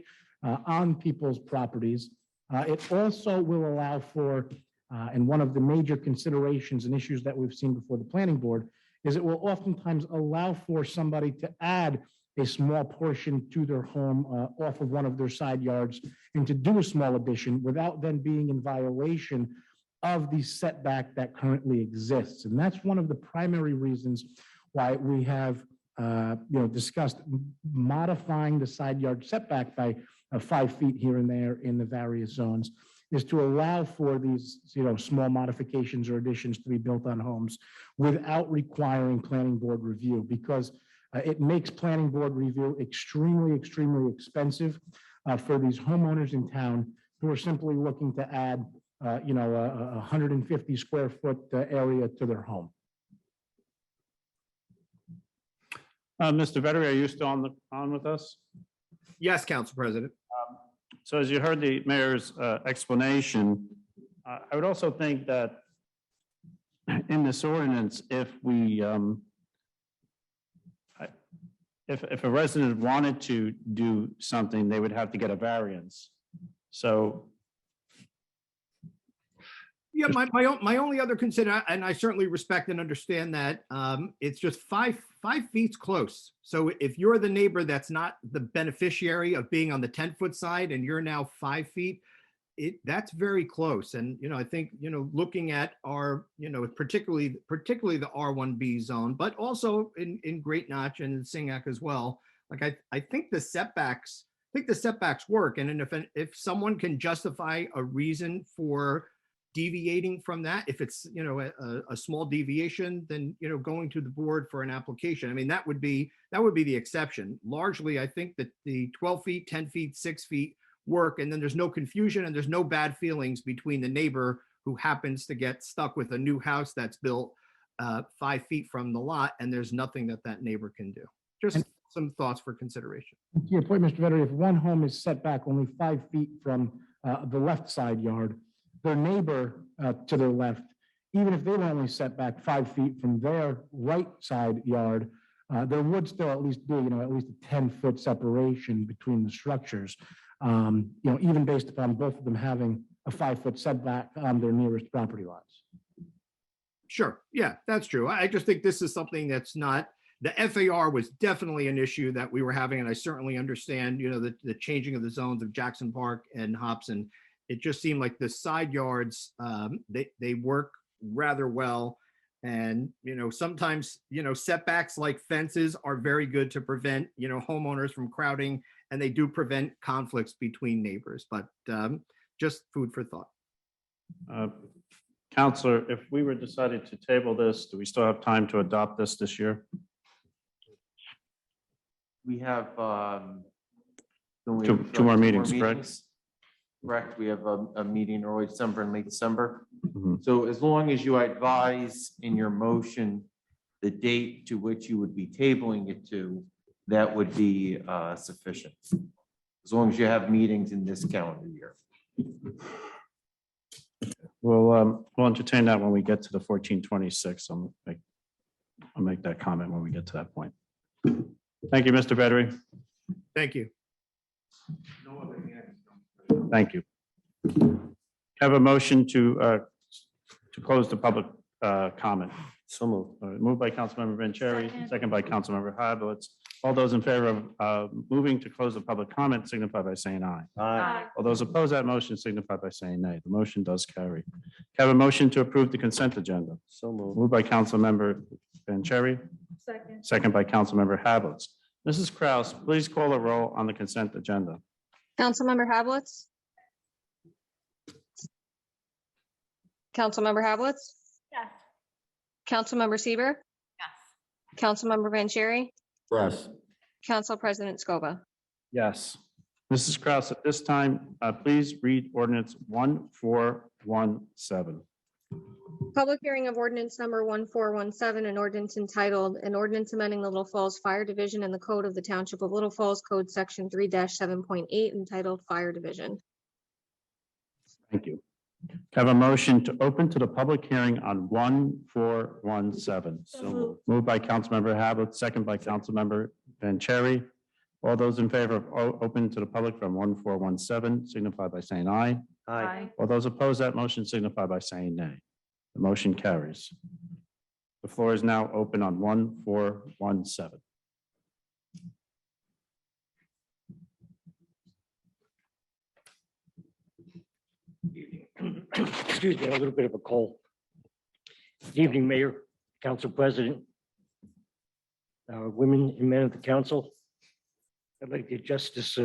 on people's properties. It also will allow for, and one of the major considerations and issues that we've seen before the planning board, is it will oftentimes allow for somebody to add a small portion to their home off of one of their side yards, and to do a small addition without then being in violation of the setback that currently exists. And that's one of the primary reasons why we have discussed modifying the side yard setback by 5 feet here and there in the various zones, is to allow for these small modifications or additions to be built on homes without requiring planning board review, because it makes planning board review extremely, extremely expensive for these homeowners in town who are simply looking to add, a 150 square foot area to their home. Mr. Vettery, are you still on with us? Yes, Council President. So as you heard the mayor's explanation, I would also think that in this ordinance, if we if a resident wanted to do something, they would have to get a variance. So yeah, my only other consider, and I certainly respect and understand that, it's just 5 feet's close. So if you're the neighbor that's not the beneficiary of being on the 10-foot side and you're now 5 feet, that's very close. And I think looking at our particularly the R1B zone, but also in Great Notch and in Singac as well. Like I think the setbacks work, and if someone can justify a reason for deviating from that, if it's a small deviation, then going to the board for an application. I mean, that would be the exception. Largely, I think that the 12 feet, 10 feet, 6 feet work, and then there's no confusion and there's no bad feelings between the neighbor who happens to get stuck with a new house that's built 5 feet from the lot, and there's nothing that neighbor can do. Just some thoughts for consideration. To your point, Mr. Vettery, if one home is set back only 5 feet from the left side yard. Their neighbor to their left, even if they were only set back 5 feet from their right side yard, there would still at least be, at least a 10-foot separation between the structures. Even based upon both of them having a 5-foot setback on their nearest property lines. Sure. Yeah, that's true. I just think this is something that's not, the FAR was definitely an issue that we were having, and I certainly understand, the changing of the zones of Jackson Park and Hobson. It just seemed like the side yards, they work rather well. And, sometimes, setbacks like fences are very good to prevent, homeowners from crowding, and they do prevent conflicts between neighbors, but just food for thought. Counselor, if we were decided to table this, do we still have time to adopt this year? We have Two more meetings, correct? Correct. We have a meeting early December and late December. Mhm. So as long as you advise in your motion the date to which you would be tabling it to, that would be sufficient. As long as you have meetings in this calendar year. We'll entertain that when we get to the 1426. I'll make that comment when we get to that point. Thank you, Mr. Vedri. Thank you. Thank you. Have a motion to close the public comment. So moved. Moved by Councilmember Vanchery, second by Councilmember Havelitz. All those in favor of moving to close the public comment signify by saying aye. Aye. All those opposed to that motion signify by saying nay. The motion does carry. Have a motion to approve the consent agenda. So moved. Moved by Councilmember Vanchery, Second. second by Councilmember Havelitz. Mrs. Kraus, please call a roll on the consent agenda. Councilmember Havelitz? Councilmember Havelitz? Yes. Councilmember Seaver? Yes. Councilmember Vanchery? Yes. Council President Scoba. Yes. Mrs. Kraus, at this time, please read ordinance 1417. Public hearing of ordinance number 1417, an ordinance entitled, an ordinance amending the Little Falls Fire Division and the Code of the Township of Little Falls, Code Section 3-7.8, entitled Fire Division. Thank you. Have a motion to open to the public hearing on 1417. So Moved by Councilmember Havelitz, second by Councilmember Vanchery. All those in favor of open to the public from 1417 signify by saying aye. Aye. All those opposed to that motion signify by saying nay. The motion carries. The floor is now open on 1417. Excuse me, a little bit of a cold. Good evening, Mayor, Council President, women and men of the council. I'd like to adjust this.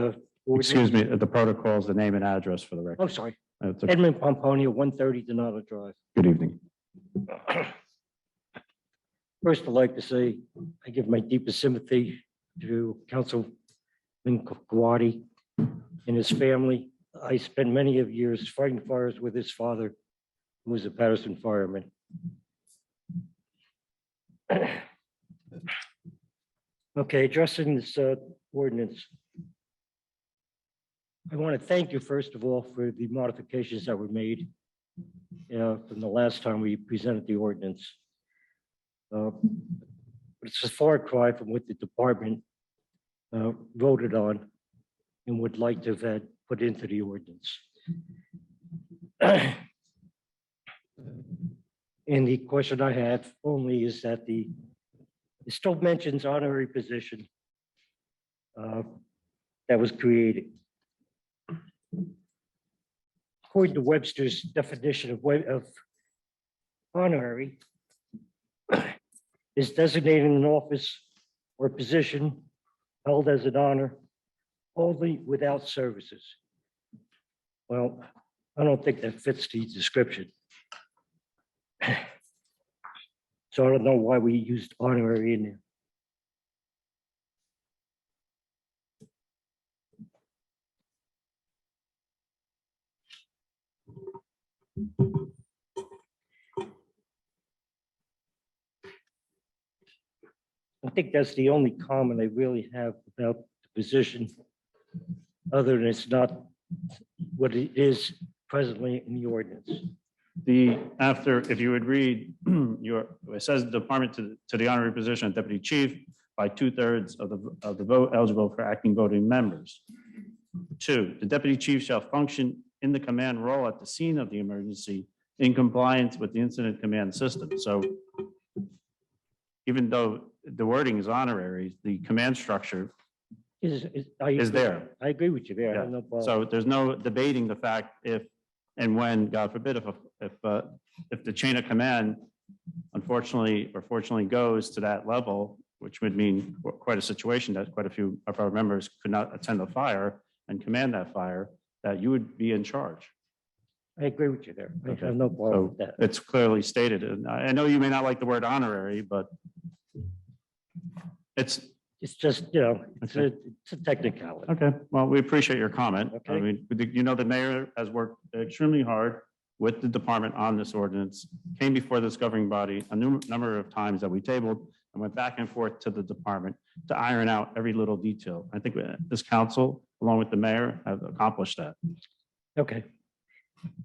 Excuse me, the protocol is the name and address for the record. Oh, sorry. It's okay. Edmund Pomponio, 130 Donata Drive. Good evening. First, I'd like to say I give my deepest sympathy to Councilman Kawadi and his family. I spent many of years fighting fires with his father, who was a Patterson fireman. Okay, addressing this ordinance. I want to thank you, first of all, for the modifications that were made from the last time we presented the ordinance. But it's a far cry from what the department voted on and would like to have had put into the ordinance. And the question I have only is that it still mentions honorary position that was created. According to Webster's definition of honorary, is designating an office or position held as an honor only without services. Well, I don't think that fits the description. So I don't know why we used honorary in there. I think that's the only comment I really have about the position, other than it's not what it is presently in the ordinance. If you would read it says the department to the honorary position of deputy chief by 2/3 of the vote eligible for acting voting members. 2, the deputy chief shall function in the command role at the scene of the emergency in compliance with the incident command system. So even though the wording is honorary, the command structure is there. I agree with you there. I Yeah. have no problem. So there's no debating the fact if and when, God forbid, if the chain of command unfortunately or fortunately goes to that level, which would mean quite a situation that quite a few of our members could not attend the fire and command that fire, that you would be in charge. I agree with you there. I Okay. have no problem So with that. it's clearly stated. And I know you may not like the word honorary, but it's just, it's a technicality. okay. Well, we appreciate your comment. I Okay. mean, the mayor has worked extremely hard with the department on this ordinance, came before this governing body a number of times that we tabled and went back and forth to the department to iron out every little detail. I think this council, along with the mayor, have accomplished that. Okay.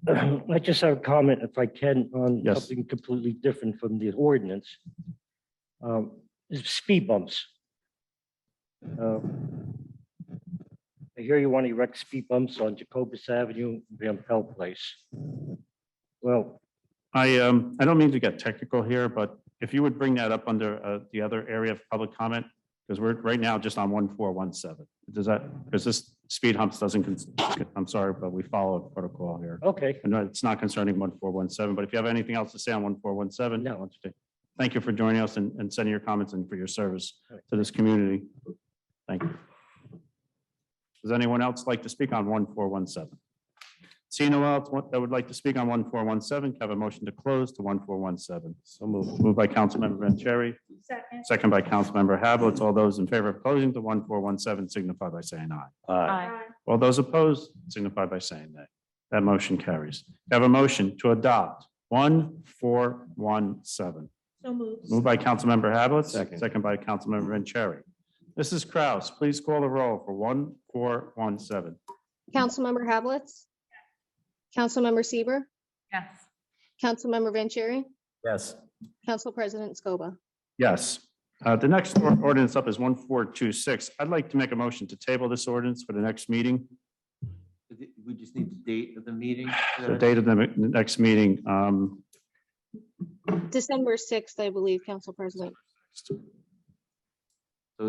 I just have a comment, if I can, on Yes. something completely different from the ordinance. Is speed bumps. I hear you want to erect speed bumps on Jacobus Avenue, Van Pelt Place. Well, I don't mean to get technical here, but if you would bring that up under the other area of public comment, because we're right now just on 1417. Does that, because this speed humps doesn't, I'm sorry, but we follow protocol here. okay. And it's not concerning 1417, but if you have anything else to say on 1417, No. thank you for joining us and sending your comments and for your service to this community. Thank you. Does anyone else like to speak on 1417? Seeing no one else that would like to speak on 1417, can I have a motion to close to 1417? So moved by Councilmember Vanchery, second by Councilmember Hablitz. All those in favor of closing to 1417 signify by saying aye. Aye. All those opposed signify by saying nay. That motion carries. I have a motion to adopt 1417. So moved. Moved by Councilmember Hablitz, Second. second by Councilmember Vanchery. Mrs. Kraus, please call the roll for 1417. Councilmember Hablitz, Councilmember Seaver, Yes. Councilmember Vanchery, Yes. Council President Scoba. Yes. The next ordinance up is 1426. I'd like to make a motion to table this ordinance for the next meeting. We just need the date of the meeting. The date of the next meeting, December 6th, I believe, Council President. So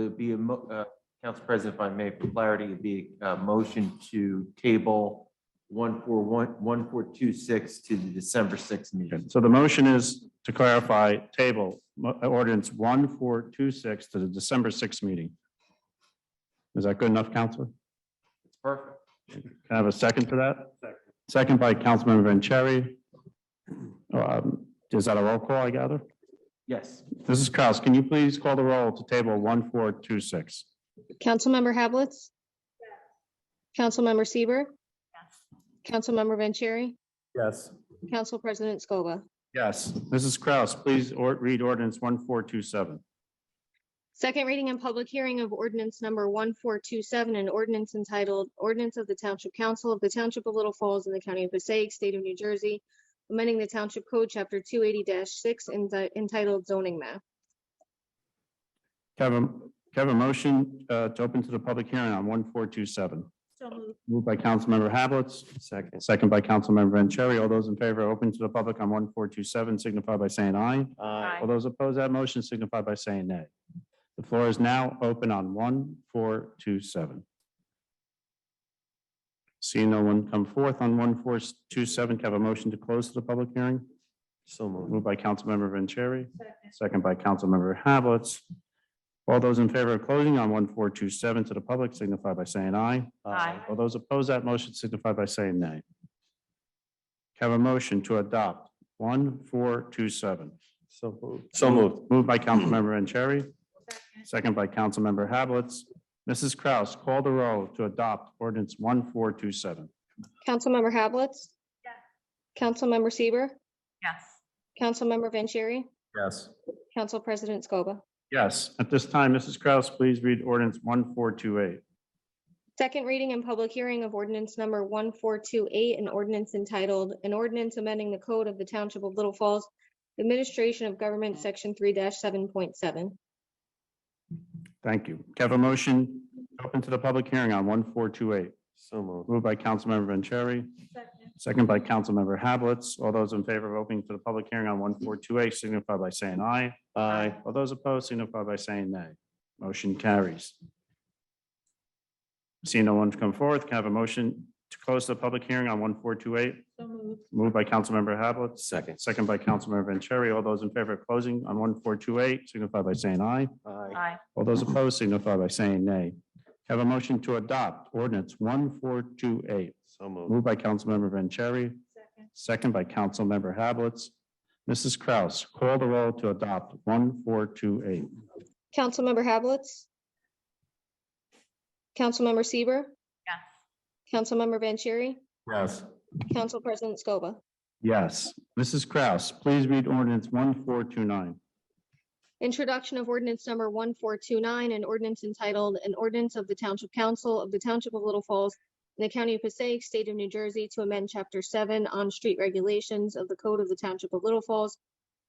it'd be Council President, if I may, for clarity, it'd be a motion to table 1426 to the December 6th meeting. so the motion is to clarify, table ordinance 1426 to the December 6th meeting. Is that good enough, Counselor? It's perfect. Can I have a second to that? Second by Councilmember Vanchery. Is that a roll call, I gather? Yes. Mrs. Kraus, can you please call the roll to table 1426? Councilmember Hablitz, Councilmember Seaver, Councilmember Vanchery, Yes. Council President Scoba. Yes. Mrs. Kraus, please read ordinance 1427. Second reading and public hearing of ordinance number 1427, an ordinance entitled Ordinance of the Township Council of the Township of Little Falls in the County of Passaic, State of New Jersey, amending the Township Code, Chapter 280-6, entitled Zoning Map. Can I have a motion to open to the public hearing on 1427? So moved. Moved by Councilmember Hablitz, Second. second by Councilmember Vanchery. All those in favor of open to the public on 1427 signify by saying aye. Aye. All those opposed to that motion signify by saying nay. The floor is now open on 1427. Seeing no one come forth on 1427, can I have a motion to close to the public hearing? So moved. Moved by Councilmember Vanchery, second by Councilmember Hablitz. All those in favor of closing on 1427 to the public signify by saying aye. Aye. All those opposed to that motion signify by saying nay. Can I have a motion to adopt 1427? So moved. So moved. Moved by Councilmember Vanchery, second by Councilmember Hablitz. Mrs. Kraus, call the roll to adopt ordinance 1427. Councilmember Hablitz, Councilmember Seaver, Yes. Councilmember Vanchery, Yes. Council President Scoba. Yes, at this time, Mrs. Kraus, please read ordinance 1428. Second reading and public hearing of ordinance number 1428, an ordinance entitled, an ordinance amending the code of the Township of Little Falls, Administration of Government, Section 3-7.7. Thank you. Can I have a motion open to the public hearing on 1428? So moved. Moved by Councilmember Vanchery, second by Councilmember Hablitz. All those in favor of opening to the public hearing on 1428 signify by saying aye. Aye. All those opposed signify by saying nay. Motion carries. Seeing no one come forth, can I have a motion to close the public hearing on 1428? So moved. Moved by Councilmember Hablitz, Second. second by Councilmember Vanchery. All those in favor of closing on 1428 signify by saying aye. Aye. Aye. All those opposed signify by saying nay. Have a motion to adopt ordinance 1428. So moved. Moved by Councilmember Vanchery, second by Councilmember Hablitz. Mrs. Kraus, call the roll to adopt 1428. Councilmember Hablitz, Councilmember Seaver, Yes. Councilmember Vanchery, Yes. Council President Scoba. Yes. Mrs. Kraus, please read ordinance 1429. Introduction of ordinance number 1429, an ordinance entitled, an ordinance of the Township Council of the Township of Little Falls in the County of Passaic, State of New Jersey, to amend Chapter 7 on street regulations of the Code of the Township of Little Falls,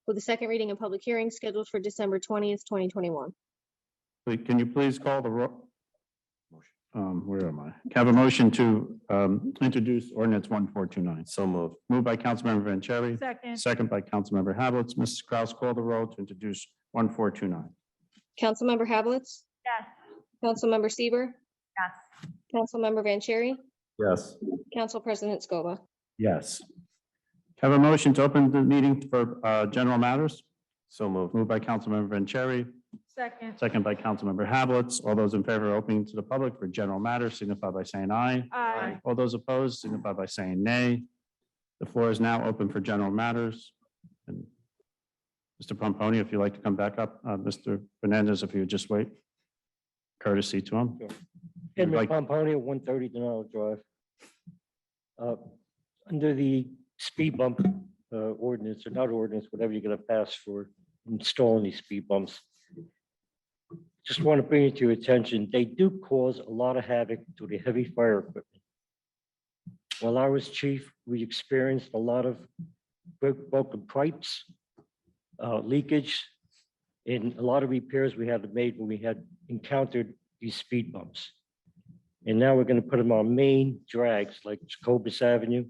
with a second reading and public hearing scheduled for December 20th, 2021. Can you please call the roll? Where am I? Can I have a motion to introduce ordinance 1429? So moved. Moved by Councilmember Vanchery, Second. second by Councilmember Hablitz. Mrs. Kraus, call the roll to introduce 1429. Councilmember Hablitz, Yes. Councilmember Seaver, Yes. Councilmember Vanchery, Yes. Council President Scoba. Yes. Have a motion to open the meeting for general matters? So moved. Moved by Councilmember Vanchery, Second. second by Councilmember Hablitz. All those in favor of opening to the public for general matters signify by saying aye. Aye. All those opposed signify by saying nay. The floor is now open for general matters. And Mr. Pomponi, if you'd like to come back up, Mr. Fernandez, if you would just wait. Courtesy to him. Edmund Pomponi, 130 Denali Drive. Under the speed bump ordinance, or not ordinance, whatever you're gonna pass for installing these speed bumps, just want to bring it to your attention, they do cause a lot of havoc to the heavy fire equipment. While I was chief, we experienced a lot of broken pipes, leakage, and a lot of repairs we had made when we had encountered these speed bumps. And now we're going to put them on main drags like Jacobus Avenue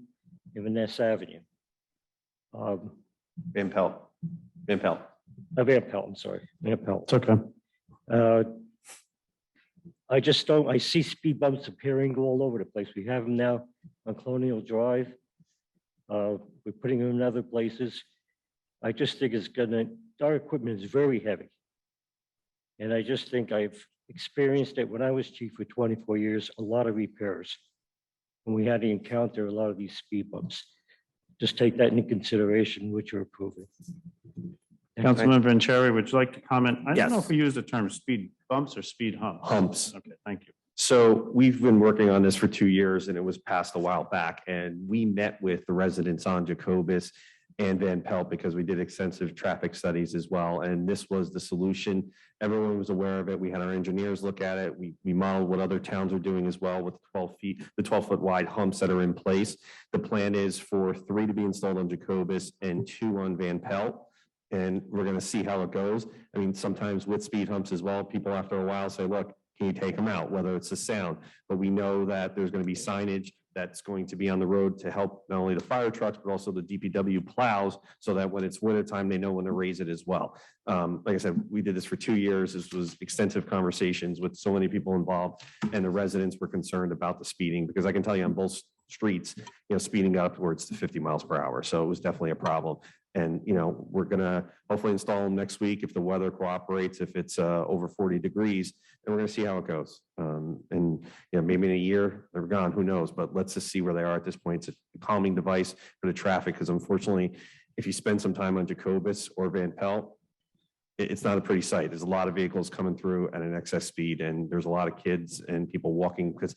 and Vanessa Avenue. Van Pelt. Van Pelt. Van Pelt, I'm sorry, Van Pelt. It's okay. I just don't, I see speed bumps appearing all over the place. We have them now on Colonial Drive. We're putting them in other places. I just think it's gonna, our equipment is very heavy. And I just think I've experienced it when I was chief for 24 years, a lot of repairs. When we had to encounter a lot of these speed bumps. Just take that into consideration, which you're approving. Councilmember Vanchery, would you like to comment? I don't know Yes. if we use the term speed bumps or speed humps. Humps. Okay, thank you. So we've been working on this for 2 years and it was passed a while back. And we met with the residents on Jacobus and Van Pelt because we did extensive traffic studies as well. And this was the solution. Everyone was aware of it. We had our engineers look at it. We modeled what other towns are doing as well with 12 feet, the 12-foot wide humps that are in place. The plan is for 3 to be installed on Jacobus and 2 on Van Pelt. And we're going to see how it goes. I mean, sometimes with speed humps as well, people after a while say, look, can you take them out, whether it's the sound? But we know that there's going to be signage that's going to be on the road to help not only the fire trucks, but also the DPW plows, so that when it's winter time, they know when to raise it as well. Like I said, we did this for 2 years. This was extensive conversations with so many people involved, and the residents were concerned about the speeding, because I can tell you on both streets, speeding got upwards to 50 miles per hour. So it was definitely a problem. And, we're going to hopefully install them next week if the weather cooperates, if it's over 40 degrees, and we're going to see how it goes. And, maybe in a year they're gone, who knows? But let's just see where they are at this point. It's a calming device for the traffic, because unfortunately, if you spend some time on Jacobus or Van Pelt, it's not a pretty sight. There's a lot of vehicles coming through at an excess speed, and there's a lot of kids and people walking because,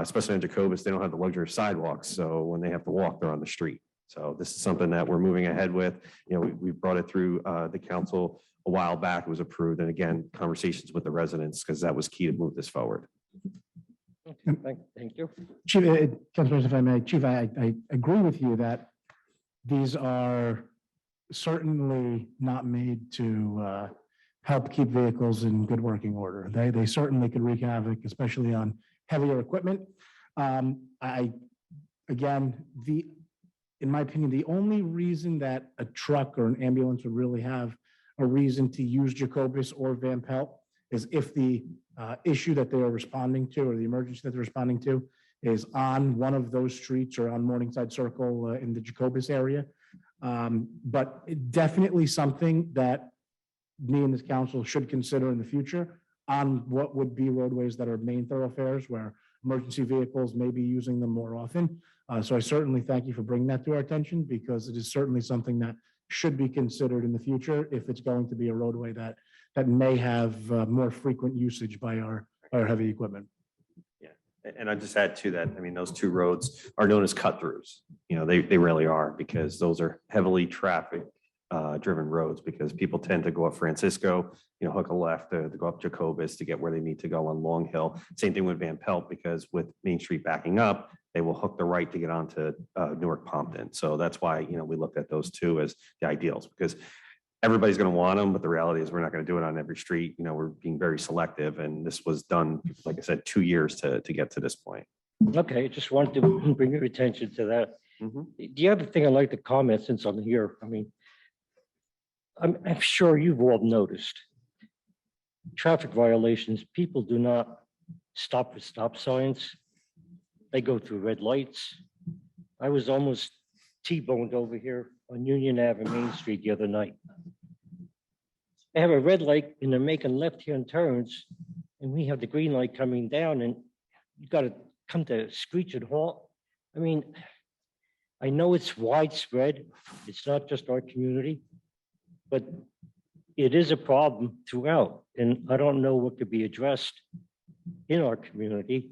especially on Jacobus, they don't have the luxury of sidewalks. So when they have to walk, they're on the street. So this is something that we're moving ahead with. We brought it through the council a while back. It was approved. And again, conversations with the residents, because that was key to move this forward. Thank you. Chief, Councilman, if I may, Chief, I agree with you that these are certainly not made to help keep vehicles in good working order. They certainly could wreak havoc, especially on heavier equipment. Again, in my opinion, the only reason that a truck or an ambulance would really have a reason to use Jacobus or Van Pelt is if the issue that they are responding to or the emergency that they're responding to is on one of those streets or on Morningside Circle in the Jacobus area. But definitely something that me and this council should consider in the future on what would be roadways that are main thoroughfares where emergency vehicles may be using them more often. So I certainly thank you for bringing that to our attention because it is certainly something that should be considered in the future if it's going to be a roadway that may have more frequent usage by our heavy equipment. Yeah, and I just add to that, I mean, those two roads are known as cut throughs. You know, they really are because those are heavily traffic driven roads because people tend to go up Francisco, you know, hook a left to go up Jacobus to get where they need to go on Long Hill. Same thing with Van Pelt because with Main Street backing up, they will hook the right to get onto Newark Pompton. So that's why, you know, we looked at those two as the ideals because everybody's going to want them, but the reality is we're not going to do it on every street. You know, we're being very selective and this was done, like I said, 2 years to get to this point. Okay, just wanted to bring your attention to that. The other thing I'd like to comment since I'm here, I mean, I'm sure you've all noticed traffic violations. People do not stop for stop signs. They go through red lights. I was almost T-boned over here on Union Avenue, Main Street the other night. They have a red light and they're making left-hand turns and we have the green light coming down and you got to come to a screeching halt. I mean, I know it's widespread. It's not just our community, but it is a problem throughout. And I don't know what could be addressed in our community,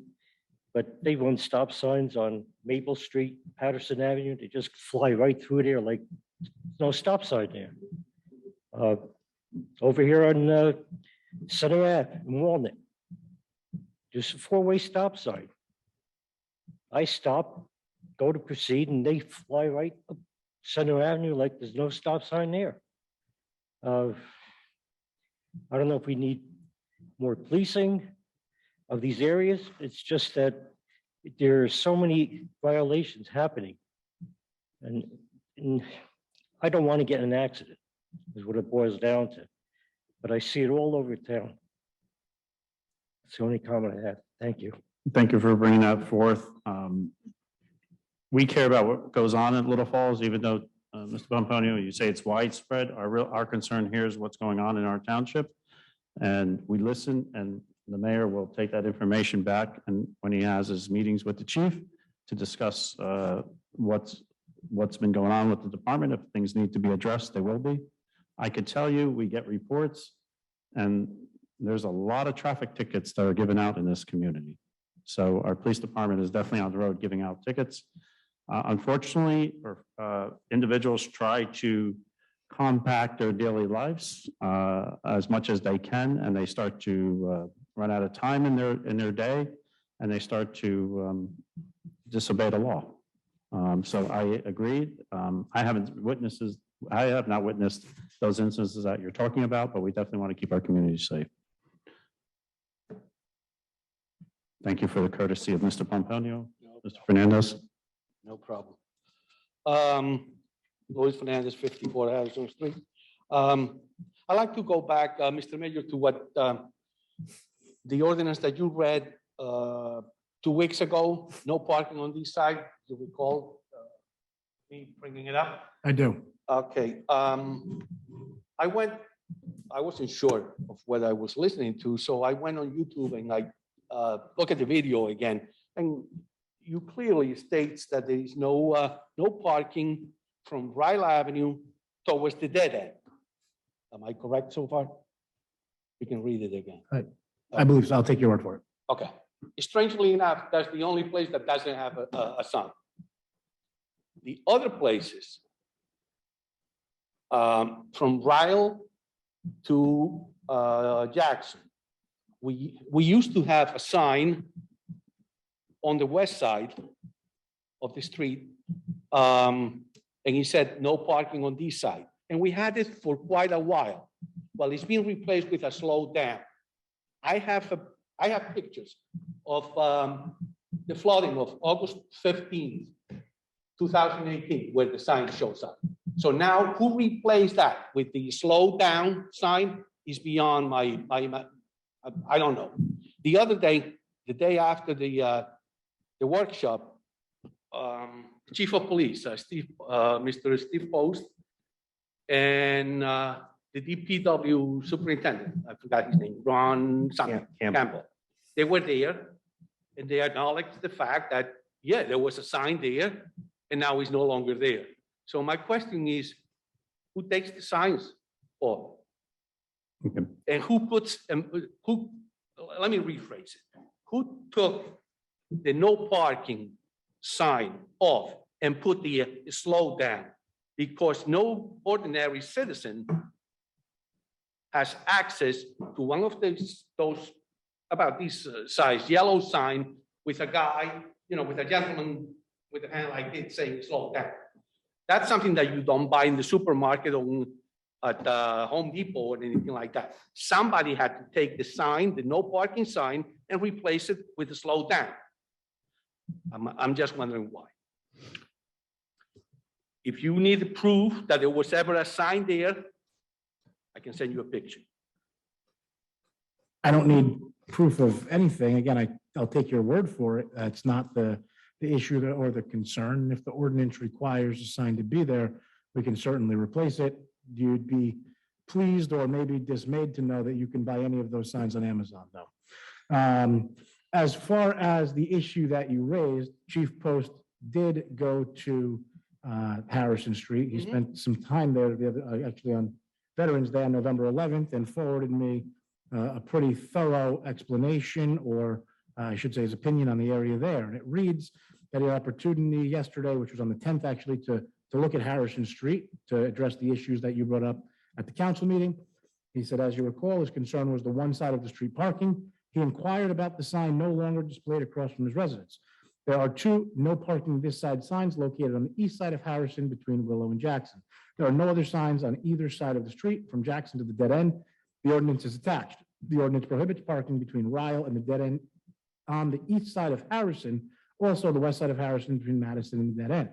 but they run stop signs on Maple Street, Patterson Avenue. They just fly right through there like no stop sign there. Over here on Center Ave in Walnut, just a four-way stop sign. I stop, go to proceed, and they fly right up Center Avenue like there's no stop sign there. I don't know if we need more policing of these areas. It's just that there are so many violations happening. And I don't want to get in an accident, is what it boils down to. But I see it all over town. It's the only comment I have. Thank you. Thank you for bringing that forth. We care about what goes on at Little Falls, even though, Mr. Pomponio, you say it's widespread. Our concern here is what's going on in our township. And we listen, and the mayor will take that information back and when he has his meetings with the chief to discuss what's been going on with the department. If things need to be addressed, they will be. I could tell you, we get reports and there's a lot of traffic tickets that are given out in this community. So our police department is definitely on the road giving out tickets. Unfortunately, individuals try to compact their daily lives as much as they can, and they start to run out of time in their day, and they start to disobey the law. So I agree. I have not witnessed those instances that you're talking about, but we definitely want to keep our community safe. Thank you for the courtesy of Mr. Pomponio. Mr. Fernandez. No problem. Luis Fernandez, 54 Harrison Street. I'd like to go back, Mr. Mayor, to what the ordinance that you read 2 weeks ago, no parking on this side. Do you recall me bringing it up? I do. Okay. I wasn't sure of what I was listening to, so I went on YouTube and I look at the video again, and you clearly states that there is no parking from Ryle Avenue towards the dead end. Am I correct so far? You can read it again. I believe so. I'll take your word for it. Okay. Strangely enough, that's the only place that doesn't have a sign. The other places, from Ryle to Jackson, we used to have a sign on the west side of the street. And he said, no parking on this side. And we had it for quite a while. Well, it's been replaced with a slow down. I have pictures of the flooding of August 15th, 2018, where the sign shows up. So now who replaced that with the slow down sign is beyond my I don't know. The other day, the day after the workshop, Chief of Police, Mr. Steve Post, and the DPW superintendent, I forgot his name, Ron something, Campbell. They were there, and they acknowledged the fact that, yeah, there was a sign there, and now it's no longer there. So my question is, who takes the signs off? Okay. And who puts, let me rephrase it. Who took the no parking sign off and put the slow down? Because no ordinary citizen has access to one of those about this size yellow sign with a guy, with a gentleman with a hand like this saying slow down. That's something that you don't buy in the supermarket or at Home Depot or anything like that. Somebody had to take the sign, the no parking sign, and replace it with a slow down. I'm just wondering why. If you need proof that there was ever a sign there, I can send you a picture. I don't need proof of anything. Again, I'll take your word for it. That's not the issue or the concern. If the ordinance requires a sign to be there, we can certainly replace it. You'd be pleased or maybe dismayed to know that you can buy any of those signs on Amazon, though. As far as the issue that you raised, Chief Post did go to Harrison Street. He spent some time there actually on Veterans Day on November 11th and forwarded me a pretty thorough explanation, or I should say his opinion on the area there. And it reads that he had opportunity yesterday, which was on the 10th actually, to look at Harrison Street to address the issues that you brought up at the council meeting. He said, as you recall, his concern was the one side of the street parking. He inquired about the sign no longer displayed across from his residence. There are two no parking this side signs located on the east side of Harrison between Willow and Jackson. There are no other signs on either side of the street from Jackson to the dead end. The ordinance is attached. The ordinance prohibits parking between Ryle and the dead end on the east side of Harrison, also the west side of Harrison between Madison and the dead end.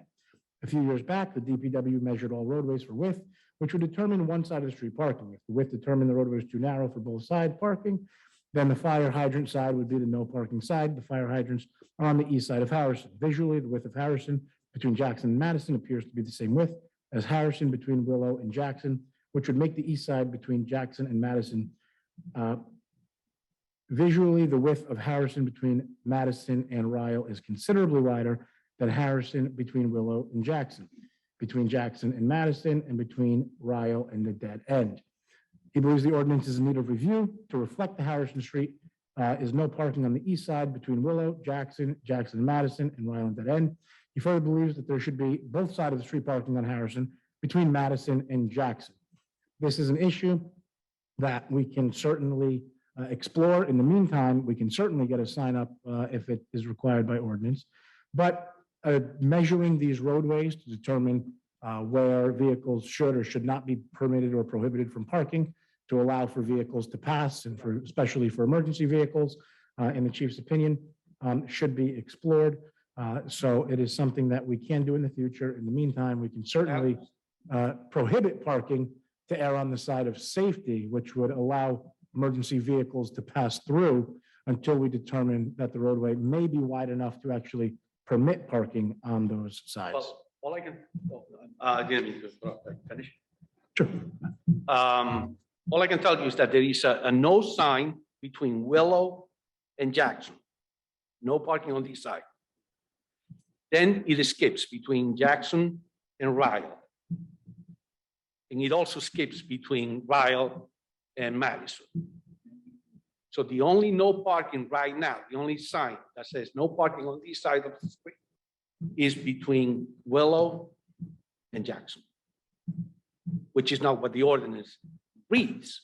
A few years back, the DPW measured all roadways for width, which would determine one side of the street parking. If the width determined the roadway was too narrow for both side parking, then the fire hydrant side would be the no parking side. The fire hydrants are on the east side of Harrison. Visually, the width of Harrison between Jackson and Madison appears to be the same width as Harrison between Willow and Jackson, which would make the east side between Jackson and Madison. Visually, the width of Harrison between Madison and Ryle is considerably wider than Harrison between Willow and Jackson, between Jackson and Madison, and between Ryle and the dead end. He believes the ordinance is in need of review to reflect the Harrison Street is no parking on the east side between Willow, Jackson, Jackson and Madison, and Ryle and dead end. He further believes that there should be both sides of the street parking on Harrison between Madison and Jackson. This is an issue that we can certainly explore. In the meantime, we can certainly get a sign up if it is required by ordinance. But measuring these roadways to determine where vehicles should or should not be permitted or prohibited from parking to allow for vehicles to pass, and for especially for emergency vehicles, in the chief's opinion, should be explored. So it is something that we can do in the future. In the meantime, we can certainly prohibit parking to err on the side of safety, which would allow emergency vehicles to pass through until we determine that the roadway may be wide enough to actually permit parking on those sides. Well, all I can, finish. Sure. All I can tell you is that there is a no sign between Willow and Jackson. No parking on this side. Then it skips between Jackson and Ryle. And it also skips between Ryle and Madison. So the only no parking right now, the only sign that says no parking on this side of the street is between Willow and Jackson, which is not what the ordinance reads.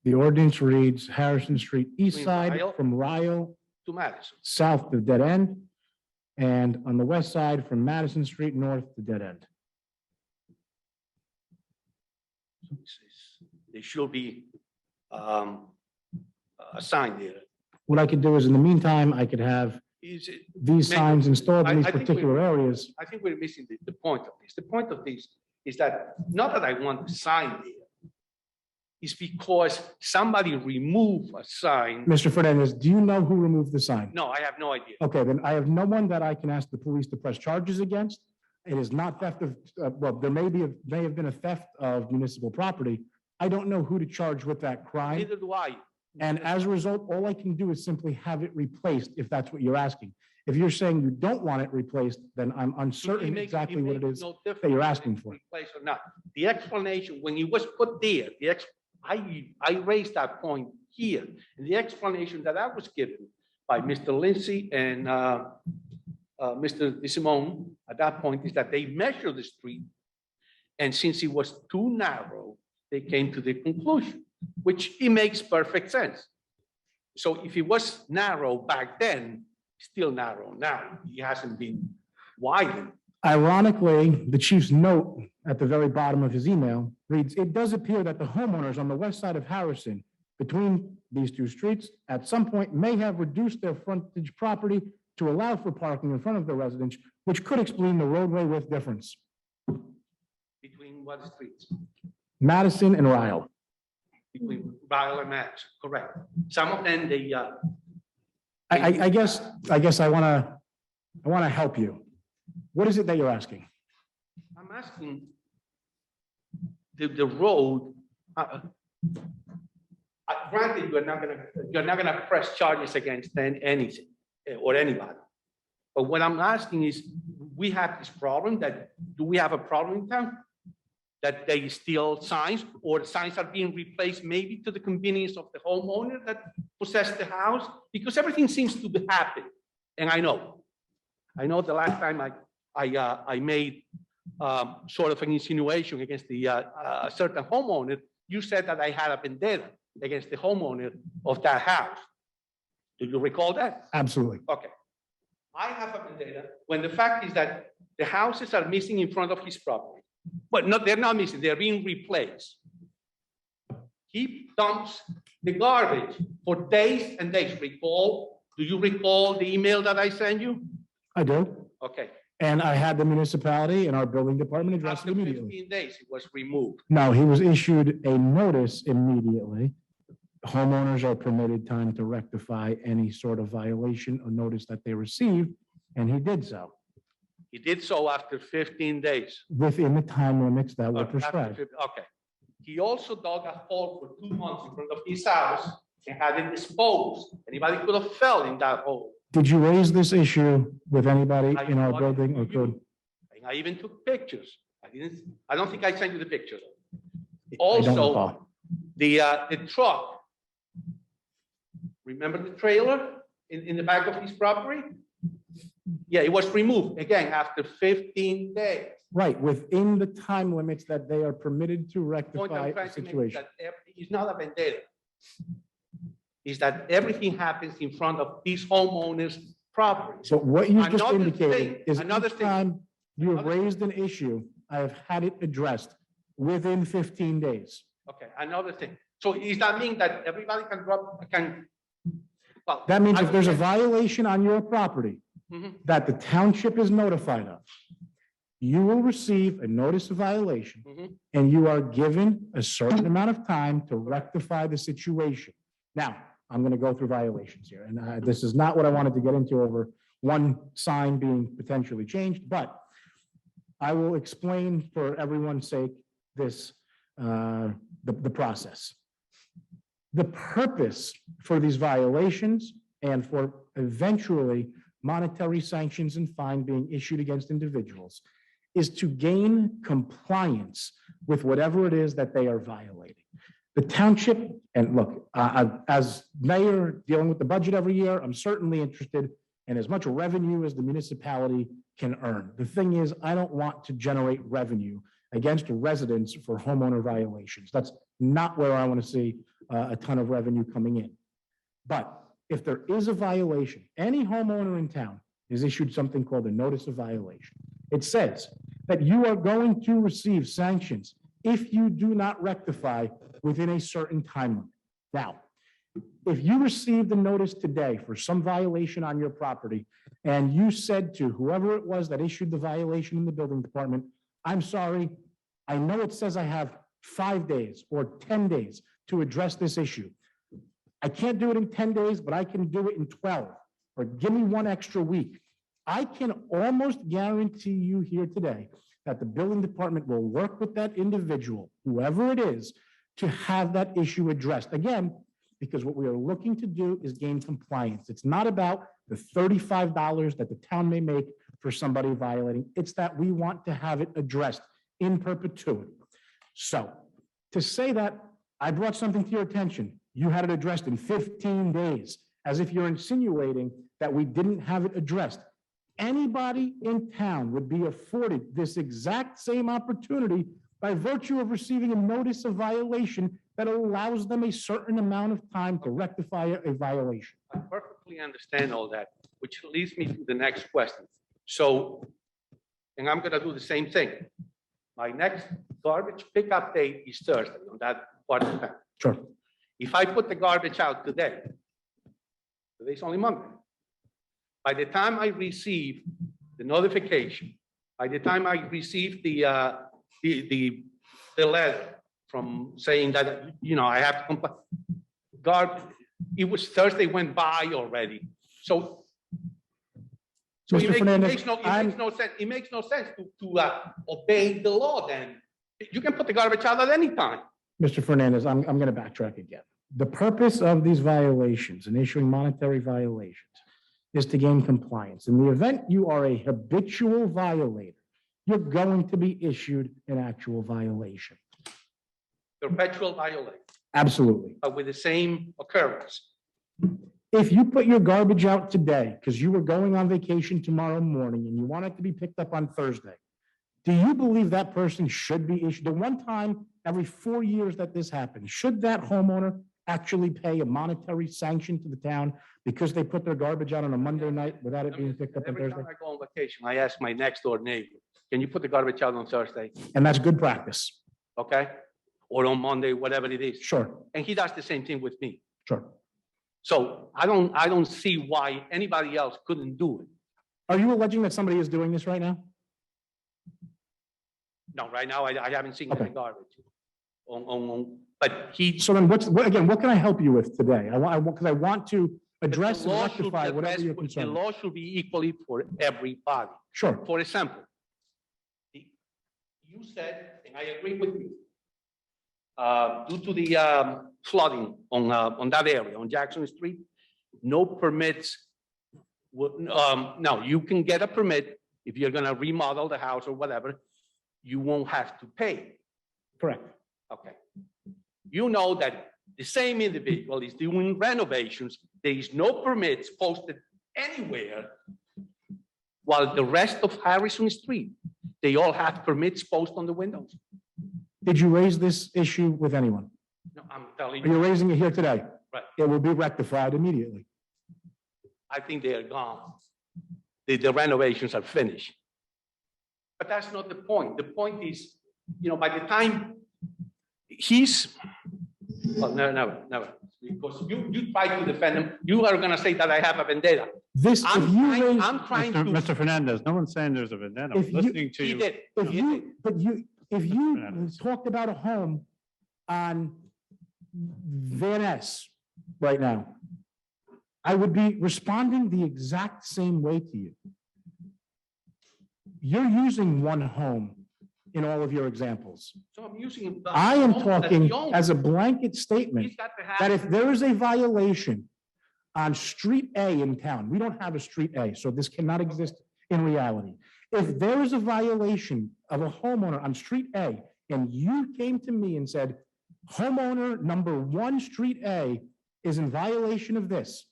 The ordinance reads Harrison Street east Between side Ryle- from Ryle to Madison. south to dead end, and on the west side from Madison Street north to dead end. There should be a sign there. What I could do is, in the meantime, I could have Is it? these Maybe- signs installed in these I think particular areas. I think we're missing the point of this. The point of this is that not that I want the sign there. It's because somebody removed a sign. Mr. Fernandez, do you know who removed the sign? No, I have no idea. Okay, then I have no one that I can ask the police to press charges against. It is not theft of, well, there may have been a theft of municipal property. I don't know who to charge with that crime. Neither do I. And as a result, all I can do is simply have it replaced, if that's what you're asking. If you're saying you don't want it replaced, then I'm uncertain exactly what it is No that difference you're whether asking it's for. replaced or not. The explanation, when it was put there, I raised that point here. And the explanation that I was given by Mr. Lindsay and Mr. DeSimone at that point is that they measured the street. And since it was too narrow, they came to the conclusion, which it makes perfect sense. So if it was narrow back then, still narrow now, it hasn't been widened. Ironically, the chief's note at the very bottom of his email reads, "It does appear that the homeowners on the west side of Harrison between these two streets at some point may have reduced their frontage property to allow for parking in front of the residence, which could explain the roadway width difference." Between what streets? Madison and Ryle. Between Ryle and Madison, correct. Some of them, they, I guess I want to help you. What is it that you're asking? I'm asking the road, granted, you're not gonna press charges against anything or anybody. But what I'm asking is, we have this problem do we have a problem in town? That they steal signs, or the signs are being replaced maybe to the convenience of the homeowner that possessed the house? Because everything seems to be happening, and I know the last time I made sort of an insinuation against a certain homeowner, you said that I had a vendetta against the homeowner of that house. Do you recall that? Absolutely. Okay. I have a vendetta when the fact is that the houses are missing in front of his property. But no, they're not missing, they're being replaced. He dumps the garbage for days and days. Do you recall the email that I sent you? I do. Okay. And I had the municipality and our building department address it After immediately. 15 days, it was removed. No, he was issued a notice immediately. Homeowners are permitted time to rectify any sort of violation or notice that they received, and he did so He did so after 15 days. within the time limits that were After prescribed. 15 Okay. He also dug a hole for 2 months in front of his house and had it disposed. Anybody could have fell in that hole. Did you raise this issue with anybody I in our brought it building to or you. code? And I even took pictures. I don't think I sent you the pictures. I don't Also, recall. the truck. Remember the trailer in the back of his property? Yeah, it was removed again after 15 days. Right, within the time limits that they are permitted to Point rectify I'm the trying to make is situation. that it's not a vendetta. Is that everything happens in front of these homeowners' property. So what you just Another indicated thing- is another each thing- time you have raised an issue, I have had it addressed within 15 days. Okay, another thing. So does that mean that everybody can? Well, That means I if there's a would- violation on your property Mhm. that the township is notified of, you will receive a notice of violation Mhm. and you are given a certain amount of time to rectify the situation. Now, I'm going to go through violations here, and this is not what I wanted to get into over one sign being potentially changed, but I will explain for everyone's sake this, the process. The purpose for these violations and for eventually monetary sanctions and fine being issued against individuals is to gain compliance with whatever it is that they are violating. The township, and look, as mayor dealing with the budget every year, I'm certainly interested in as much revenue as the municipality can earn. The thing is, I don't want to generate revenue against residents for homeowner violations. That's not where I want to see a ton of revenue coming in. But if there is a violation, any homeowner in town is issued something called a notice of violation. It says that you are going to receive sanctions if you do not rectify within a certain time limit. Now, if you received a notice today for some violation on your property and you said to whoever it was that issued the violation in the building department, I'm sorry, I know it says I have 5 days or 10 days to address this issue. I can't do it in 10 days, but I can do it in 12, or give me 1 extra week. I can almost guarantee you here today that the building department will work with that individual, whoever it is, to have that issue addressed. Again, because what we are looking to do is gain compliance. It's not about the $35 that the town may make for somebody violating. It's that we want to have it addressed in perpetuity. So to say that I brought something to your attention, you had it addressed in 15 days, as if you're insinuating that we didn't have it addressed. Anybody in town would be afforded this exact same opportunity by virtue of receiving a notice of violation that allows them a certain amount of time to rectify a violation. I perfectly understand all that, which leads me to the next question. So, and I'm gonna do the same thing. My next garbage pickup date is Thursday on that part of town. Sure. If I put the garbage out today, today's only Monday. By the time I receive the notification, by the time I receive the letter from saying that, you know, I have to comply, it was Thursday went by already. So Mr. it Fernandez, makes no sense to obey the law then. You can put the garbage out at any time. Mr. Fernandez, I'm going to backtrack again. The purpose of these violations and issuing monetary violations is to gain compliance. In the event you are a habitual violator, you're going to be issued an actual violation. Perpetual violation, Absolutely. but with the same occurrence. If you put your garbage out today because you were going on vacation tomorrow morning and you want it to be picked up on Thursday, do you believe that person should be issued, the one time every 4 years that this happens, should that homeowner actually pay a monetary sanction to the town because they put their garbage out on a Monday night without it being picked up on Every Thursday? time I go on vacation, I ask my next door neighbor, can you put the garbage out on Thursday? And that's good practice. Okay? Or on Monday, whatever it is. Sure, And he does the same thing with me. sure. So I don't see why anybody else couldn't do it. Are you alleging that somebody is doing this right now? No, right now, I haven't seen Okay. any garbage. But he. So then again, what can I help you with today? Because I want to address and rectify whatever you're The concerned with. law should be equally for everybody. Sure. For example, you said, and I agree with you, due to the flooding on that area, on Jackson Street, no permits. No, you can get a permit if you're gonna remodel the house or whatever, you won't have to pay. Correct. Okay. You know that the same individual is doing renovations, there is no permits posted anywhere, while the rest of Harrison Street, they all have permits posted on the windows. Did you raise this issue with anyone? No, I'm telling Are you you, raising it here today? right, It will be rectified immediately. I think they are gone. The renovations are finished. But that's not the point. The point is, you know, by the time well, never. Because you try to defend him, you are gonna say that I have a vendetta. I'm trying to. Mr. Fernandez, no one's saying there's a vendetta. I'm listening to He you. did. If you talked about a home on Van Ness right now, I would be responding the exact same way to you. You're using one home in all of your examples. So I'm using. I am talking as a blanket statement He's got to have. that if there is a violation on Street A in town, we don't have a Street A, so this cannot exist in reality. If there is a violation of a homeowner on Street A, and you came to me and said, homeowner number 1, Street A is in violation of this,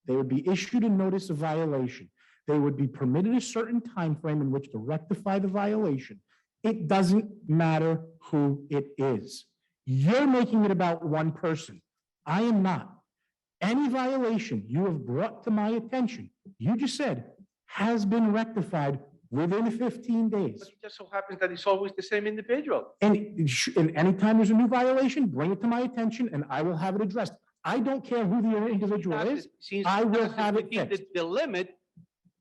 they would be issued a notice of violation. They would be permitted a certain time frame in which to rectify the violation. It doesn't matter who it is. You're making it about one person. I am not. Any violation you have brought to my attention, you just said, has been rectified within 15 days. But it just so happens that it's always the same individual. And anytime there's a new violation, bring it to my attention and I will have it addressed. I don't care who the individual is. Since I will he have it within fixed. the limit,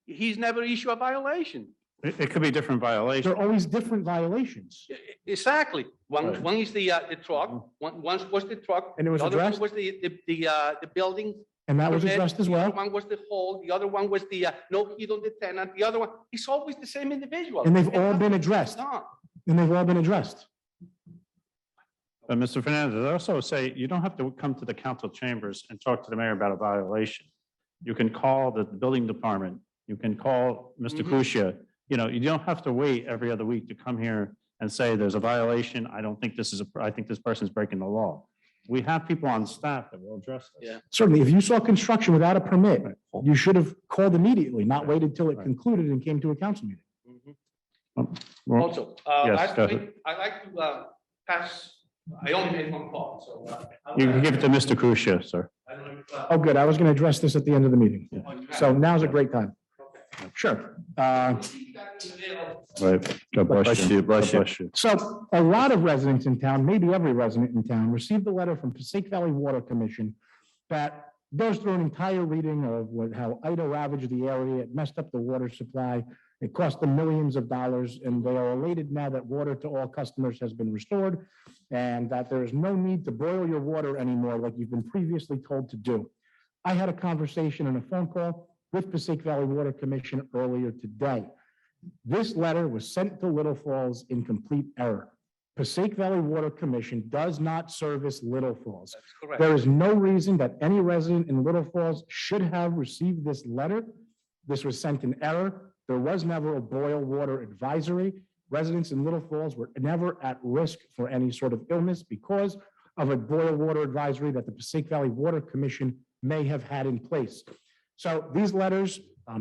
he's never issued a violation. It could be different violations. They're always different violations. Exactly. Right. One is the truck, one was the truck. And it was the other one addressed? was the building. And that was permit, addressed as the other well. One was the hall, the other one was the no heat on the tenant, the other one, it's always the same individual. And they've all been addressed. No. And they've all been addressed. But Mr. Fernandez, I also say you don't have to come to the council chambers and talk to the mayor about a violation. You can call the building department. You can call Mr. Kusia. You know, you don't have to wait every other week to come here and say there's a violation. I don't think this is I think this person's breaking the law. We have people on staff that will address this. Yeah. Certainly, if you saw construction without a permit, you should have called immediately, not waited till it concluded and came to a council meeting. Well, Also, yes, last go ahead. week, I like to pass, I only made one call, so. You can give it to Mr. Kusia, sir. I don't know if, Oh, good. I was going to address this at the end of the meeting. So now's a great time. Sure. Right. God bless you. Bless you. God bless you. So a lot of residents in town, maybe every resident in town, received a letter from Passaic Valley Water Commission that goes through an entire reading of how Ida ravaged the area. It messed up the water supply. It cost them millions of dollars, and they are elated now that water to all customers has been restored and that there is no need to boil your water anymore like you've been previously told to do. I had a conversation and a phone call with Passaic Valley Water Commission earlier today. This letter was sent to Little Falls in complete error. Passaic Valley Water Commission does not service Little Falls. That's correct. There is no reason that any resident in Little Falls should have received this letter. This was sent in error. There was never a boil water advisory. Residents in Little Falls were never at risk for any sort of illness because of a boil water advisory that the Passaic Valley Water Commission may have had in place. So these letters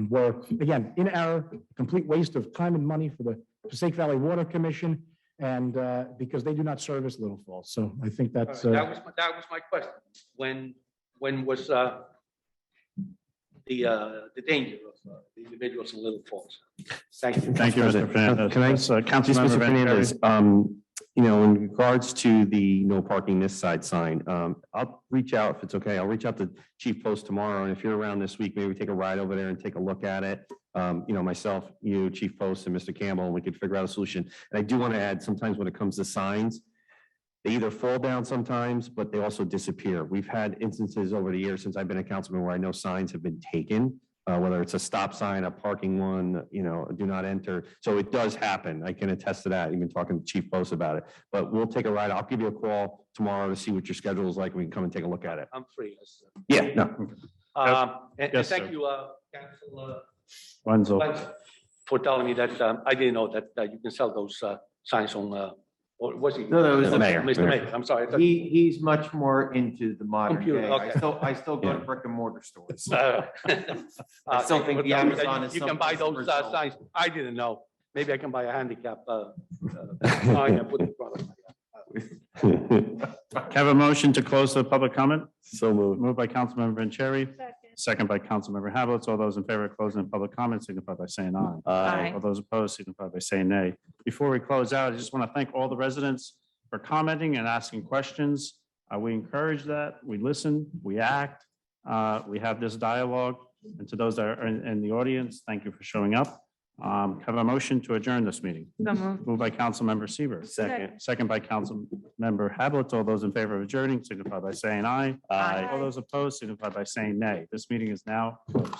were, again, in error, a complete waste of time and money for the Passaic Valley Water Commission, and because they do not service Little Falls. So I think that's. That was my question. When was the danger of the individuals in Little Falls? Thank you. Thank you, Mr. Fernandez. Can I, Yes, just Councilmember Mr. Vanchery. Fernandez, you know, in regards to the no parking this side sign, I'll reach out, if it's okay, I'll reach out to Chief Post tomorrow, and if you're around this week, maybe take a ride over there and take a look at it. You know, myself, you, Chief Post, and Mr. Campbell, and we could figure out a solution. And I do want to add, sometimes when it comes to signs, they either fall down sometimes, but they also disappear. We've had instances over the years since I've been a councilman where I know signs have been taken, whether it's a stop sign, a parking one, you know, do not enter. So it does happen. I can attest to that. Even talking to Chief Post about it. But we'll take a ride. I'll give you a call tomorrow to see what your schedule is like. We can come and take a look at it. I'm free. Yeah, no. And Yes, thank sir. you, Council Wenzel. Wenzel, for telling me that I didn't know that you can sell those signs on, or was he? No, that was the mayor. Mr. Mayor, I'm sorry. I thought- He's much more into the modern Computer, day. okay. I still go to brick and mortar stores. I still think the Amazon is You can buy some those result. signs. I didn't know. Maybe I can buy a handicap sign and put it in front of my. Can I have a motion to close the public comment? So moved. Moved by Councilmember Vanchery. Second by Councilmember Havelitz. All those in favor of closing the public comment signify by saying aye. Aye. All those opposed signify by saying nay. Before we close out, I just want to thank all the residents for commenting and asking questions. We encourage that. We listen, we act, we have this dialogue. And to those that are in the audience, thank you for showing up. Have a motion to adjourn this meeting. So moved. Moved by Councilmember Seaver. Second. Second by Councilmember Havelitz. All those in favor of adjourning signify by saying aye. Aye. All those opposed signify by saying nay. This meeting is now closed.